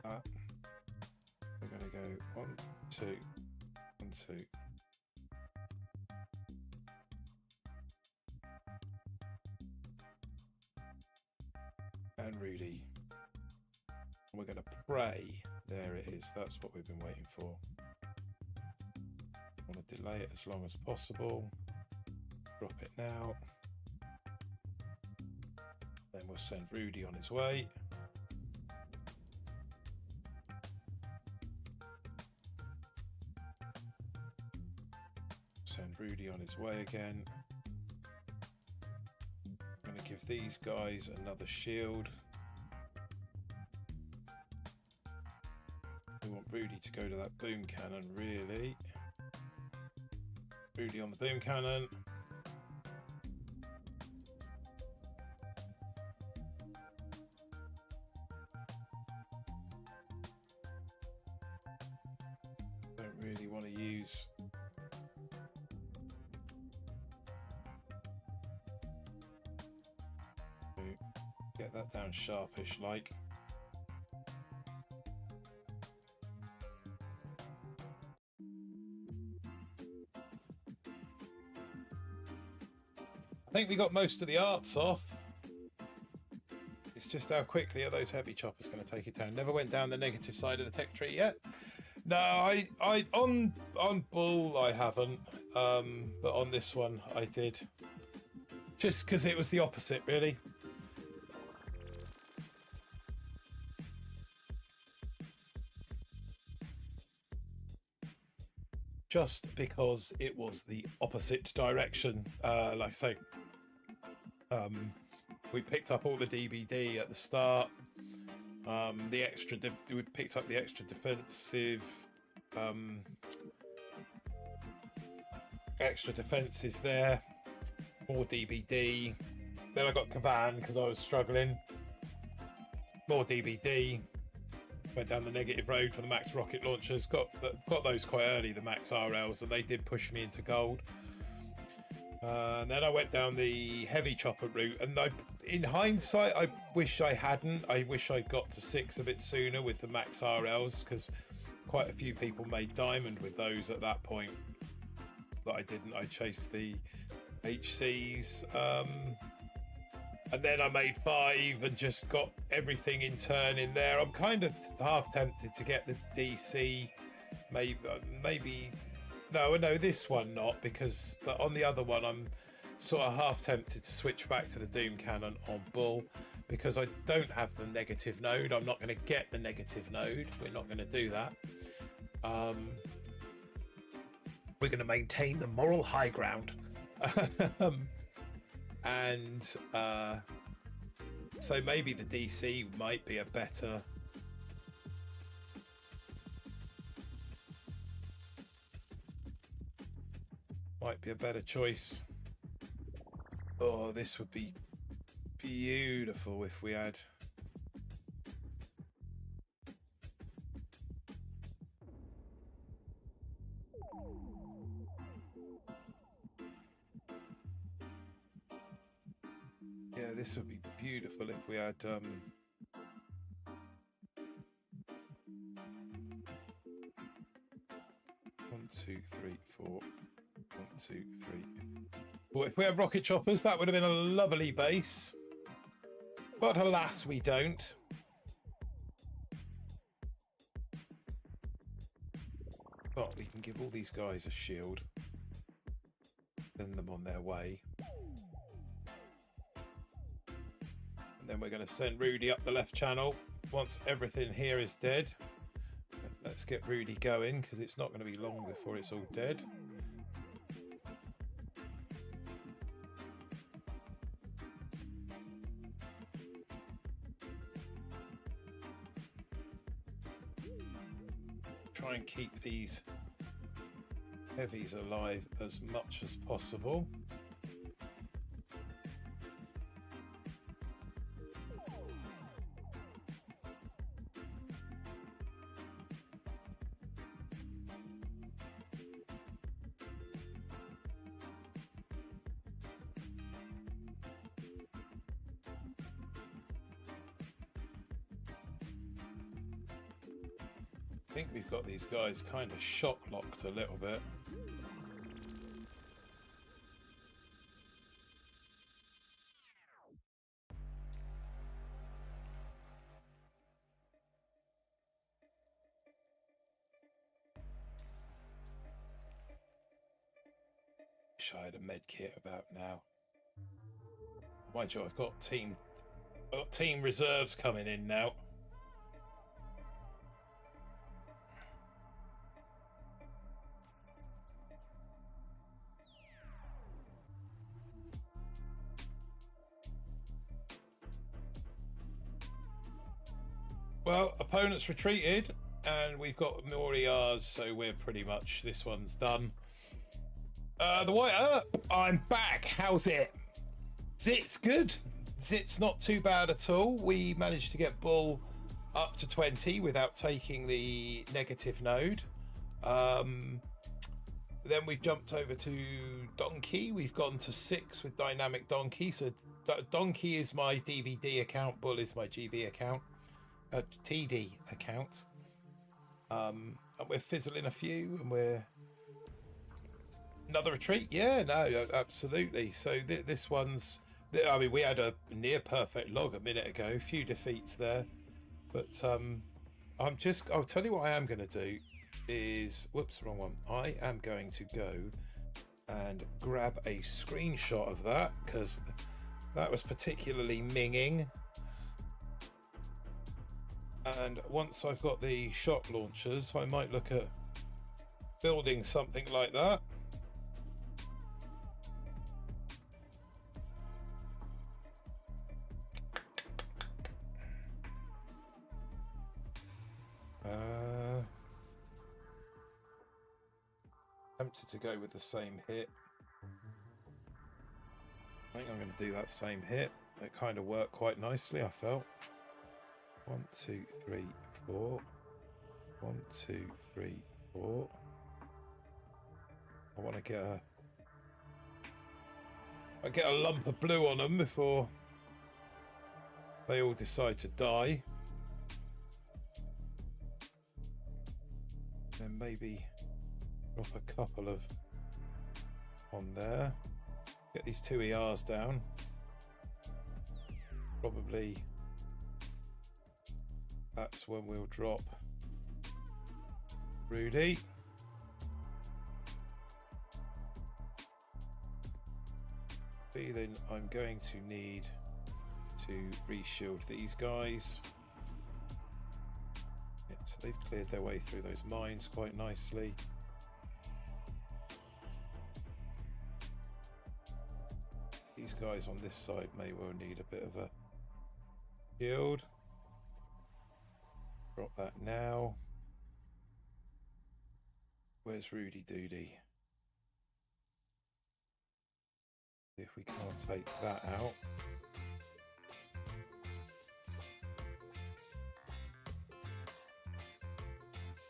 that. We're gonna go 1, 2, 1, 2. And Rudy. And we're gonna pray. There it is. That's what we've been waiting for. I want to delay it as long as possible. Drop it now. Then we'll send Rudy on his way. Send Rudy on his way again. I'm going to give these guys another shield. We want Rudy to go to that boom cannon, really. Rudy on the boom cannon. Don't really want to use get that down sharpish like. I think we got most of the arts off. It's just how quickly are those heavy choppers going to take it down. Never went down the negative side of the tech tree yet. No, I on Bull I haven't, but on this one I did. Just because it was the opposite, really. just because it was the opposite direction. Like I say, we picked up all the DBD at the start. We picked up the extra defensive. Extra defenses there. More DBD. Then I got Kavan because I was struggling. More DBD. Went down the negative road for the max rocket launchers. Got those quite early, the max RLs, and they did push me into gold. And then I went down the heavy chopper route, and in hindsight, I wish I hadn't. I wish I got to 6 a bit sooner with the max RLs, because quite a few people made diamond with those at that point. But I didn't. I chased the HCs. And then I made 5 and just got everything in turn in there. I'm kind of half tempted to get the DC. Maybe no, this one not, because but on the other one I'm sort of half tempted to switch back to the Doom Cannon on Bull, because I don't have the negative node. I'm not going to get the negative node. We're not going to do that. We're going to maintain the moral high ground. And so maybe the DC might be a better choice. Oh, this would be beautiful if we had this would be beautiful if we had 1, 2, 3, 4. 1, 2, 3. Well, if we had rocket choppers, that would have been a lovely base. But alas, we don't. But we can give all these guys a shield. Send them on their way. And then we're going to send Rudy up the left channel once everything here is dead. Let's get Rudy going, because it's not going to be long before it's all dead. Try and keep these heavies alive as much as possible. I think we've got these guys kind of shock locked a little bit. Wish I had a med kit about now. Mind you, I've got team reserves coming in now. Well, opponents retreated, and we've got more ERs, so we're pretty much, this one's done. The White Up, I'm back. How's it? Zit's good. Zit's not too bad at all. We managed to get Bull up to 20 without taking the negative node. Then we've jumped over to Donkey. We've gone to 6 with Dynamic Donkey. So Donkey is my DVD account. Bull is my GB account. TD account. And we're fizzling a few, and we're another retreat. Yeah, no, absolutely. So this one's, I mean, we had a near perfect log a minute ago, a few defeats there, but I'll tell you what I am going to do is, whoops, wrong one. I am going to go and grab a screenshot of that, because that was particularly minging. And once I've got the shock launchers, I might look at building something like that. Tempted to go with the same hit. I think I'm going to do that same hit. It kind of worked quite nicely, I felt. 1, 2, 3, 4. 1, 2, 3, 4. I want to get a lump of blue on them before they all decide to die. Then maybe drop a couple of on there. Get these 2 ERs down. Probably that's when we'll drop Rudy. Feeling I'm going to need to re-shield these guys. Yeah, so they've cleared their way through those mines quite nicely. These guys on this side may well need a bit of a shield. Drop that now. Where's Rudy Doody? See if we can't take that out.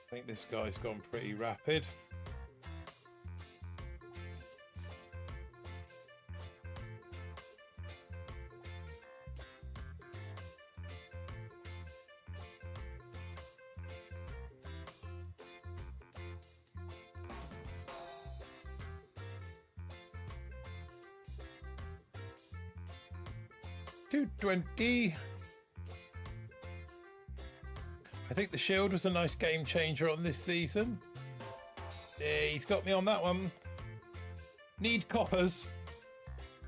I think this guy's gone pretty rapid. $220. I think the shield was a nice game changer on this season. Yeah, he's got me on that one. Need coppers.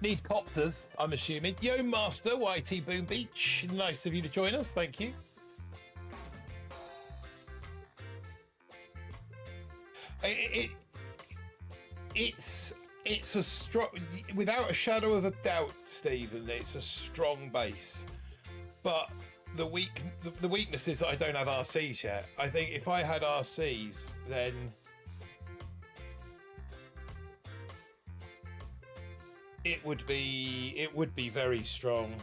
Need copters, I'm assuming. Yo, Master, YT Boom Beach. Nice of you to join us. Thank you. It's a strong, without a shadow of a doubt, Stephen, it's a strong base. But the weakness is that I don't have RCs yet. I think if I had RCs, then it would be very strong.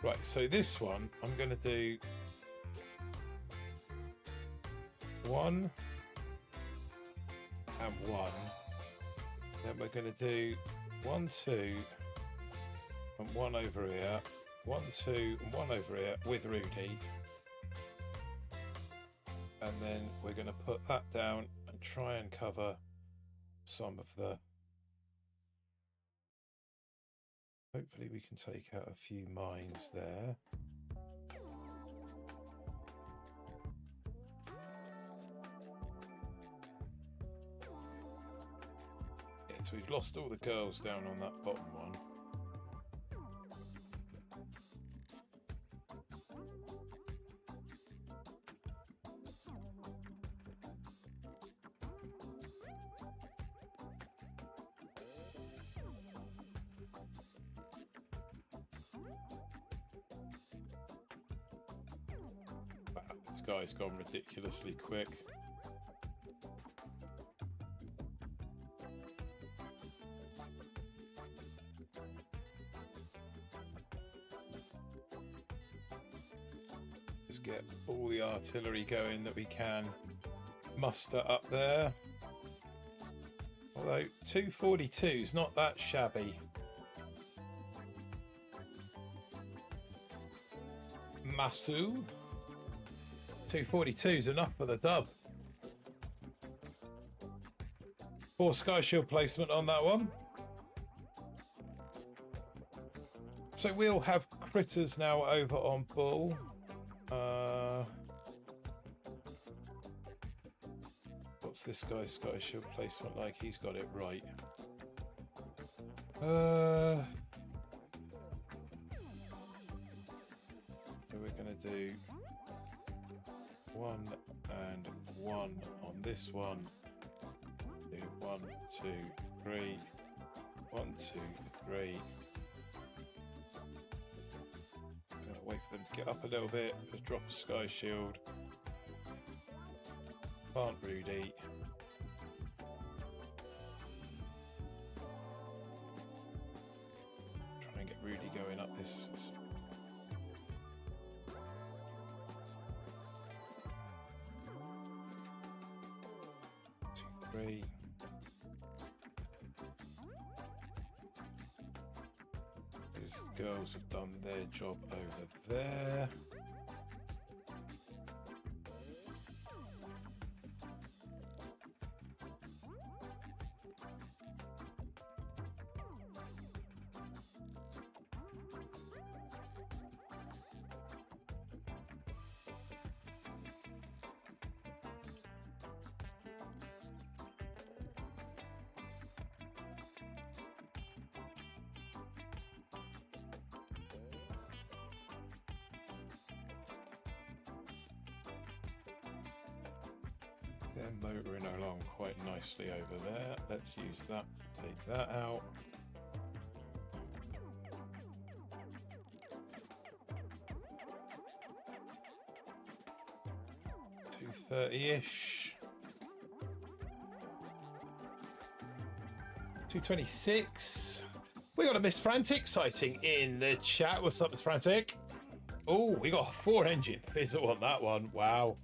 Right, so this one, I'm going to do 1 and 1. Then we're going to do 1, 2, and 1 over here. 1, 2, and 1 over here with Rudy. And then we're going to put that down and try and cover some of the... Hopefully we can take out a few mines there. Yeah, so we've lost all the girls down on that bottom one. This guy's gone ridiculously quick. Just get all the artillery going that we can muster up there. Although 242 is not that shabby. Masu. 242 is enough for the dub. 4 Sky Shield placement on that one. So we'll have critters now over on Bull. What's this guy's Sky Shield placement like? He's got it right. So we're going to do 1 and 1 on this one. Do 1, 2, 3. 1, 2, 3. Gonna wait for them to get up a little bit. Just drop a Sky Shield. Plant Rudy. Try and get Rudy going up this. 2, 3. These girls have done their job over there. They're motoring along quite nicely over there. Let's use that to take that out. $230-ish. 226. We got a Miss Frantic sighting in the chat. What's up, Miss Frantic? Oh, we got a 4-engine fizzle on that one. Wow.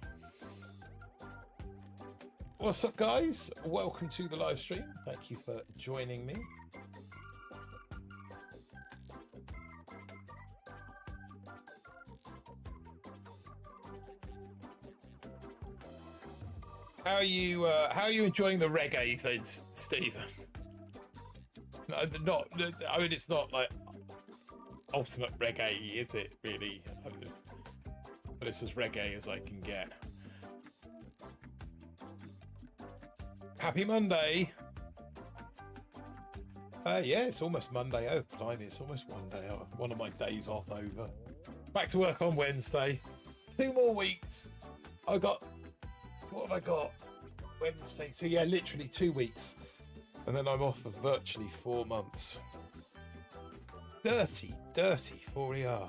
What's up, guys? Welcome to the live stream. Thank you for joining me. How are you enjoying the reggae then, Stephen? Not, I mean, it's not like ultimate reggae, is it? Really, but it's as reggae as I can get. Happy Monday. Yeah, it's almost Monday. Oh, blimey, it's almost one day. One of my days off over. Back to work on Wednesday. 2 more weeks. What have I got? Wednesday. So yeah, literally 2 weeks. And then I'm off for virtually 4 months. Dirty, 4 ER.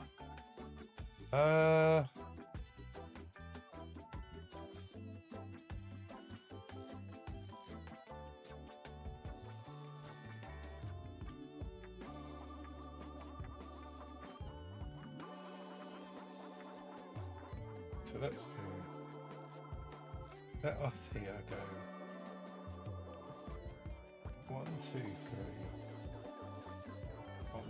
So let's do. Let us here go. 1, 2, 3. 1, 2,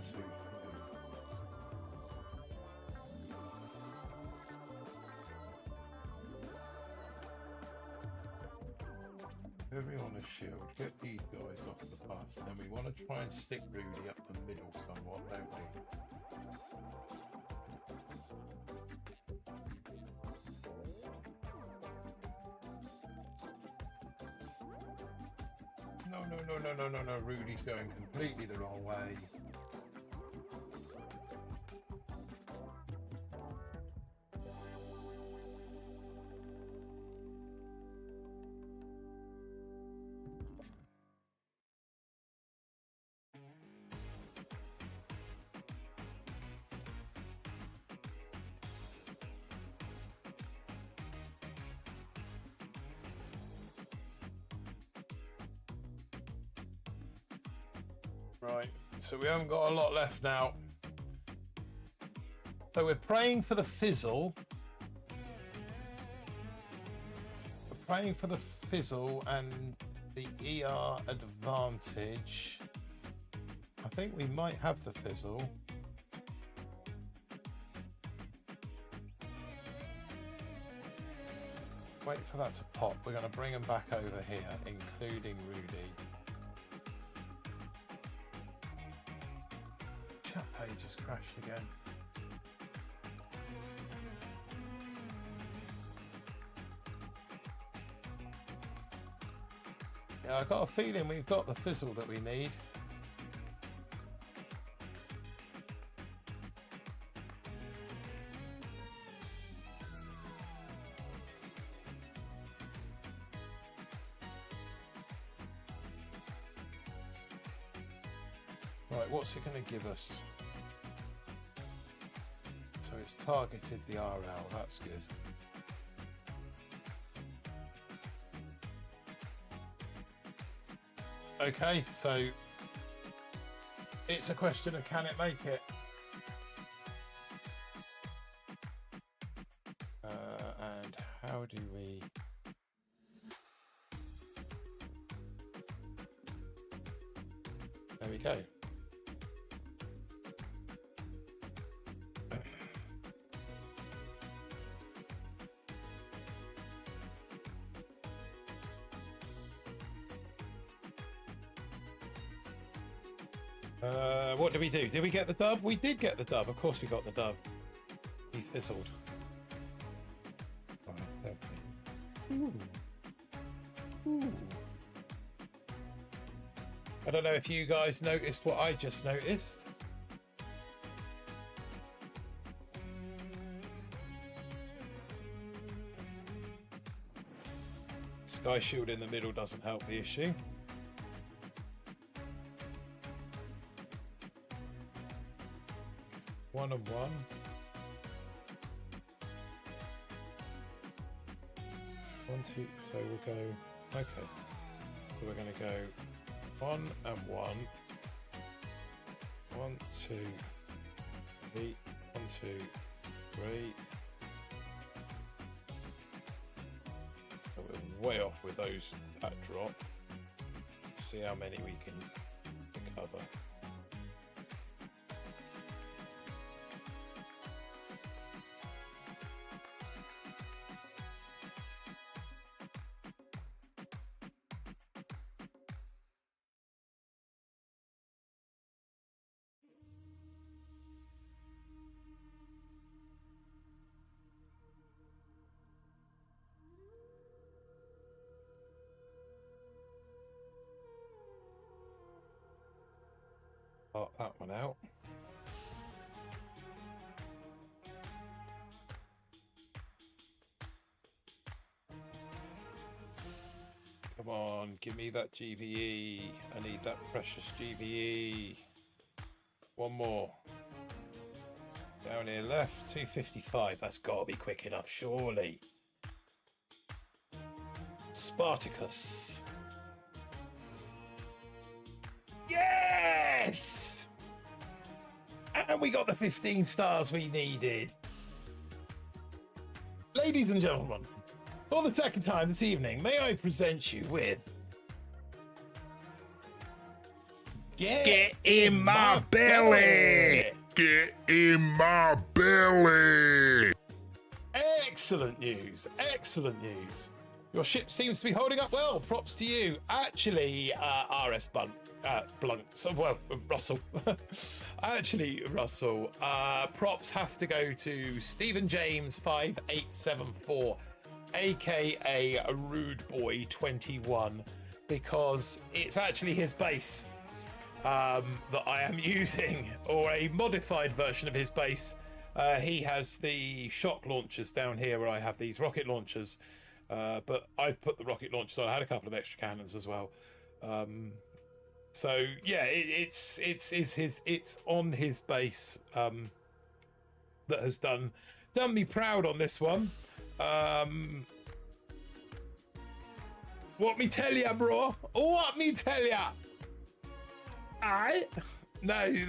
3. Everyone a shield. Get these guys off the bus. And then we want to try and stick Rudy up the middle somewhat, don't we? No, Rudy's going completely the wrong way. Right, so we haven't got a lot left now. So we're praying for the fizzle. We're praying for the fizzle and the ER advantage. I think we might have the fizzle. Wait for that to pop. We're going to bring them back over here, including Rudy. Chat page just crashed again. Yeah, I got a feeling we've got the fizzle that we need. Right, what's it going to give us? So it's targeted the RL, that's good. Okay, so it's a question of can it make it? And how do we... There we go. What did we do? Did we get the dub? We did get the dub. Of course we got the dub. He fizzled. Oh, ooh. Ooh. I don't know if you guys noticed what I just noticed. Sky shield in the middle doesn't help the issue. One and one. One, two, so we'll go, okay. So we're going to go 1 and 1. 1, 2, 3. 1, 2, 3. So we're way off with those, that drop. Let's see how many we can recover. Part that one out. Come on, give me that GVE. I need that precious GVE. One more. Down here left, 255. That's got to be quick enough, surely. Spartacus. Yes! And we got the 15 stars we needed. Ladies and gentlemen, for the second time this evening, may I present you with... Get in my belly! Get in my belly! Excellent news, excellent news. Your ship seems to be holding up well, props to you. Actually, RS Blunt, so, well, Russell. Actually, Russell, props have to go to Stephen James 5874, aka Rude Boy 21, because it's actually his base that I am using, or a modified version of his base. He has the shock launchers down here where I have these rocket launchers, but I've put the rocket launchers on. I had a couple of extra cannons as well. So yeah, it's on his base that has done me proud on this one. What me tell ya, bro? What me tell ya? No, you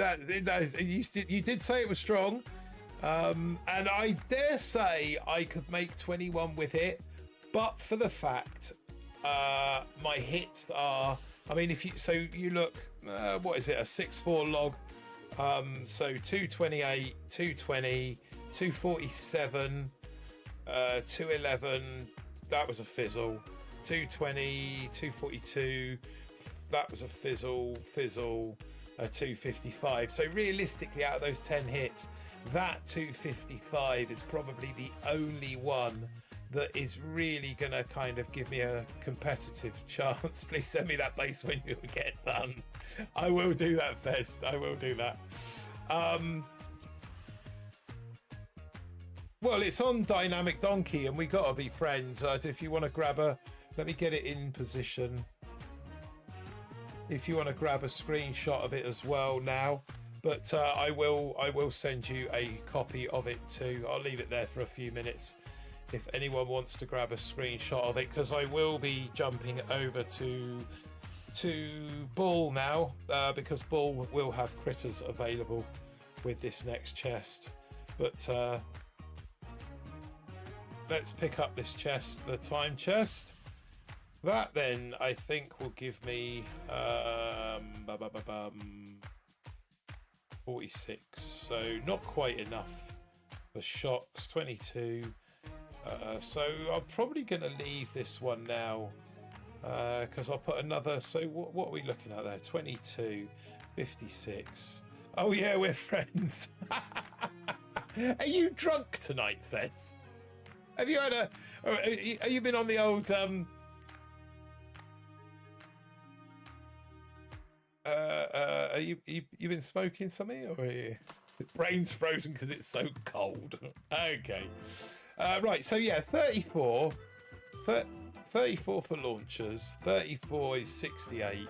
did say it was strong, and I dare say I could make 21 with it, but for the fact my hits are. I mean, you look, what is it, a 6.4 log? So 228, 220, 247, 211. That was a fizzle. 220, 242. That was a fizzle. 255. So realistically, out of those 10 hits, that 255 is probably the only one that is really going to kind of give me a competitive chance, please send me that base when you get done. I will do that, Fest. I will do that. Well, it's on Dynamic Donkey, and we got to be friends. If you want to grab a... Let me get it in position. If you want to grab a screenshot of it as well now. But I will send you a copy of it too. I'll leave it there for a few minutes if anyone wants to grab a screenshot of it, because I will be jumping over to Bull now, because Bull will have critters available with this next chest. But let's pick up this chest, the time chest. That then I think will give me 46, so not quite enough for shocks. 22. So I'm probably going to leave this one now, because I'll put another. So what are we looking at there? 22, 56. Oh yeah, we're friends. Are you drunk tonight, Fez? Have you had have you been on the old you been smoking something, or are you... brain's frozen because it's so cold? Okay. Right, so yeah, 34 for launchers, 34 is 68,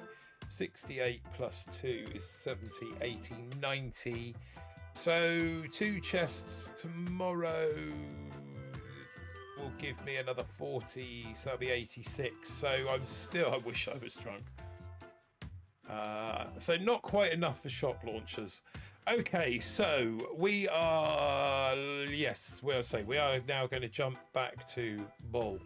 68 plus 2 is 70, 80, 90. So 2 chests tomorrow will give me another 40, so that'll be 86. So I wish I was drunk. So not quite enough for shock launchers. Okay, so we are, yes, we are now going to jump back to Bull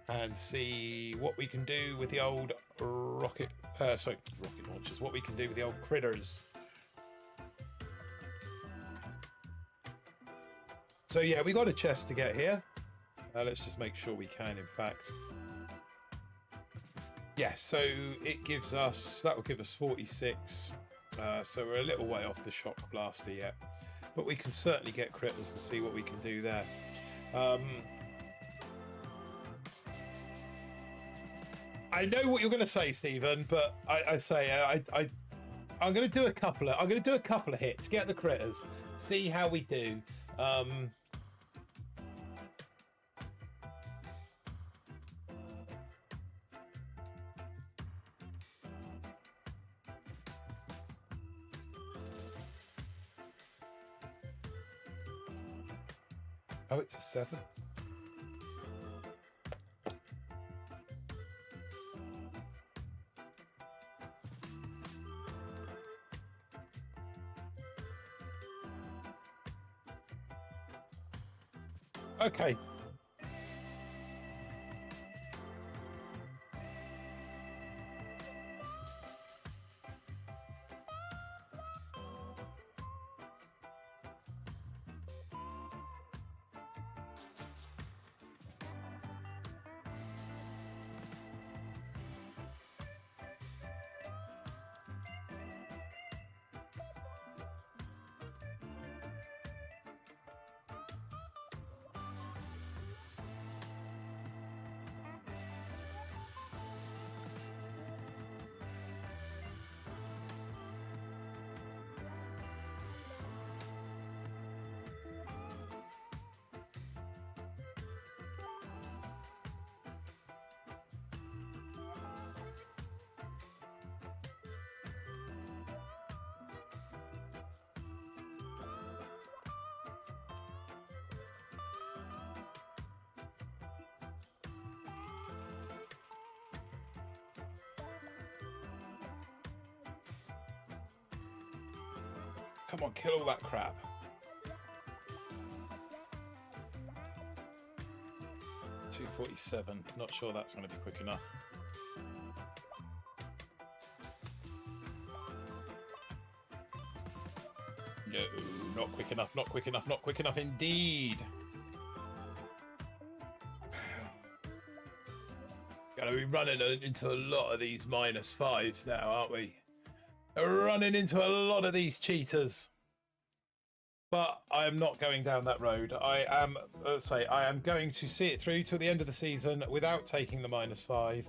and see what we can do with the old rocket launchers, what we can do with the old critters. So yeah, we got a chest to get here. Let's just make sure we can, in fact. Yeah, so it gives us, that will give us 46. So we're a little way off the shock blaster yet, but we can certainly get critters and see what we can do there. I know what you're going to say, Stephen, but I'm going to do a couple of hits, get the critters, see how we do. Oh, it's a 7. Okay. Come on, kill all that crap. $247. Not sure that's going to be quick enough. No, not quick enough, not quick enough, not quick enough indeed. Gonna be running into a lot of these -5s now, aren't we? Running into a lot of these cheaters. But I am not going down that road. I am, I am going to see it through till the end of the season without taking the -5.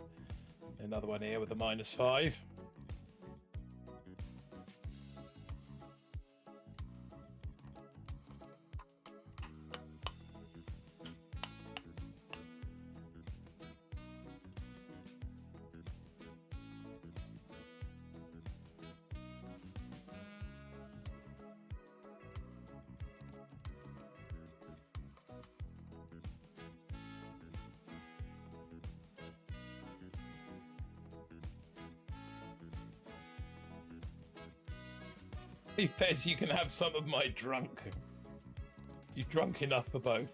Another one here with the -5. He says you can have some of my drunk. You're drunk enough for both.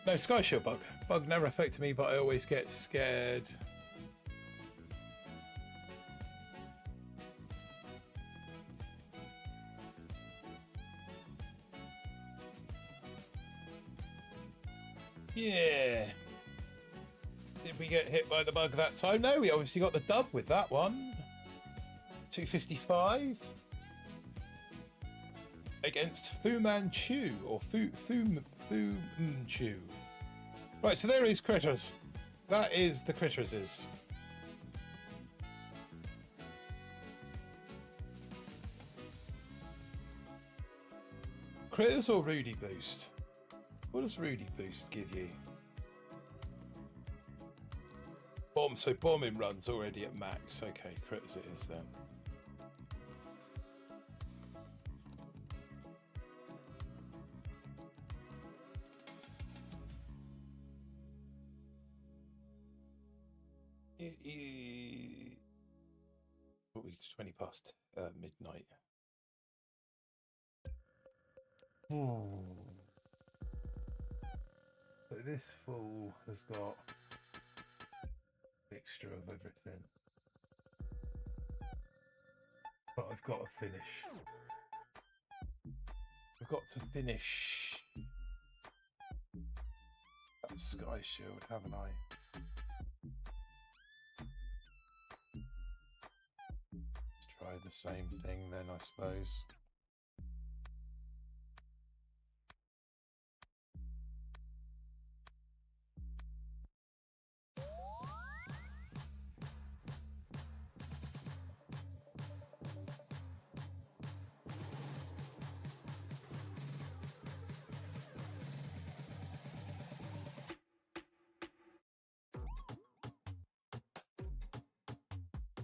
No, Sky Shield bug. Bug never affected me, but I always get scared. Yeah. Did we get hit by the bug that time? No, we obviously got the dub with that one. 255 against Fu Manchu or Fu Manchu. Right, so there is Critters. That is the Critters. Critters or Rudy Boost? What does Rudy Boost give you? Bomb, so bombing run's already at max. Okay, Critters it is then. It is 20 past midnight. So this fool has got a mixture of everything. But I've got to finish. I've got to finish that Sky Shield, haven't I? Let's try the same thing then, I suppose.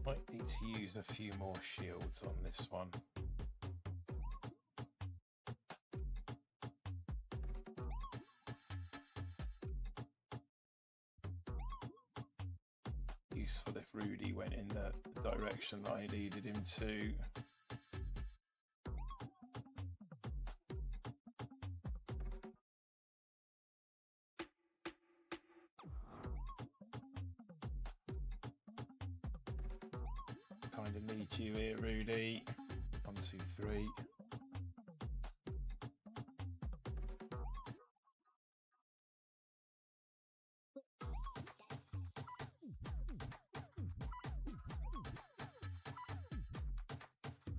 Might need to use a few more shields on this one. Useful if Rudy went in the direction that I needed him to. Kind of need you here, Rudy. 1, 2, 3.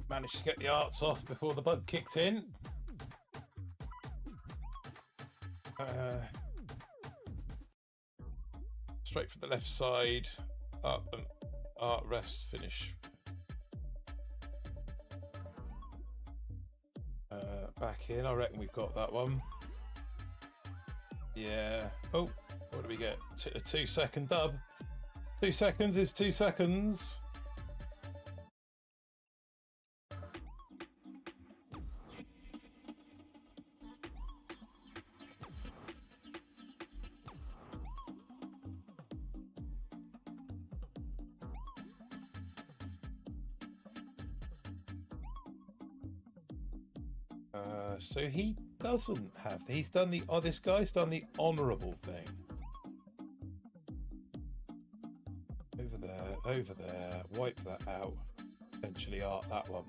Managed to get the arts off before the bug kicked in. Straight from the left side, up and art, rest, finish. Back in. I reckon we've got that one. Yeah. Oh, what do we get? A 2-second dub. 2 seconds is 2 seconds. So he doesn't have. He's done the. Oh, this guy's done the honourable thing. Over there, over there. Wipe that out. Eventually art that one.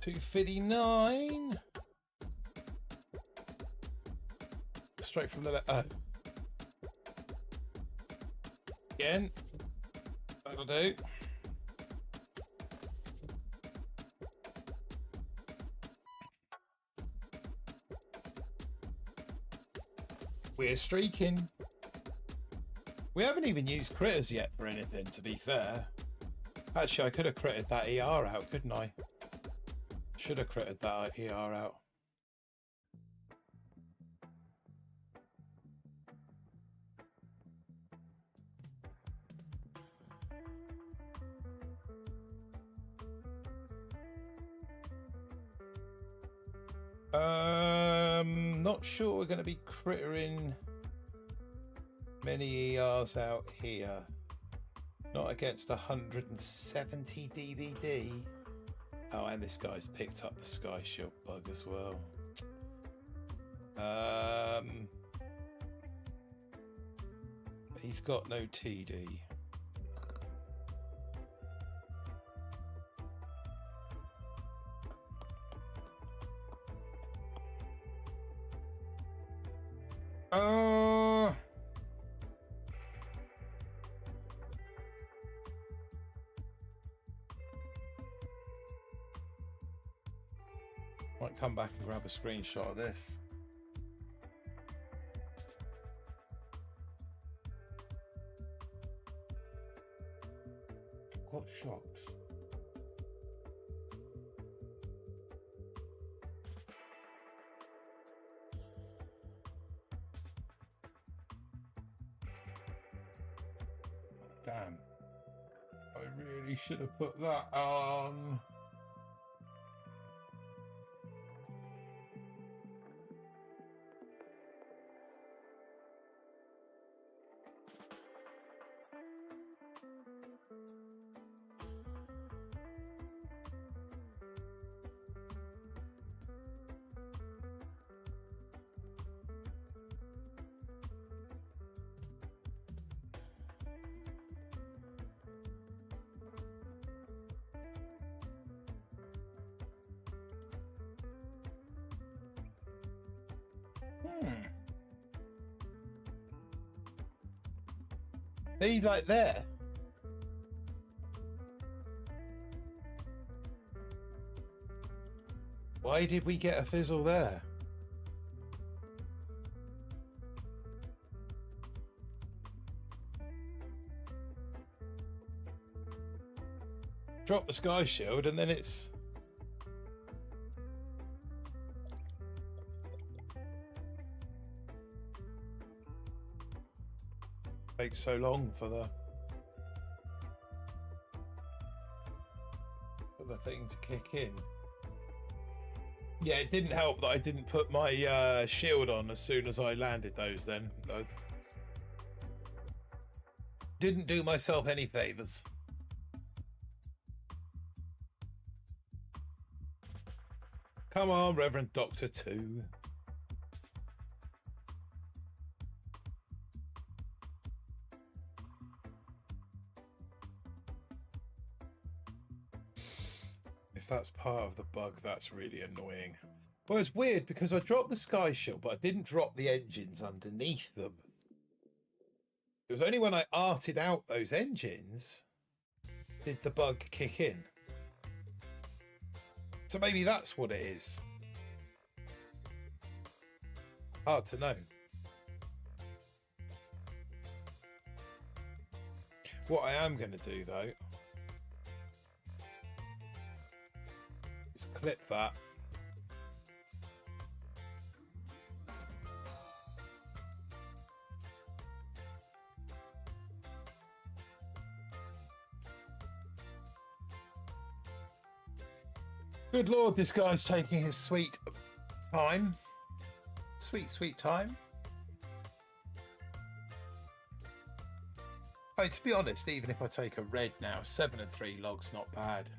$2.59. Straight from the left. Oh. Again. That'll do. We're streaking. We haven't even used critters yet for anything, to be fair. Actually, I could have critted that ER out, couldn't I? Should have critted that ER out. Not sure we're going to be crittering many ERs out here. Not against 170 DVD. Oh, and this guy's picked up the Sky Shield bug as well. He's got no TD. Might come back and grab a screenshot of this. Got shocks. Damn. I really should have put that on. He's like there. Why did we get a fizzle there? Drop the Sky Shield and then it's... Takes so long for the thing to kick in. Yeah, it didn't help that I didn't put my shield on as soon as I landed those then. I didn't do myself any favours. Come on, Reverend Doctor 2. If that's part of the bug, that's really annoying. Well, it's weird because I dropped the sky shield, but I didn't drop the engines underneath them. It was only when I arted out those engines did the bug kick in. So maybe that's what it is. Hard to know. What I am going to do though is clip that. Good Lord, this guy's taking his sweet time. Sweet time. I mean, to be honest, even if I take a red now, 7 and 3 logs not bad.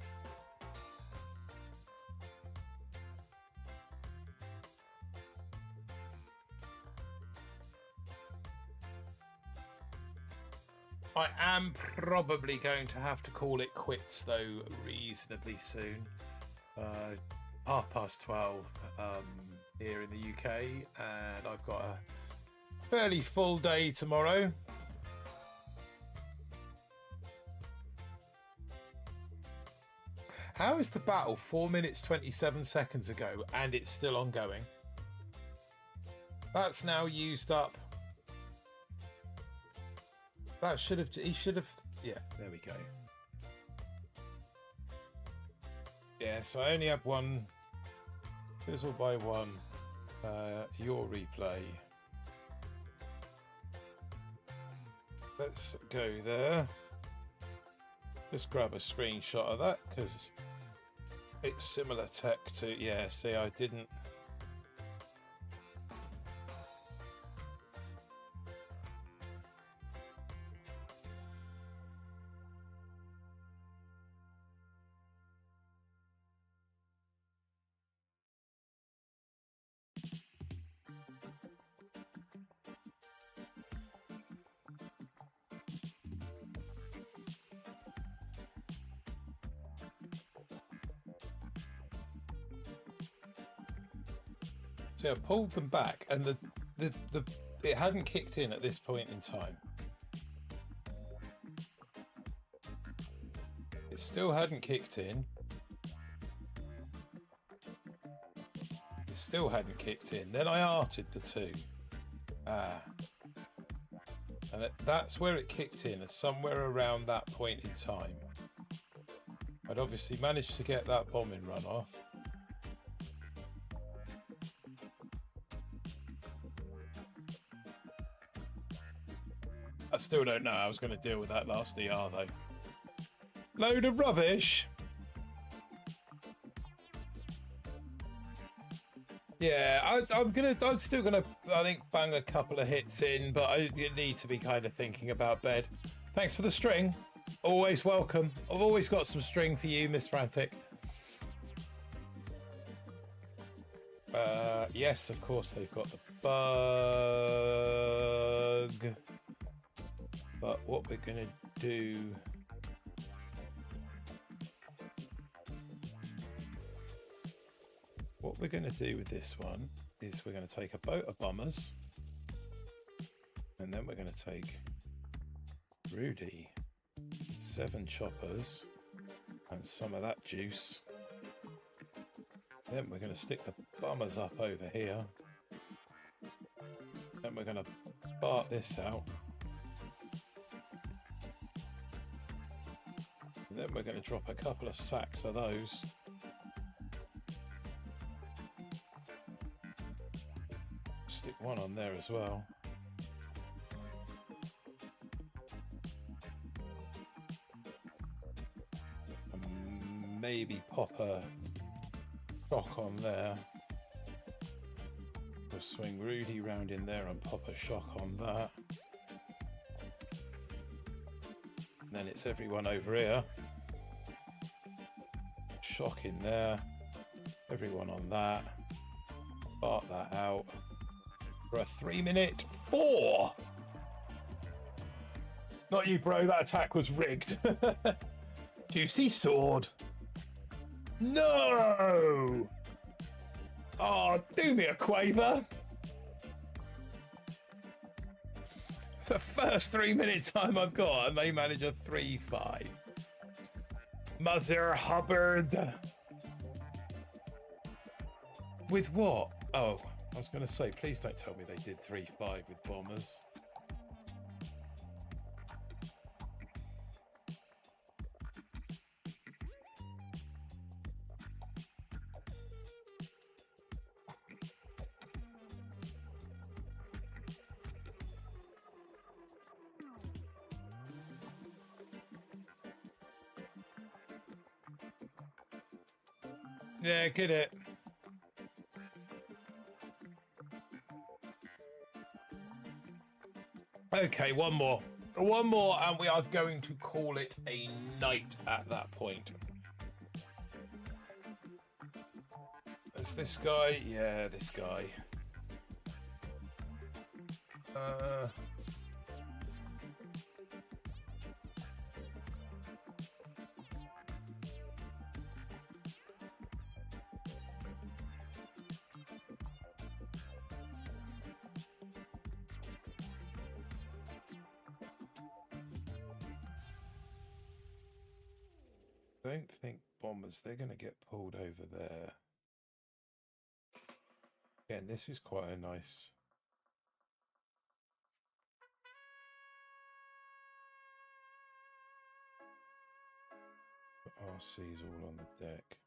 I am probably going to have to call it quits though reasonably soon. 12:30 here in the UK, and I've got a fairly full day tomorrow. How is the battle 4 minutes 27 seconds ago and it's still ongoing? That's now used up. That should have, he should have, yeah, there we go. Yeah, so I only have one fizzle by one. Your replay. Let's go there. Just grab a screenshot of that because it's similar tech to, yeah, see, I didn't. See, I pulled them back, and the it hadn't kicked in at this point in time. It still hadn't kicked in. It still hadn't kicked in. Then I arted the two. And that's where it kicked in, somewhere around that point in time. I'd obviously managed to get that bombing run off. I still don't know how I was going to deal with that last ER though. Load of rubbish. Yeah, I'm still gonna, I think, bang a couple of hits in, but I need to be kind of thinking about bed. Thanks for the string. Always welcome. I've always got some string for you, Miss Frantic. Yes, of course they've got the bug. But what we're gonna do, with this one is we're going to take a boat of bombers, and then we're going to take Rudy, 7 choppers, and some of that juice. Then we're going to stick the bombers up over here. Then we're going to part this out. And then we're going to drop a couple of sacks of those. Stick one on there as well. maybe pop a shock on there. We'll swing Rudy round in there and pop a shock on that. And then it's everyone over here. Shock in there. Everyone on that. Start that out. For a 3-minute 4. Not you, bro. That attack was rigged. Juicy sword. No! Oh, do me a quaver. It's the first 3-minute time I've got, and they manage a 3-5. Mother Hubbard. With what? Oh, I was going to say, please don't tell me they did 3-5 with bombers. Yeah, get it. Okay, one more. One more, and we are going to call it a night at that point. Is this guy? Yeah, this guy. Don't think bombers, they're going to get pulled over there. Again, this is quite a nice... RC's all on the deck.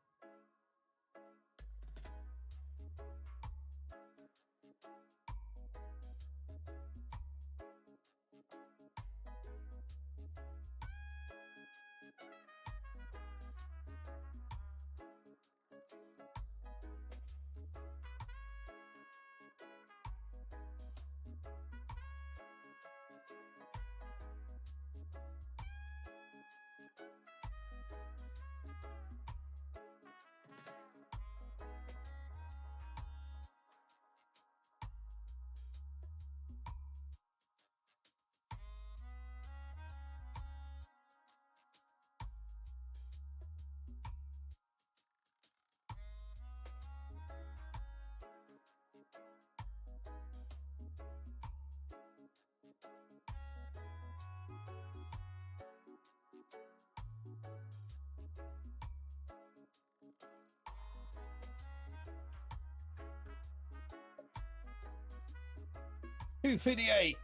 $2.58.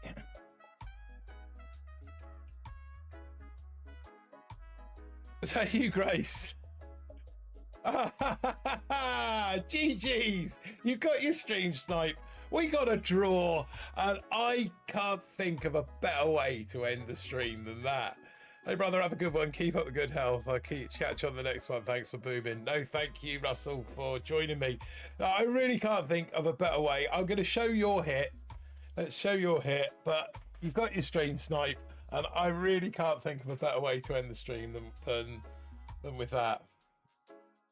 Was that you, Grace? GG's. You got your stream snipe. We got a draw, and I can't think of a better way to end the stream than that. Hey, brother, have a good one. Keep up the good health. I'll catch you on the next one. Thanks for booming. No, thank you, Russell, for joining me. I really can't think of a better way. I'm going to show your hit. Let's show your hit, but you've got your stream snipe, and I really can't think of a better way to end the stream than with that.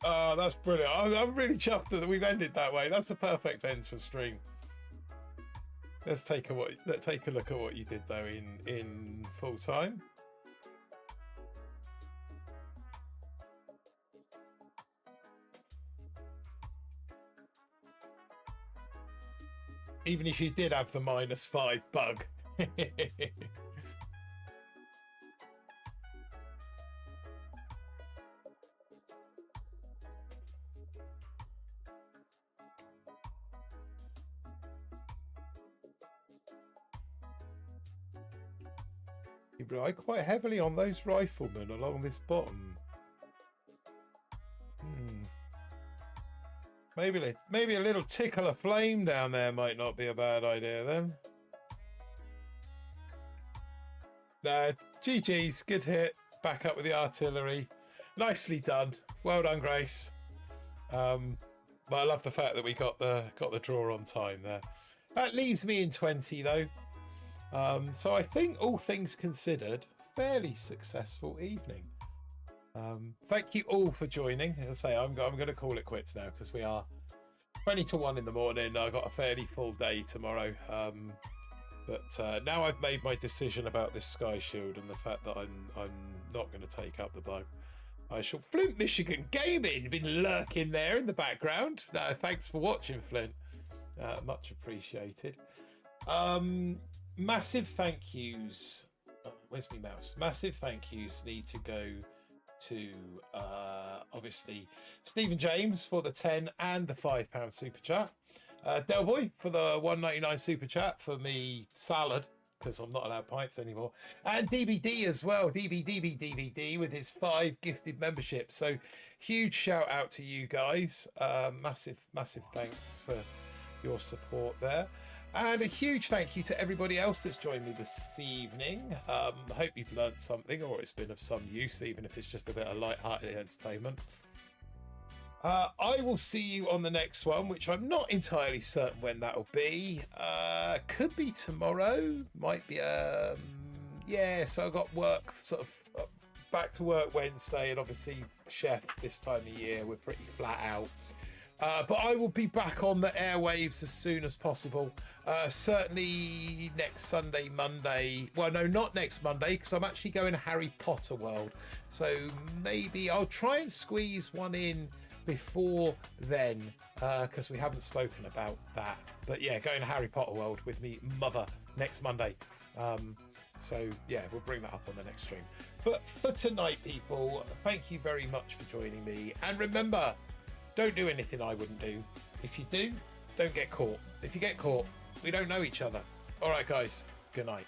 Oh, that's brilliant. I'm really chuffed that we've ended that way. That's a perfect end for stream. Let's take a look at what you did though in full time. Even if you did have the -5 bug. You rely quite heavily on those riflemen along this bottom. Maybe a little tickle of flame down there might not be a bad idea then. Nah, GG's, good hit. Back up with the artillery. Nicely done. Well done, Grace. But I love the fact that we got the draw on time there. That leaves me in 20 though. So I think all things considered, fairly successful evening. Thank you all for joining. As I say, I'm going to call it quits now because we are 20 to 1 in the morning. I've got a fairly full day tomorrow. But now I've made my decision about this Sky Shield and the fact that I'm not going to take up the bow. I shall. Flint, Michigan Gaming, been lurking there in the background. Thanks for watching, Flint. Much appreciated. Massive thank yous. Oh, where's my mouse? Massive thank yous need to go to obviously Stephen James for the 10 and the £5 super chat. Delboy for the $1.99 super chat for me salad, because I'm not allowed pints anymore, and DBD as well, DVD with his 5 gifted memberships. So huge shout out to you guys. Massive thanks for your support there, and a huge thank you to everybody else that's joined me this evening. I hope you've learned something, or it's been of some use, even if it's just a bit of light-hearted entertainment. I will see you on the next one, which I'm not entirely certain when that'll be. Could be tomorrow, might be yeah, so I've got work sort of back to work Wednesday, and obviously chef this time of year we're pretty flat out. But I will be back on the airwaves as soon as possible. Certainly next Sunday, Monday. Well, no, not next Monday, because I'm actually going to Harry Potter World. So maybe I'll try and squeeze one in before then, because we haven't spoken about that. But yeah, going to Harry Potter World with me mother next Monday. So yeah, we'll bring that up on the next stream. But for tonight, people, thank you very much for joining me. And remember, don't do anything I wouldn't do. If you do, don't get caught. If you get caught, we don't know each other. All right, guys, good night.